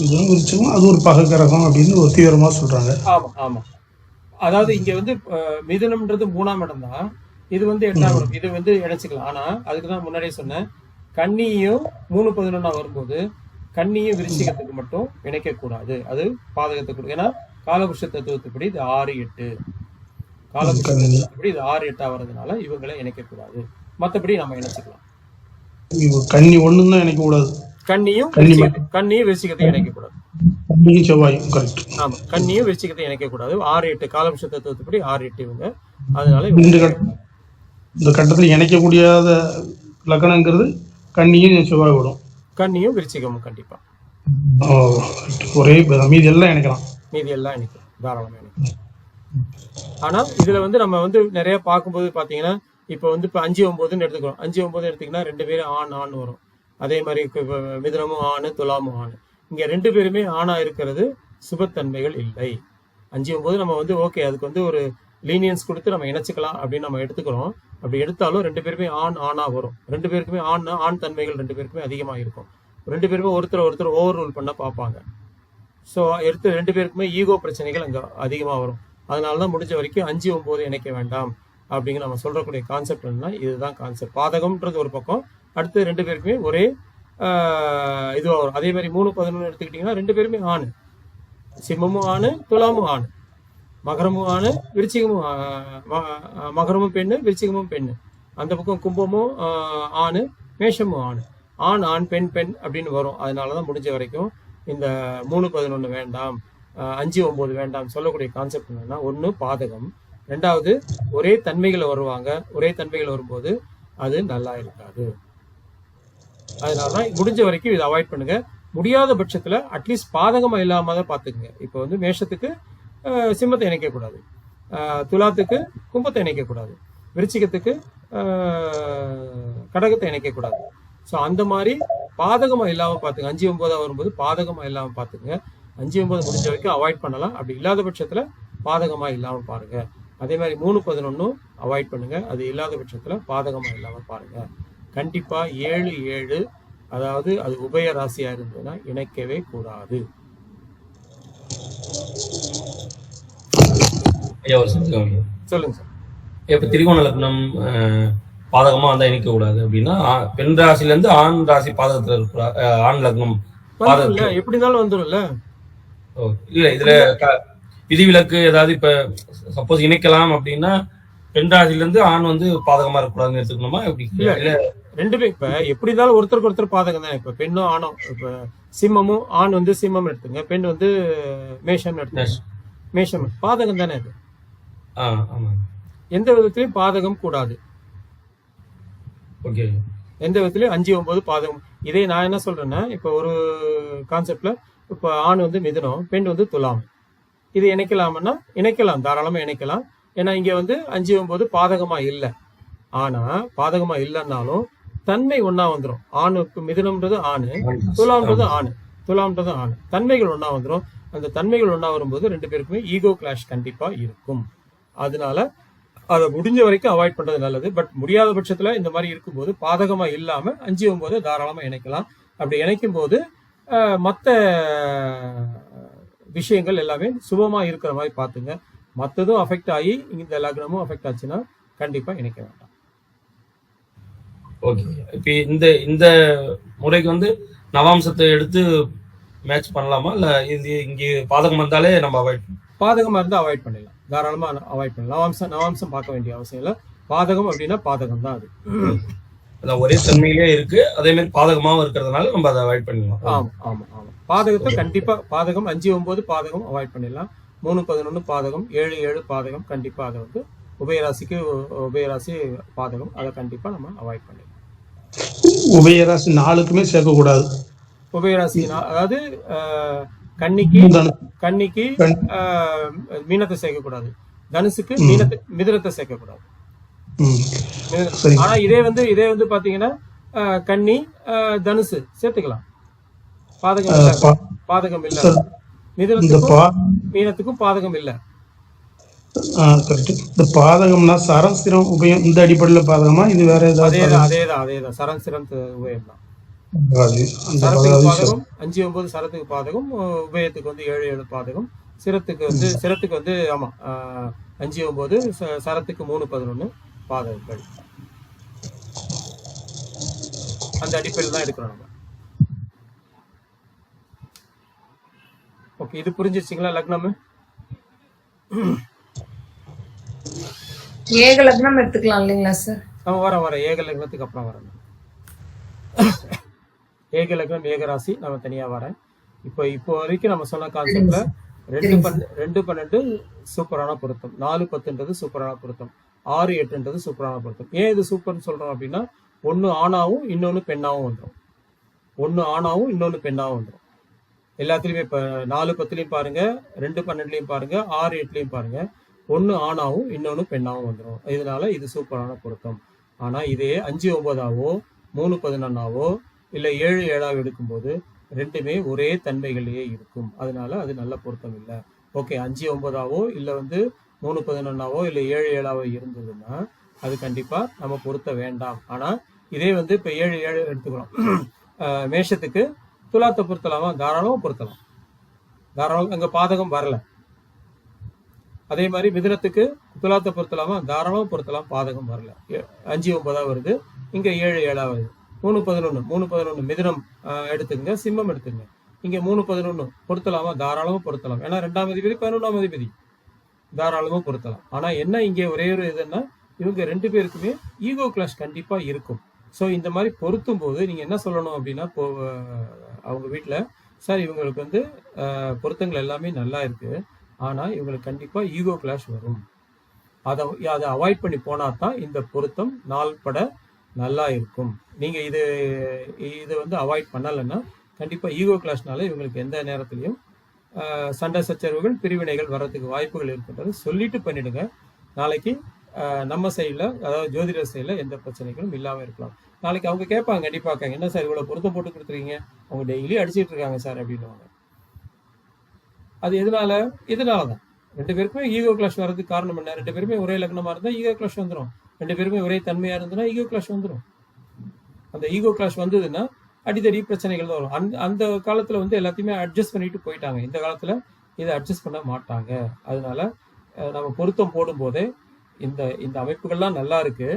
இதுவும் விருச்சகம் அது ஒரு பகக்கரகம் அப்படின்னு ஒரு தீவிரமா சொல்றாங்க. ஆமா ஆமா. அதாவது இங்க வந்து மிதுனம்ன்றது 3ஆம் இடம் தான், இது வந்து 8ஆம் இடம், இது வந்து இணைச்சிக்கலாம். ஆனா அதுக்குதான் முன்னாடியே சொன்னேன், கன்னியும் 3 11 வரும்போது கன்னியும் விருச்சிகத்துக்கு மட்டும் இணைக்க கூடாது, அது பாதகத்துக்கு. ஏன்னா காலபுருஷ தத்துவத்துப்படி இது 6 8, காலபுருஷ தத்துவத்துப்படி இது 6 8 வர்றதுனால இவங்களை இணைக்க கூடாது. மத்தபடி நம்ம இணைச்சிக்கலாம். கன்னி ஒண்ணும் தான் இணைக்க கூடாது, கன்னியும் விருச்சிகத்தையும் இணைக்க கூடாது. கன்னியும் செவ்வாயும் கரெக்ட். ஆமா, கன்னியும் விருச்சிகத்தையும் இணைக்க கூடாது. 6 8 காலபுருஷ தத்துவத்துப்படி 6 8 இவங்க. அதனால இந்த கட்டத்துல இணைக்க முடியாத லக்னங்கிறது கன்னியும் செவ்வாய் விடும், கன்னியும் விருச்சிகமும் கண்டிப்பா. ஒரே மீதி எல்லாம் இணைக்கலாம், மீதி எல்லாம் இணைக்கலாம், தாராளமா இணைக்கலாம். ஆனா இதுல வந்து நம்ம வந்து நிறைய பார்க்கும்போது பாத்தீங்கன்னா, இப்ப வந்து இப்ப 5 9ன்னு எடுத்துக்கிறோம். 5 9 எடுத்தீங்கன்னா 2 பேரும் ஆண் வரும். அதே மாதிரி மிதுனமும் ஆணு, துலாமும் ஆணு. இங்க 2 பேருமே ஆணா இருக்கிறது சுபத்தன்மைகள் இல்லை. 5 9 நம்ம வந்து ஓகே, அதுக்கு வந்து ஒரு லீனியன்ஸ் கொடுத்து நம்ம இணைச்சிக்கலாம் அப்படின்னு நம்ம எடுத்துக்கிறோம். அப்படி எடுத்தாலும் 2 பேருமே ஆணா வரும். 2 பேருக்குமே ஆண் தன்மைகள் 2 பேருக்குமே அதிகமா இருக்கும். 2 பேருமே ஒருத்தர் ஓவர் ரூல் பண்ண பார்ப்பாங்க. ஸோ எடுத்து 2 பேருக்குமே ஈகோ பிரச்சனைகள் அங்க அதிகமா வரும். அதனாலதான் முடிஞ்ச வரைக்கும் 5 9 இணைக்க வேண்டாம் அப்படிங்கிற நம்ம சொல்றக்கூடிய கான்செப்ட் என்னன்னா, இதுதான் கான்செப்ட். பாதகம்ன்றது ஒரு பக்கம், அடுத்து 2 பேருக்குமே ஒரே இதுவா வரும். அதே மாதிரி 3 11 எடுத்துக்கிட்டீங்கன்னா 2 பேருமே ஆணு, சிம்மமும் ஆணு, துலாமும் ஆணு, மகரமும் ஆணு, விருச்சிகமும் மகரமும் பெண்ணு, விருச்சிகமும் பெண்ணு. அந்த பக்கம் கும்பமும் ஆணு, மேஷமும் ஆணு. ஆண் பெண் அப்படின்னு வரும். அதனாலதான் முடிஞ்ச வரைக்கும் இந்த 3 11 வேண்டாம், 5 9 வேண்டாம் சொல்லக்கூடிய கான்செப்ட் என்னன்னா, ஒண்ணு பாதகம், 2வது ஒரே தன்மைகளை வருவாங்க. ஒரே தன்மைகள் வரும்போது அது நல்லா இருக்காது. அதனாலதான் முடிஞ்ச வரைக்கும் இதை அவாய்ட் பண்ணுங்க. முடியாத பட்சத்துல அட்லீஸ்ட் பாதகமா இல்லாம தான் பாத்துக்குங்க. இப்ப வந்து மேஷத்துக்கு சிம்மத்தை இணைக்க கூடாது, துலாத்துக்கு கும்பத்தை இணைக்க கூடாது, விருச்சிகத்துக்கு கடகத்தை இணைக்க கூடாது. ஸோ அந்த மாதிரி பாதகமா இல்லாம பாத்துங்க. 5 9 வரும்போது பாதகமா இல்லாம பாத்துக்குங்க. 5 9 முடிஞ்ச வரைக்கும் அவாய்ட் பண்ணலாம். அப்படி இல்லாத பட்சத்துல பாதகமா இல்லாம பாருங்க. அதே மாதிரி 3 11 அவாய்ட் பண்ணுங்க. அது இல்லாத பட்சத்துல பாதகமா இல்லாம பாருங்க. கண்டிப்பா 7 7, அதாவது அது உபய ராசியா இருந்ததுன்னா இணைக்கவே கூடாது. சொல்லுங்க சார். இப்ப திரிகோண லக்னம் பாதகமா வந்தா இணைக்க கூடாது அப்படின்னா, பெண் ராசில இருந்து ஆண் ராசி பாதகத்துல இருக்கிற ஆண் லக்னம் எப்படி இருந்தாலும் வந்துடும்ல. இல்ல இதுல விதிவிலக்கு ஏதாவது இப்ப சப்போஸ் இணைக்கலாம் அப்படின்னா பெண் ராசில இருந்து ஆண் வந்து பாதகமா இருக்கக்கூடாதுன்னு எடுத்துக்கணுமா? எப்படி? இல்ல 2 பேர் இப்ப எப்படி இருந்தாலும் ஒருத்தருக்கு ஒருத்தர் பாதகம் தான். இப்ப பெண்ணும் ஆணும், இப்ப சிம்மமும் ஆண் வந்து சிம்மம் எடுத்துங்க, பெண் வந்து மேஷம் எடுத்துங்க, மேஷம் பாதகம் தானே அது. எந்த விதத்திலயும் பாதகம் கூடாது. ஓகே, எந்த விதத்திலயும் 5 9 பாதகம். இதே நான் என்ன சொல்றேன்னா, இப்ப ஒரு கான்செப்ட்ல இப்ப ஆண் வந்து மிதுனம், பெண் வந்து துலாம், இது இணைக்கலாம்னா இணைக்கலாம், தாராளமா இணைக்கலாம். ஏன்னா இங்க வந்து 5 9 பாதகமா இல்லை. ஆனா பாதகமா இல்லைன்னாலும் தன்மை ஒன்னா வந்துடும். ஆணுக்கு மிதுனம்ன்றது ஆணு, துலாம்ன்றது ஆணு, தன்மைகள் ஒன்னா வந்துடும். அந்த தன்மைகள் ஒன்னா வரும்போது 2 பேருக்குமே ஈகோ கிளாஷ் கண்டிப்பா இருக்கும். அதனால அதை முடிஞ்ச வரைக்கும் அவாய்ட் பண்றது நல்லது. பட் முடியாத பட்சத்துல இந்த மாதிரி இருக்கும்போது பாதகமா இல்லாம 5 9 தாராளமா இணைக்கலாம். அப்படி இணைக்கும் போது மற்ற விஷயங்கள் எல்லாமே சுபமா இருக்கிற மாதிரி பாத்துங்க. மற்றதும் அஃபெக்ட் ஆகி இந்த லக்னமும் அஃபெக்ட் ஆச்சுன்னா கண்டிப்பா இணைக்க வேண்டாம். ஓகே, இப்ப இந்த முறைக்கு வந்து நவாம்சத்தை எடுத்து மேட்ச் பண்ணலாமா? இல்ல இது இங்க பாதகம் வந்தாலே நம்ம அவாய்ட் பாதகமா இருந்தா அவாய்ட் பண்ணிடலாம், தாராளமா அவாய்ட் பண்ணலாம். நவாம்சம் பார்க்க வேண்டிய அவசியம் இல்லை. பாதகம் அப்படின்னா பாதகம் தான் அது. அதான் ஒரே தன்மையிலே இருக்கு, அதே மாதிரி பாதகமாவும் இருக்கிறதுனால நம்ம அதை அவாய்ட் பண்ணிடலாம். ஆமா ஆமா ஆமா. பாதகத்தை கண்டிப்பா பாதகம் 5 9 பாதகம் அவாய்ட் பண்ணிடலாம். 3 11 பாதகம், 7 7 பாதகம். கண்டிப்பா அதை வந்து உபயராசி பாதகம், அதை கண்டிப்பா நம்ம அவாய்ட் பண்ணிடலாம். உபயராசி 4க்குமே சேர்க்கக்கூடாது. உபயராசி அதாவது கன்னிக்கு மீனத்தை சேர்க்கக்கூடாது, தனுசுக்கு மிதுனத்தை சேர்க்கக்கூடாது. ஆனா இதே வந்து பாத்தீங்கன்னா கன்னி தனுசு சேர்த்துக்கலாம், பாதகம் இல்ல. மிதுனத்துக்கும் மீனத்துக்கும் பாதகம் இல்ல. கரெக்ட். இந்த பாதகம்னா சரம் சிரம் உபயம் இந்த அடிப்படையில் பாதகமா, இது வேற ஏதாவது அதேதான் சரம் சிரம் உபயம் தான். அந்த சரத்துக்கு அதாவது பாதகம் 5 9 சரத்துக்கு பாதகம், உபயத்துக்கு வந்து 7 7 பாதகம், சிரத்துக்கு வந்து ஆமா 5 9 சரத்துக்கு 3 11 பாதகங்கள். அந்த அடிப்படையில் தான் எடுக்கிறோம் நம்ம. ஓகே, இது புரிஞ்சிருச்சுங்களா? லக்னம் ஏக லக்னம் எடுத்துக்கலாம் இல்லைங்களா சார்? நம்ம வர ஏக லக்னத்துக்கு அப்புறம் வரேன். ஏக லக்னம் ஏகராசி நம்ம தனியா வரேன். இப்போ வரைக்கும் நம்ம சொன்ன கான்செப்ட்ல 2 12 சூப்பரான பொருத்தம், 4 10ன்றது சூப்பரான பொருத்தம், 6 8ன்றது சூப்பரான பொருத்தம். ஏன் இது சூப்பர்னு சொல்றோம் அப்படின்னா, ஒன்னு ஆணாவும் இன்னொன்னு பெண்ணாவும் வந்துடும். ஒன்னு ஆணாவும் இன்னொன்னு பெண்ணாவும் வந்துடும். எல்லாத்துலயுமே இப்ப 4 10லயும் பாருங்க, 2 12லயும் பாருங்க, 6 8லயும் பாருங்க, ஒன்னு ஆணாவும் இன்னொன்னு பெண்ணாவும் வந்துடும். இதனால இது சூப்பரான பொருத்தம். ஆனா இதே 5 9ஆவோ 3 11ஆவோ இல்ல 7 7ஆவோ எடுக்கும்போது ரெண்டுமே ஒரே தன்மைகளிலேயே இருக்கும். அதனால அது நல்ல பொருத்தம் இல்லை. ஓகே, 5 9ஆவோ இல்ல வந்து 3 11ஆவோ இல்ல 7 7ஆவோ இருந்ததுன்னா அது கண்டிப்பா நம்ம பொருத்த வேண்டாம். ஆனா இதே வந்து இப்ப 7 7 எடுத்துக்கிறோம். மேஷத்துக்கு துலாத்தை பொருத்தலாமா? தாராளமா பொருத்தலாம். தாராளம், அங்க பாதகம் வரல. அதே மாதிரி மிதுனத்துக்கு துலாத்தை பொருத்தலாமா? தாராளமா பொருத்தலாம், பாதகம் வரல. 5 9ஆ வருது, இங்க 7 7ஆ வருது. 3 11 மிதுனம் எடுத்துங்க, சிம்மம் எடுத்துங்க. இங்க 3 11 பொருத்தலாமா? தாராளமா பொருத்தலாம். ஏன்னா 2ஆம் அதிபதி 11ஆம் அதிபதி, தாராளமா பொருத்தலாம். ஆனா என்ன இங்க ஒரே ஒரு இதுன்னா, இவங்க 2 பேருக்குமே ஈகோ கிளாஷ் கண்டிப்பா இருக்கும். ஸோ இந்த மாதிரி பொருத்தும் போது நீங்க என்ன சொல்லணும் அப்படின்னா, அவங்க வீட்டுல சார் இவங்களுக்கு வந்து பொருத்தங்கள் எல்லாமே நல்லா இருக்கு, ஆனா இவங்களுக்கு கண்டிப்பா ஈகோ கிளாஷ் வரும், அதை அவாய்ட் பண்ணி போனா தான் இந்த பொருத்தம் நாள்பட நல்லா இருக்கும். நீங்க இது வந்து அவாய்ட் பண்ணலைன்னா கண்டிப்பா ஈகோ கிளாஷ்னால இவங்களுக்கு எந்த நேரத்திலையும் சண்டை சச்சரவுகள் பிரிவினைகள் வர்றதுக்கு வாய்ப்புகள் இருக்கின்றது. சொல்லிட்டு பண்ணிடுங்க. நாளைக்கு நம்ம சைடில், அதாவது ஜோதிடர் சைடில் எந்த பிரச்சனைகளும் இல்லாமல் இருக்கலாம். நாளைக்கு அவங்க கேட்பாங்க, கண்டிப்பாக என்ன சார் இவ்வளோ பொருத்தம் போட்டு கொடுத்துருக்கீங்க, அவங்க டெய்லி அடிச்சிட்டு இருக்காங்க சார் அப்படின்னுவாங்க. அது இதனால தான் 2 பேருக்குமே ஈகோ கிளாஷ் வர்றதுக்கு காரணம் என்ன? 2 பேருமே ஒரே லக்னமா இருந்தா ஈகோ கிளாஷ் வந்துடும். 2 பேருமே ஒரே தன்மையா இருந்ததுன்னா ஈகோ கிளாஷ் வந்துடும். அந்த ஈகோ கிளாஷ் வந்ததுன்னா அடித்தடி பிரச்சனைகள் தான் வரும். அந்த காலத்துல வந்து எல்லாத்தையுமே அட்ஜஸ்ட் பண்ணிட்டு போயிட்டாங்க. இந்த காலத்துல இதை அட்ஜஸ்ட் பண்ண மாட்டாங்க. அதனால நம்ம பொருத்தம் போடும் போதே இந்த அமைப்புகள்லாம் நல்லா இருக்கு,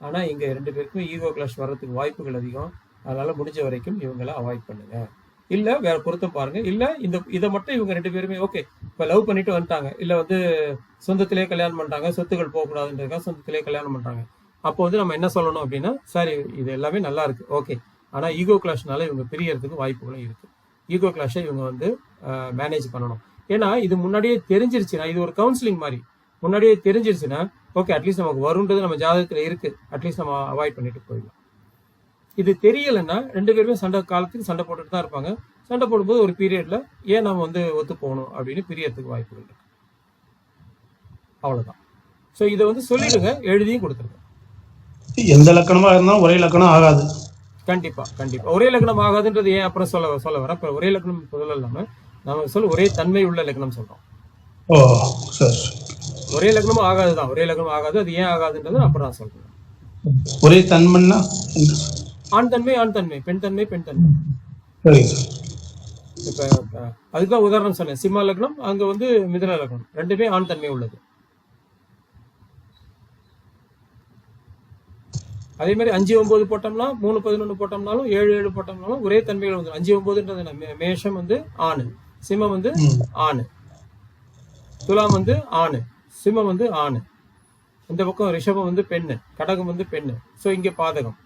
ஆனா இங்க 2 பேருக்குமே ஈகோ கிளாஷ் வர்றதுக்கு வாய்ப்புகள் அதிகம். அதனால முடிஞ்ச வரைக்கும் இவங்களை அவாய்ட் பண்ணுங்க. இல்ல வேற பொருத்தம் பாருங்க. இல்ல இதை மட்டும் இவங்க 2 பேருமே ஓகே, இப்ப லவ் பண்ணிட்டு வந்துட்டாங்க, இல்ல வந்து சொந்தத்திலே கல்யாணம் பண்ணிட்டாங்க, சொத்துக்கள் போகக்கூடாதுன்றதுக்காக சொந்தத்திலே கல்யாணம் பண்றாங்க. அப்போ வந்து நம்ம என்ன சொல்லணும் அப்படின்னா, சரி இது எல்லாமே நல்லா இருக்கு ஓகே, ஆனா ஈகோ கிளாஷ்னால இவங்க பிரியறதுக்கு வாய்ப்புகளும் இருக்கு. ஈகோ கிளாஷை இவங்க வந்து மேனேஜ் பண்ணணும். ஏன்னா இது முன்னாடியே தெரிஞ்சிருச்சுன்னா, இது ஒரு கவுன்சிலிங் மாதிரி, முன்னாடியே தெரிஞ்சிருச்சுன்னா ஓகே, அட்லீஸ்ட் நமக்கு வரும்ன்றது நம்ம ஜாதகத்துல இருக்கு, அட்லீஸ்ட் நம்ம அவாய்ட் பண்ணிட்டு போயிடலாம். இது தெரியலைன்னா 2 பேருமே காலத்துக்கு சண்டை போட்டுட்டு தான் இருப்பாங்க. சண்டை போடும்போது ஒரு பீரியட்ல ஏன் நம்ம வந்து ஒத்து போகணும் அப்படின்னு பிரியறதுக்கு வாய்ப்புகள் இருக்கு. அவ்வளவுதான். ஸோ இதை வந்து சொல்லிடுங்க, எழுதியும் கொடுத்துருங்க. எந்த லக்கணமா இருந்தாலும் ஒரே லக்கணம் ஆகாது. கண்டிப்பா ஒரே லக்னம் ஆகாதுன்றது ஏன் அப்புறம் சொல்ல வர. இப்ப ஒரே லக்னம் முதல்ல இல்லாம நம்ம ஒரே தன்மை உள்ள லக்னம் சொல்றோம். ஓ சார், ஒரே லக்னமும் ஆகாதுதான், ஒரே லக்னம் ஆகாது. அது ஏன் ஆகாதுன்றது அப்புறம் நான் சொல்றேன். ஒரே தன்மைன்னா ஆண் தன்மை பெண் தன்மை. சரி சார். இப்ப அதுதான் உதாரணம் சொன்னேன். சிம்ம லக்னம், அங்க வந்து மிதுன லக்னம், 2மே ஆண் தன்மை உள்ளது. அதே மாதிரி 5 9 போட்டோம்னா 3 11 போட்டோம்னாலும் 7 7 போட்டோம்னாலும் ஒரே தன்மைகள் வந்து 5 9ன்றது மேஷம் வந்து ஆணு, சிம்மம் வந்து ஆணு, துலாம் வந்து ஆணு, சிம்மம் வந்து ஆணு, இந்த பக்கம் ரிஷபம் வந்து பெண்ணு, கடகம் வந்து பெண்ணு. ஸோ இங்கே பாதகம்.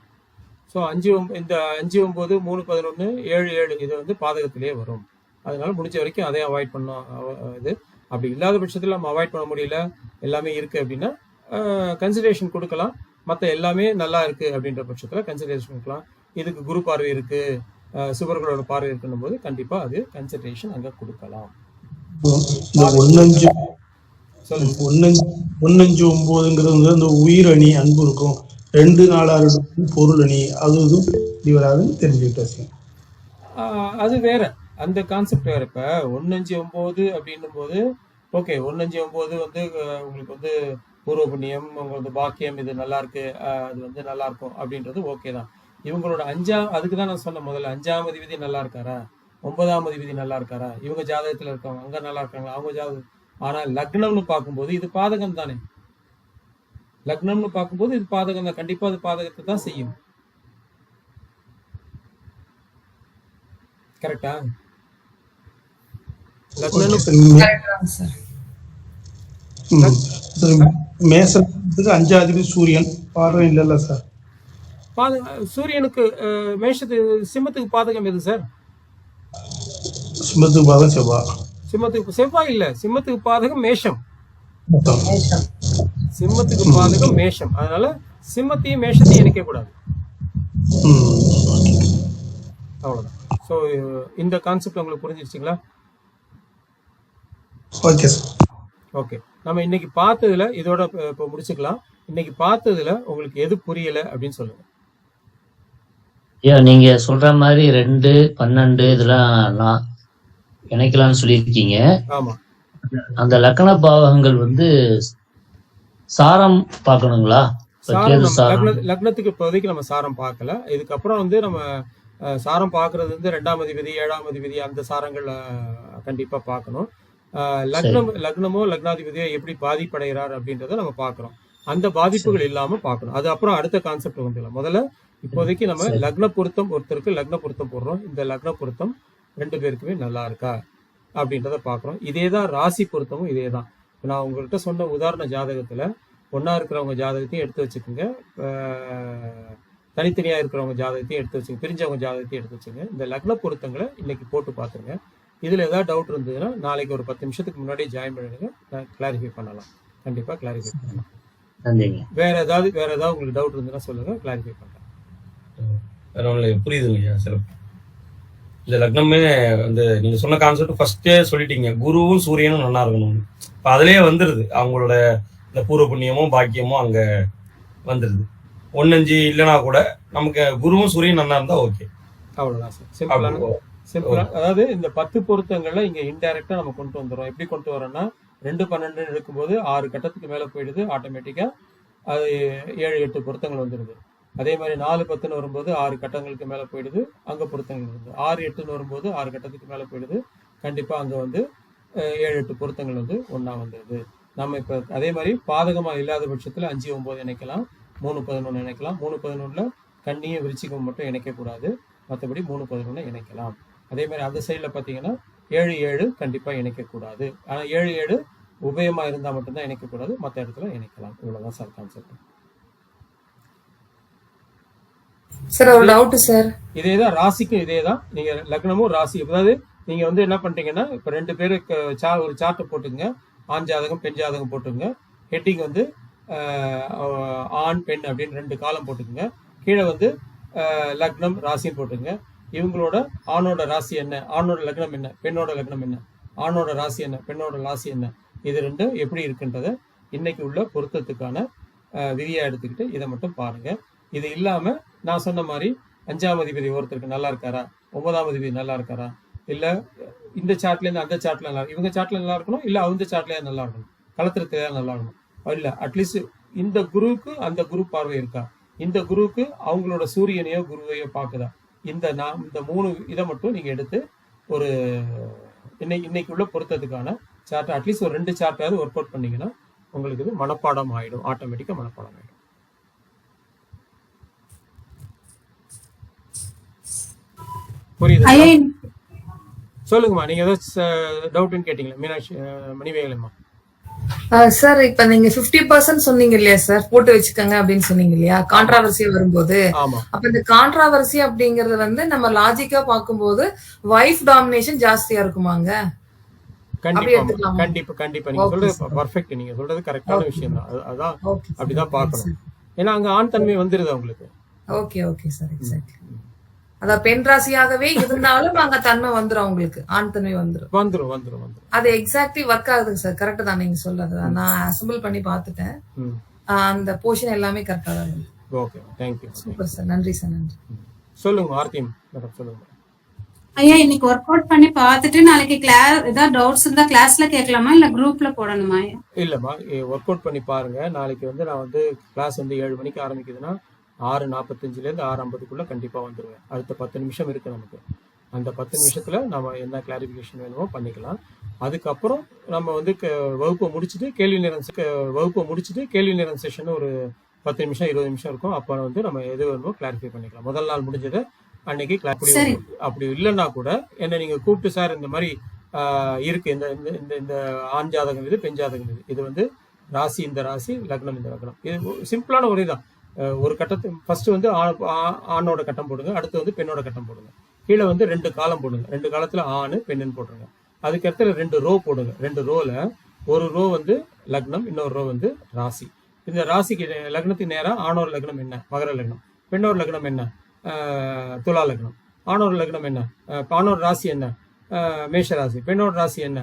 ஸோ 5 9 3 11 7 7 இது வந்து பாதகத்திலேயே வரும். அதனால முடிஞ்ச வரைக்கும் அதை அவாய்ட் பண்ணோம். இது அப்படி இல்லாத பட்சத்தில் நம்ம அவாய்ட் பண்ண முடியல, எல்லாமே இருக்கு அப்படின்னா கன்சிடரேஷன் கொடுக்கலாம். மற்ற எல்லாமே நல்லா இருக்கு அப்படின்ற பட்சத்தில் கன்சிடரேஷன் கொடுக்கலாம். இதுக்கு குரு பார்வை இருக்கு, சுபர்களோட பார்வை இருக்குன்னும் போது கண்டிப்பா அது கன்சிடரேஷன் அங்க கொடுக்கலாம். 159ங்கிறது வந்து அந்த உயிர் அணி அன்பு இருக்கும். 2 4 6 பொருள் அணி அது இப்படி வராதுன்னு தெரிஞ்சுக்கிட்டேன். அது வேற, அந்த கான்செப்ட் வேற. இப்ப 159 அப்படின்னும் போது ஓகே 159 வந்து உங்களுக்கு வந்து பூர்வ புண்ணியம், உங்களுக்கு பாக்கியம், இது நல்லா இருக்கு, அது வந்து நல்லா இருக்கும் அப்படின்றது ஓகே தான். இவங்களோட அதுக்கு தான் நான் சொன்னேன் முதல்ல, 5ஆம் அதிபதி நல்லா இருக்காரா, 9ஆம் அதிபதி நல்லா இருக்காரா, இவங்க ஜாதகத்துல இருக்கவங்க அங்க நல்லா இருக்காங்களா, அவங்க ஜாதகம். ஆனா லக்னம்னு பார்க்கும்போது இது பாதகம் தானே. லக்னம்னு பார்க்கும்போது இது பாதகம் தான், கண்டிப்பா அது பாதகத்தை தான் செய்யும். கரெக்டா? ஓகே லக்னம் சார். மேசத்துக்கு 5ஆம் சூரியன் பாதகம் இல்லைல்ல சார்? சூரியனுக்கு சிம்மத்துக்கு பாதகம் எது சார்? சிம்மத்துக்கு பாதகம் செவ்வாய். சிம்மத்துக்கு செவ்வாய் இல்ல, சிம்மத்துக்கு பாதகம் மேஷம். மொத்தம். சிம்மத்துக்கு பாதகம் மேஷம். அதனால சிம்மத்தையும் மேஷத்தையும் இணைக்க கூடாது. அவ்வளவுதான். ஸோ இந்த கான்செப்ட் உங்களுக்கு புரிஞ்சிருச்சுங்களா? Okay sir. ஓகே, நம்ம இன்னைக்கு பார்த்ததுல இதோட இப்போ முடிச்சுக்கலாம். இன்னைக்கு பார்த்ததுல உங்களுக்கு எது புரியல அப்படின்னு சொல்லுங்க. ஐயா நீங்க சொல்ற மாதிரி 2, 12 இதெல்லாம் நான் இணைக்கலாம்னு சொல்லியிருக்கீங்க. ஆமா, அந்த லக்ன பாவகங்கள் வந்து சாரம் பார்க்கணுங்களா? சாரம் நம்ம லக்னத்துக்கு இப்போதைக்கு நம்ம சாரம் பார்க்கல. இதுக்கப்புறம் வந்து நம்ம சாரம் பார்க்கறது வந்து 2ஆம் அதிபதி, 7ஆம் அதிபதி, அந்த சாரங்கள் கண்டிப்பா பார்க்கணும். லக்னமோ லக்னாதிபதியோ எப்படி பாதிப்படைகிறார் அப்படின்றத நம்ம பார்க்கறோம். அந்த பாதிப்புகள் இல்லாம பார்க்கணும். அது அப்புறம் அடுத்த கான்செப்ட் வந்துடலாம். முதல்ல இப்போதைக்கு நம்ம லக்ன பொருத்தம், ஒருத்தருக்கு லக்ன பொருத்தம் போடுறோம். இந்த லக்ன பொருத்தம் 2 பேருக்குமே நல்லா இருக்கா அப்படின்றத பார்க்குறோம். இதே தான் ராசி பொருத்தமும் இதே தான். நான் உங்கள்கிட்ட சொன்ன உதாரண ஜாதகத்துல ஒன்னா இருக்கிறவங்க ஜாதகத்தையும் எடுத்து வச்சுக்கோங்க, தனித்தனியா இருக்கிறவங்க ஜாதகத்தையும் எடுத்து வச்சுங்க, பிரிஞ்சவங்க ஜாதகத்தையும் எடுத்து வச்சுங்க. இந்த லக்ன பொருத்தங்களை இன்னைக்கு போட்டு பார்த்துருங்க. இதுல ஏதாவது டவுட் இருந்ததுன்னா நாளைக்கு ஒரு 10 நிமிஷத்துக்கு முன்னாடி ஜாயின் பண்ணிடுங்க, கிளாரிஃபை பண்ணலாம். கண்டிப்பா கிளாரிஃபை பண்ணலாம். வேற ஏதாவது உங்களுக்கு டவுட் இருந்ததுன்னா சொல்லுங்க, கிளாரிஃபை பண்ணலாம். வேற ஒன்றும் இல்லை, புரியுதுங்க ஐயா. சிறப்பு. இந்த லக்னமே வந்து நீங்க சொன்ன கான்செப்ட் ஃபர்ஸ்டே சொல்லிட்டீங்க, குருவும் சூரியனும் நல்லா இருக்கணும். இப்போ அதுலயே வந்துருது அவங்களோட இந்த பூர்வ புண்ணியமும் பாக்கியமும் அங்க வந்துருது. 1-5 இல்லைன்னா கூட நமக்கு குருவும் சூரியன் நல்லா இருந்தா ஓகே. அவ்வளவுதான் சார், சிம்பிளா. அதாவது இந்த 10 பொருத்தங்கள்ல இங்க இன்டைரக்டா நம்ம கொண்டு வந்துடும். எப்படி கொண்டு வரோம்னா 2, 12 எடுக்கும்போது 6 கட்டத்துக்கு மேல போயிடுது, ஆட்டோமேட்டிக்கா அது 7, 8 பொருத்தங்கள் வந்துடுது. அதே மாதிரி 4, 10 வரும்போது 6 கட்டங்களுக்கு மேல போயிடுது, அங்க பொருத்தங்கள் வருது. 6, 8 வரும்போது 6 கட்டத்துக்கு மேல போயிடுது, கண்டிப்பா அங்க வந்து 7, 8 பொருத்தங்கள் வந்து ஒன்னா வந்துடுது. நம்ம இப்ப அதே மாதிரி பாதகமா இல்லாத பட்சத்துல 5, 9 இணைக்கலாம், 3, 11 இணைக்கலாம். 3, 11ல கன்னியும் விருச்சிகம் மட்டும் இணைக்க கூடாது, மற்றபடி 3, 11 இணைக்கலாம். அதே மாதிரி அந்த சைட்ல பாத்தீங்கன்னா 7, 7 கண்டிப்பா இணைக்க கூடாது. ஆனா 7, 7 உபயமா இருந்தா மட்டும்தான் இணைக்க கூடாது, மற்ற இடத்துல இணைக்கலாம். இவ்வளவுதான் சார் கான்செப்ட். சார் ஒரு டவுட் சார். இதேதான் ராசிக்கும் இதேதான். நீங்க லக்னமும் ராசி, அதாவது நீங்க வந்து என்ன பண்றீங்கன்னா இப்ப 2 பேருக்கு ஒரு சார்ட் போட்டுங்க, ஆண் ஜாதகம் பெண் ஜாதகம் போட்டுங்க. ஹெட்டிங் வந்து ஆண் பெண் அப்படின்னு 2 காலம் போட்டுக்குங்க. கீழே வந்து லக்னம் ராசின்னு போட்டுங்க. இவங்களோட ஆணோட ராசி என்ன, ஆணோட லக்னம் என்ன, பெண்ணோட லக்னம் என்ன, ஆணோட ராசி என்ன, பெண்ணோட ராசி என்ன, இது 2 எப்படி இருக்குன்றத இன்னைக்கு உள்ள பொருத்தத்துக்கான விதியா எடுத்துக்கிட்டு இதை மட்டும் பாருங்க. இது இல்லாம நான் சொன்ன மாதிரி 5ஆம் அதிபதி ஒருத்தருக்கு நல்லா இருக்காரா, 9ஆம் அதிபதி நல்லா இருக்காரா, இல்ல இந்த சார்ட்ல இருந்து அந்த சார்ட்ல நல்லா, இவங்க சார்ட்ல நல்லா இருக்கணும், இல்ல அவங்க சார்ட்லயே நல்லா இருக்கணும், களத்திரத்திலே நல்லா இருக்கணும், இல்ல அட்லீஸ்ட் இந்த குருவுக்கு அந்த குரு பார்வை இருக்கா, இந்த குருவுக்கு அவங்களோட சூரியனையோ குருவையோ பாக்குதா, இந்த 3 இதை மட்டும் நீங்க எடுத்து ஒரு இன்னைக்கு உள்ள பொருத்தத்துக்கான சார்ட் அட்லீஸ்ட் ஒரு 2 சார்ட்டாவது ஒர்க் அவுட் பண்ணீங்கன்னா உங்களுக்கு இது மனப்பாடம் ஆயிடும், ஆட்டோமேட்டிக்கா மனப்பாடம் ஆயிடும். புரியுது? சொல்லுங்கம்மா, நீங்க ஏதாவது டவுட்னு கேட்டீங்களா மீனாட்சி, மணிவேகலைம்மா? சார் இப்ப நீங்க 50% சொன்னீங்க இல்லையா சார், போட்டு வச்சுக்கோங்க அப்படின்னு சொன்னீங்க இல்லையா, கான்ட்ராவர்சி வரும்போது. அப்ப இந்த கான்ட்ராவர்சி அப்படிங்கறது வந்து நம்ம லாஜிக்கா பார்க்கும்போது வைஃப் டாமினேஷன் ஜாஸ்தியா இருக்குமாங்க? கண்டிப்பா கண்டிப்பா நீங்க சொல்றது பர்ஃபெக்ட், நீங்க சொல்றது கரெக்டான விஷயம் தான். அதான் அப்படிதான் பார்க்கணும். ஏன்னா அங்க ஆண் தன்மை வந்துருது அவங்களுக்கு. Okay okay sir, exactly. அதான் பெண் ராசியாகவே இருந்தாலும் அங்க தன்மை வந்துரும், அவங்களுக்கு ஆண் தன்மை வந்துரும். அது எக்ஸாக்ட்லி ஒர்க் ஆகுதுங்க சார், கரெக்ட் தான் நீங்க சொல்றது. நான் அசம்பிள் பண்ணி பார்த்துட்டேன், அந்த போர்ஷன் எல்லாமே கரெக்டா தான் இருக்கு. Okay, thank you. சூப்பர் சார், நன்றி சார், நன்றி. சொல்லுங்க ஆர்த்தி மேடம், சொல்லுங்க. ஐயா இன்னைக்கு ஒர்க் அவுட் பண்ணி பார்த்துட்டு நாளைக்கு கிளாஸ் ஏதாவது டவுட்ஸ் இருந்தா கிளாஸ்ல கேட்கலாமா இல்ல குரூப்ல போடணுமா ஐயா? இல்லைம்மா, ஒர்க் அவுட் பண்ணி பாருங்க. நாளைக்கு வந்து நான் வந்து கிளாஸ் வந்து 7 மணிக்கு ஆரம்பிக்குதுன்னா 6:45லேருந்து 6:50க்குள்ள கண்டிப்பாக வந்துடுவேன். அடுத்த 10 நிமிஷம் இருக்கு நமக்கு. அந்த 10 நிமிஷத்துல நம்ம என்ன கிளாரிஃபிகேஷன் வேணுமோ பண்ணிக்கலாம். அதுக்கப்புறம் நம்ம வந்து வகுப்பை முடிச்சுட்டு கேள்வி நேரம் செஷன் ஒரு 10 நிமிஷம் 20 நிமிஷம் இருக்கும். அப்போ வந்து நம்ம எது வேணுமோ கிளாரிஃபை பண்ணிக்கலாம். முதல் நாள் முடிஞ்சதை அன்னைக்கு சரி அப்படி இல்லைன்னா கூட என்ன நீங்க கூப்பிட்டு, சார் இந்த மாதிரி இருக்கு, இந்த இந்த இந்த இந்த ஆண் ஜாதகம் இது, பெண் ஜாதகம் இது, இது வந்து ராசி இந்த ராசி, லக்னம் இந்த லக்னம், இது சிம்பிளான ஒரே தான். ஒரு கட்டத்தை ஃபர்ஸ்ட் வந்து ஆணோட கட்டம் போடுங்க, அடுத்து வந்து பெண்ணோட கட்டம் போடுங்க, கீழே வந்து 2 காலம் போடுங்க, 2 காலத்துல ஆணு பெண்ணுன்னு போட்டுருங்க. அதுக்கு இடத்துல 2 ரோ போடுங்க. 2 ரோல ஒரு ரோ வந்து லக்னம், இன்னொரு ரோ வந்து ராசி. இந்த ராசிக்கு லக்னத்துக்கு நேரம் ஆணோர் லக்னம் என்ன? மகர லக்னம். பெண்ணோர் லக்னம் என்ன? துலா லக்னம். ஆணோர் லக்னம் என்ன? ஆணோர் ராசி என்ன? மேஷ ராசி. பெண்ணோட ராசி என்ன?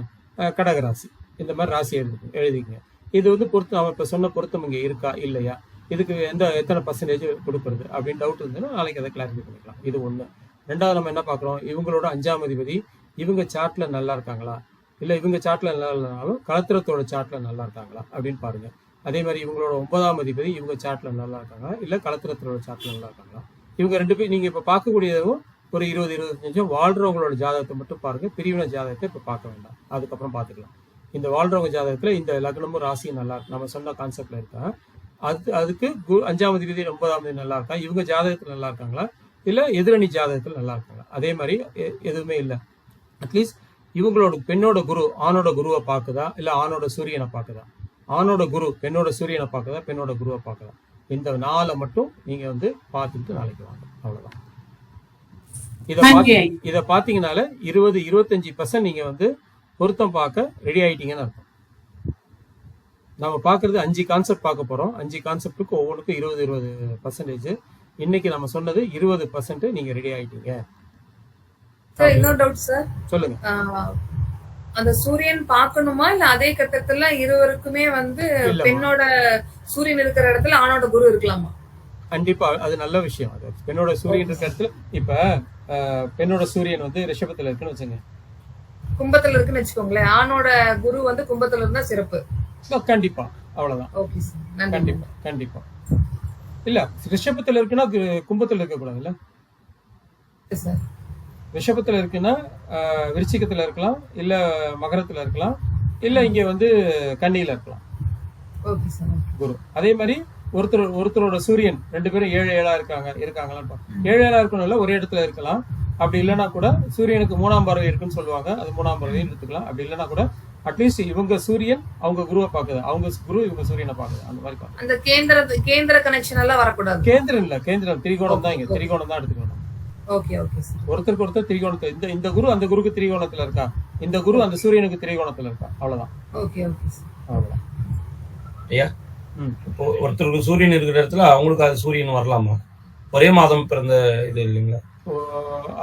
கடக ராசி. இந்த மாதிரி ராசி எழுதிக்கங்க. இது வந்து பொருத்தம், அவன் இப்போ சொன்ன பொருத்தம் இங்கே இருக்கா இல்லையா, இதுக்கு எத்தனை பர்சன்டேஜ் கொடுக்கறது அப்படின்னு டவுட் இருந்ததுன்னா நாளைக்கு அதை கிளாரிஃபை பண்ணிக்கலாம். இது ஒன்று. ரெண்டாவது நம்ம என்ன பார்க்குறோம், இவங்களோட 5ஆம் அதிபதி இவங்க சார்ட்ல நல்லா இருக்காங்களா, இல்லை இவங்க சார்ட்ல நல்லா இல்லைனாலும் களத்திரத்தோட சார்ட்ல நல்லா இருக்காங்களா அப்படின்னு பாருங்க. அதே மாதிரி இவங்களோட 9ஆம் அதிபதி இவங்க சார்ட்ல நல்லா இருக்காங்களா, இல்லை களத்திரத்தோட சார்ட்ல நல்லா இருக்காங்களா. இவங்க 2 பேரும் நீங்க இப்ப பார்க்கக்கூடியதும் ஒரு 20-25 நிமிஷம் வாழ்றவங்களோட ஜாதகத்தை மட்டும் பாருங்க. பிரிவின ஜாதகத்தை இப்ப பார்க்க வேண்டாம், அதுக்கப்புறம் பார்த்துக்கலாம். இந்த வாழ்றவங்க ஜாதகத்துல இந்த லக்னமும் ராசியும் நல்லா இருக்கு, நம்ம சொன்ன கான்செப்ட்ல இருக்கா, அதுக்கு 5ஆம் அதிபதி 9ஆம் அதிபதி நல்லா இருக்கா, இவங்க ஜாதகத்துல நல்லா இருக்காங்களா, இல்ல எதிரணி ஜாதகத்துல நல்லா இருக்காங்களா. அதே மாதிரி எதுவுமே இல்லை. அட்லீஸ்ட் இவங்களோட பெண்ணோட குரு ஆணோட குருவை பார்க்குதா, இல்ல ஆணோட சூரியனை பார்க்குதா, ஆணோட குரு பெண்ணோட சூரியனை பார்க்குதா, பெண்ணோட குருவை பார்க்குதா, இந்த 4 மட்டும் நீங்க வந்து பார்த்துட்டு நாளைக்கு வாங்க. அவ்வளவுதான். இதை பார்த்தீங்கனால 20-25% நீங்க வந்து பொருத்தம் பார்க்க ரெடி ஆயிட்டீங்கன்னு அர்த்தம். நம்ம பார்க்கறது 5 கான்செப்ட் பார்க்க போறோம். 5 கான்செப்டுக்கு ஒவ்வொன்றுக்கும் 20-20%. இன்னைக்கு நம்ம சொன்னது 20% நீங்க ரெடி ஆயிட்டீங்க. சார் இன்னொரு டவுட் சார், சொல்லுங்க. அந்த சூரியன் பார்க்கணுமா இல்ல அதே கட்டத்துல இருவருக்குமே வந்து பெண்ணோட சூரியன் இருக்கிற இடத்துல ஆணோட குரு இருக்கலாமா? கண்டிப்பா, அது நல்ல விஷயம். அது பெண்ணோட சூரியன் இருக்கிற இடத்துல, இப்ப பெண்ணோட சூரியன் வந்து ரிஷபத்துல இருக்குன்னு வச்சுங்க, கும்பத்துல இருக்குன்னு வச்சுக்கோங்களேன், ஆணோட குரு வந்து கும்பத்துல இருந்தா சிறப்பு. கண்டிப்பா அவ்வளவுதான். ஓகே சார், நன்றி. கண்டிப்பா கண்டிப்பா. இல்ல ரிஷபத்துல இருக்குன்னா கும்பத்துல இருக்க கூடாதுல்ல சார். ரிஷபத்துல இருக்குன்னா விருச்சிகத்துல இருக்கலாம், இல்ல மகரத்துல இருக்கலாம், இல்ல இங்க வந்து கன்னியில இருக்கலாம் குரு. அதே மாதிரி ஒருத்தரோட சூரியன் 2 பேரும் 7-7 இருக்காங்களான்னு 7-7 இருக்கணும், ஒரே இடத்துல இருக்கலாம். அப்படி இல்லைன்னா கூட சூரியனுக்கு 3ஆம் பார்வை இருக்குன்னு சொல்லுவாங்க, அது 3ஆம் பார்வையும் எடுத்துக்கலாம். அப்படி இல்லைன்னா கூட அட்லீஸ்ட் இவங்க சூரியன் அவங்க குருவை பாக்குது, அவங்க குரு இவங்க சூரியனை பாக்குது, அந்த மாதிரி பாக்குது. அந்த கேந்திர கனெக்ஷன் எல்லாம் வரக்கூடாது. கேந்திரம் இல்ல, கேந்திரம் திரிகோணம் தான். இங்க திரிகோணம் தான் எடுத்துக்கணும். Okay okay sir. ஒருத்தருக்கு ஒருத்தர் திரிகோணத்துல, இந்த குரு அந்த குருக்கு திரிகோணத்துல இருக்கா, இந்த குரு அந்த சூரியனுக்கு திரிகோணத்துல இருக்கா, அவ்வளவுதான். ஓகே ஓகே சார், அவ்வளவுதான். ஐயா, இப்போ ஒருத்தருக்கு சூரியன் இருக்கிற இடத்துல அவங்களுக்கு அது சூரியன் வரலாமா? ஒரே மாதம் பிறந்த இது இல்லைங்களா?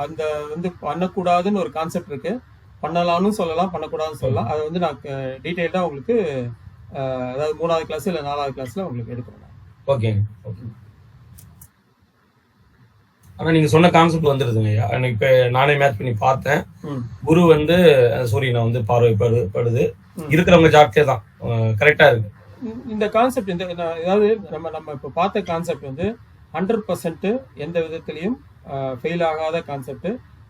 அந்த வந்து பண்ணக்கூடாதுன்னு ஒரு கான்செப்ட் இருக்கு. பண்ணலாம்னு சொல்லலாம், பண்ணக்கூடாதுன்னு சொல்லலாம். அதை வந்து நான் டீட்டெயில்டா உங்களுக்கு அதாவது 3ஆவது கிளாஸ் இல்ல 4ஆவது கிளாஸ்ல உங்களுக்கு எடுக்கிறேன். ஓகேங்க, ஓகே. ஆனா நீங்க சொன்ன கான்செப்ட் வந்துருதுங்க ஐயா. இப்ப நானே மேட்ச் பண்ணி பார்த்தேன். குரு வந்து சூரியனை வந்து பார்வைப்படுது, இருக்கிறவங்க ஜாக்கிரதை தான் கரெக்டா இருக்கு. இந்த கான்செப்ட் அதாவது நம்ம இப்ப பார்த்த கான்செப்ட் வந்து 100% எந்த விதத்திலையும் ஃபெயில் ஆகாத கான்செப்ட்.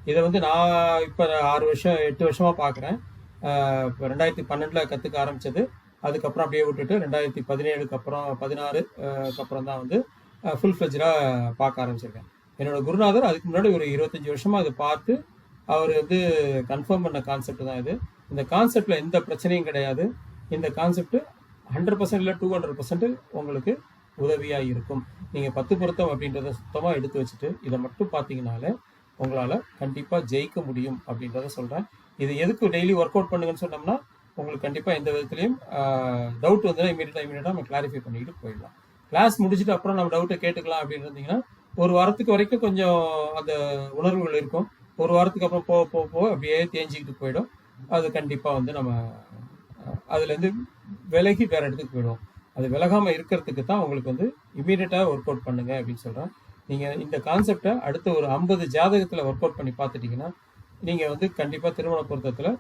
இதை வந்து நான் இப்ப 8 வருஷமா பாக்குறேன். இப்போ 2012 கத்துக்க ஆரம்பிச்சது, அதுக்கப்புறம் அப்படியே விட்டுட்டு 2017 அப்புறம் 16 அப்புறம் தான் வந்து ஃபுல் ஃபிளெஜ்டா பார்க்க ஆரம்பிச்சிருக்கேன். என்னோட குருநாதர் அதுக்கு முன்னாடி ஒரு 25 வருஷமா அதை பார்த்து அவர் வந்து கன்ஃபார்ம் பண்ண கான்செப்ட் தான் இது. இந்த கான்செப்ட்ல எந்த பிரச்சனையும் கிடையாது. இந்த கான்செப்ட் 100% இல்லை 200% உங்களுக்கு உதவியா இருக்கும். நீங்க 10 பொருத்தம் அப்படின்றத சுத்தமா எடுத்து வச்சுட்டு இதை மட்டும் பார்த்தீங்கனாலே உங்களால கண்டிப்பா ஜெயிக்க முடியும் அப்படின்றத சொல்றேன். இது எதுக்கு டெய்லி ஒர்க் அவுட் பண்ணுங்கன்னு சொன்னோம்னா உங்களுக்கு கண்டிப்பா எந்த விதத்திலையும் டவுட் வந்து இமீடியட்டா நம்ம கிளாரிஃபை பண்ணிட்டு போயிடலாம். கிளாஸ் முடிச்சுட்டு அப்புறம் நம்ம டவுட்டை கேட்டுக்கலாம் அப்படின்னு இருந்தீங்கன்னா ஒரு வாரத்துக்கு வரைக்கும் கொஞ்சம் அந்த உணர்வுகள் இருக்கும். ஒரு வாரத்துக்கு அப்புறம் போக அப்படியே தேஞ்சிக்கிட்டு போயிடும். அது கண்டிப்பா வந்து நம்ம அதுல இருந்து விலகி வேற இடத்துக்கு போயிடும். அது விலகாம இருக்கிறதுக்கு தான் உங்களுக்கு வந்து இமீடியட்டா ஒர்க் அவுட் பண்ணுங்க அப்படின்னு சொல்றேன். நீங்க இந்த கான்செப்டை அடுத்த ஒரு 50 ஜாதகத்துல ஒர்க் அவுட் பண்ணி பார்த்துட்டீங்கன்னா நீங்கள் வந்து கண்டிப்பாக திருமண பொருத்தத்தில்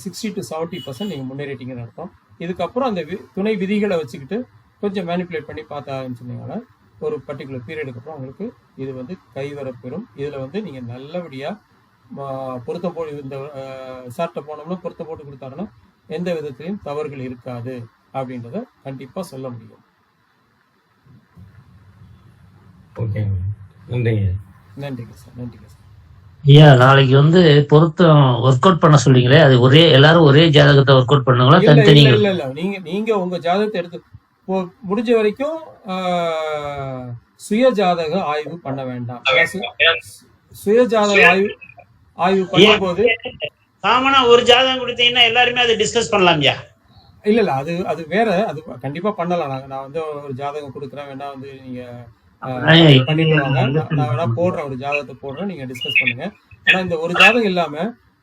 60 to 70% நீங்கள் முன்னேறிட்டீங்கன்னு அர்த்தம். இதுக்கப்புறம் அந்த துணை விதிகளை வச்சுக்கிட்டு கொஞ்சம் மேனிப்புலேட் பண்ணி பார்த்த ஆரம்பிச்சிருந்தீங்கன்னா ஒரு பர்டிகுலர் பீரியடுக்கு அப்புறம் உங்களுக்கு இது வந்து கைவரப்பெறும். இதில் வந்து நீங்கள் நல்லபடியாக பொருத்தம் போட்டு இந்த சார்ட்டை போனோம்னா பொருத்தம் போட்டு கொடுத்தாங்கன்னா எந்த விதத்திலையும் தவறுகள் இருக்காது அப்படின்றத கண்டிப்பாக சொல்ல முடியும். ஓகேங்க, நன்றிங்க. நன்றிங்க சார், நன்றிங்க சார். ஐயா, நாளைக்கு வந்து பொருத்தம் ஒர்க் அவுட் பண்ண சொல்றீங்களே, அது எல்லாரும் ஒரே ஜாதகத்தை ஒர்க் அவுட் பண்ணுங்களா, இல்ல தனித்தனியா? இல்ல இல்ல நீங்க உங்க ஜாதகத்தை எடுத்து முடிஞ்ச வரைக்கும் சுய ஜாதக ஆய்வு பண்ண வேண்டாம். சுய ஜாதக ஆய்வு பண்ணும்போது காமனா ஒரு ஜாதகம் கொடுத்தீங்கன்னா எல்லாருமே அதை டிஸ்கஸ் பண்ணலாம்யா. இல்ல அது வேற, அது கண்டிப்பா பண்ணலாம். நான் வந்து ஒரு ஜாதகம் கொடுக்குறேன், வேணா வந்து நீங்க பண்ணிட்டு வாங்க, நான் வேணா போடுறேன், ஒரு ஜாதகத்தை போடுறேன், நீங்க டிஸ்கஸ் பண்ணுங்க. ஆனா இந்த ஒரு ஜாதகம் இல்லாம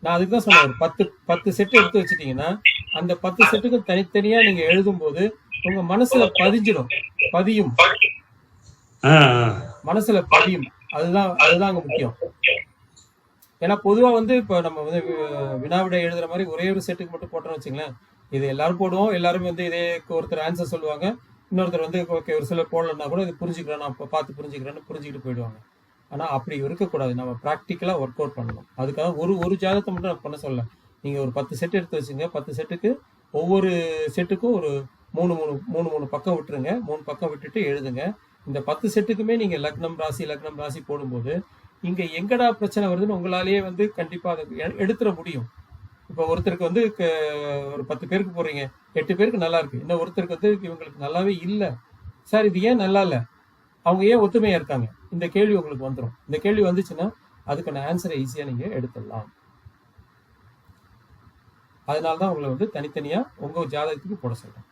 நான் அதுக்கு தான் சொன்னேன், ஒரு 10 செட் எடுத்து வச்சுட்டீங்கன்னா அந்த 10 செட்டுக்கும் தனித்தனியா நீங்க எழுதும் போது உங்க மனசுல பதியும் மனசுல பதியும். அதுதான் அங்க முக்கியம். ஏன்னா பொதுவா வந்து இப்ப நம்ம வந்து வினாவிடை எழுதுற மாதிரி ஒரே ஒரு செட்டுக்கு மட்டும் போட்டோம்னு வச்சுங்களேன், இது எல்லாரும் போடுவோம், எல்லாருமே வந்து இதே ஒருத்தர் ஆன்சர் சொல்லுவாங்க, இன்னொருத்தர் வந்து ஓகே ஒரு சிலர் போடலன்னா கூட இது புரிஞ்சுக்கிறேன், நான் பார்த்து புரிஞ்சுக்கிறேன்னு புரிஞ்சுக்கிட்டு போயிடுவாங்க. ஆனா அப்படி இருக்கக்கூடாது, நம்ம ப்ராக்டிக்கலா ஒர்க் அவுட் பண்ணணும். அதுக்காக ஒரு ஜாதகத்தை மட்டும் நான் பண்ண சொல்லல. நீங்க ஒரு 10 செட் எடுத்து வச்சுங்க, 10 செட்டுக்கு ஒவ்வொரு செட்டுக்கும் ஒரு 3 பக்கம் விட்டுருங்க, 3 பக்கம் விட்டுட்டு எழுதுங்க. இந்த 10 செட்டுக்குமே நீங்க லக்னம் ராசி போடும்போது இங்க எங்கடா பிரச்சனை வருதுன்னு உங்களாலேயே வந்து கண்டிப்பா அதை எடுத்துட முடியும். இப்போ ஒருத்தருக்கு வந்து ஒரு 10 பேருக்கு போடுறீங்க, 8 பேருக்கு நல்லா இருக்கு, இன்னும் ஒருத்தருக்கு வந்து இவங்களுக்கு நல்லாவே இல்லை சார், இது ஏன் நல்லா இல்லை, அவங்க ஏன் ஒத்துமையா இருக்காங்க, இந்த கேள்வி உங்களுக்கு வந்துடும். இந்த கேள்வி வந்துச்சுன்னா அதுக்கான ஆன்சரை ஈஸியா நீங்க எடுத்துடலாம். அதனாலதான் உங்களை வந்து தனித்தனியா உங்க ஜாதகத்துக்கு போட சொல்றேன்.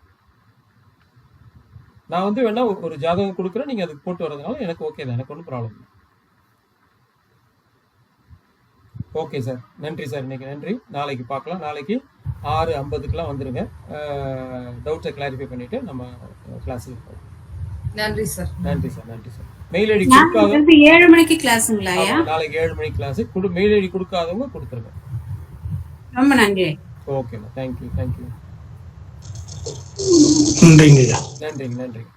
நான் வந்து வேணா ஒரு ஜாதகம் கொடுக்குறேன், நீங்க அதுக்கு போட்டு வர்றதுனால எனக்கு ஓகே தான், எனக்கு ஒன்றும் ப்ராப்ளம் இல்லை. ஓகே சார், நன்றி சார், இன்னைக்கு நன்றி. நாளைக்கு பார்க்கலாம். நாளைக்கு 6:50 வந்துருங்க. டவுட்ஸை கிளாரிஃபை பண்ணிட்டு நம்ம கிளாஸுக்கு போகலாம். நன்றி சார். நன்றி சார், நன்றி சார். மெயில் ஐடி கொடுக்காத 7 மணிக்கு கிளாஸுங்களா? நாளைக்கு 7 மணிக்கு கிளாஸ். மெயில் ஐடி கொடுக்காதவங்க கொடுத்துருங்க. ரொம்ப நன்றி. ஓகேம்மா, தேங்க்யூ. நன்றிங்க. நன்றிங்க.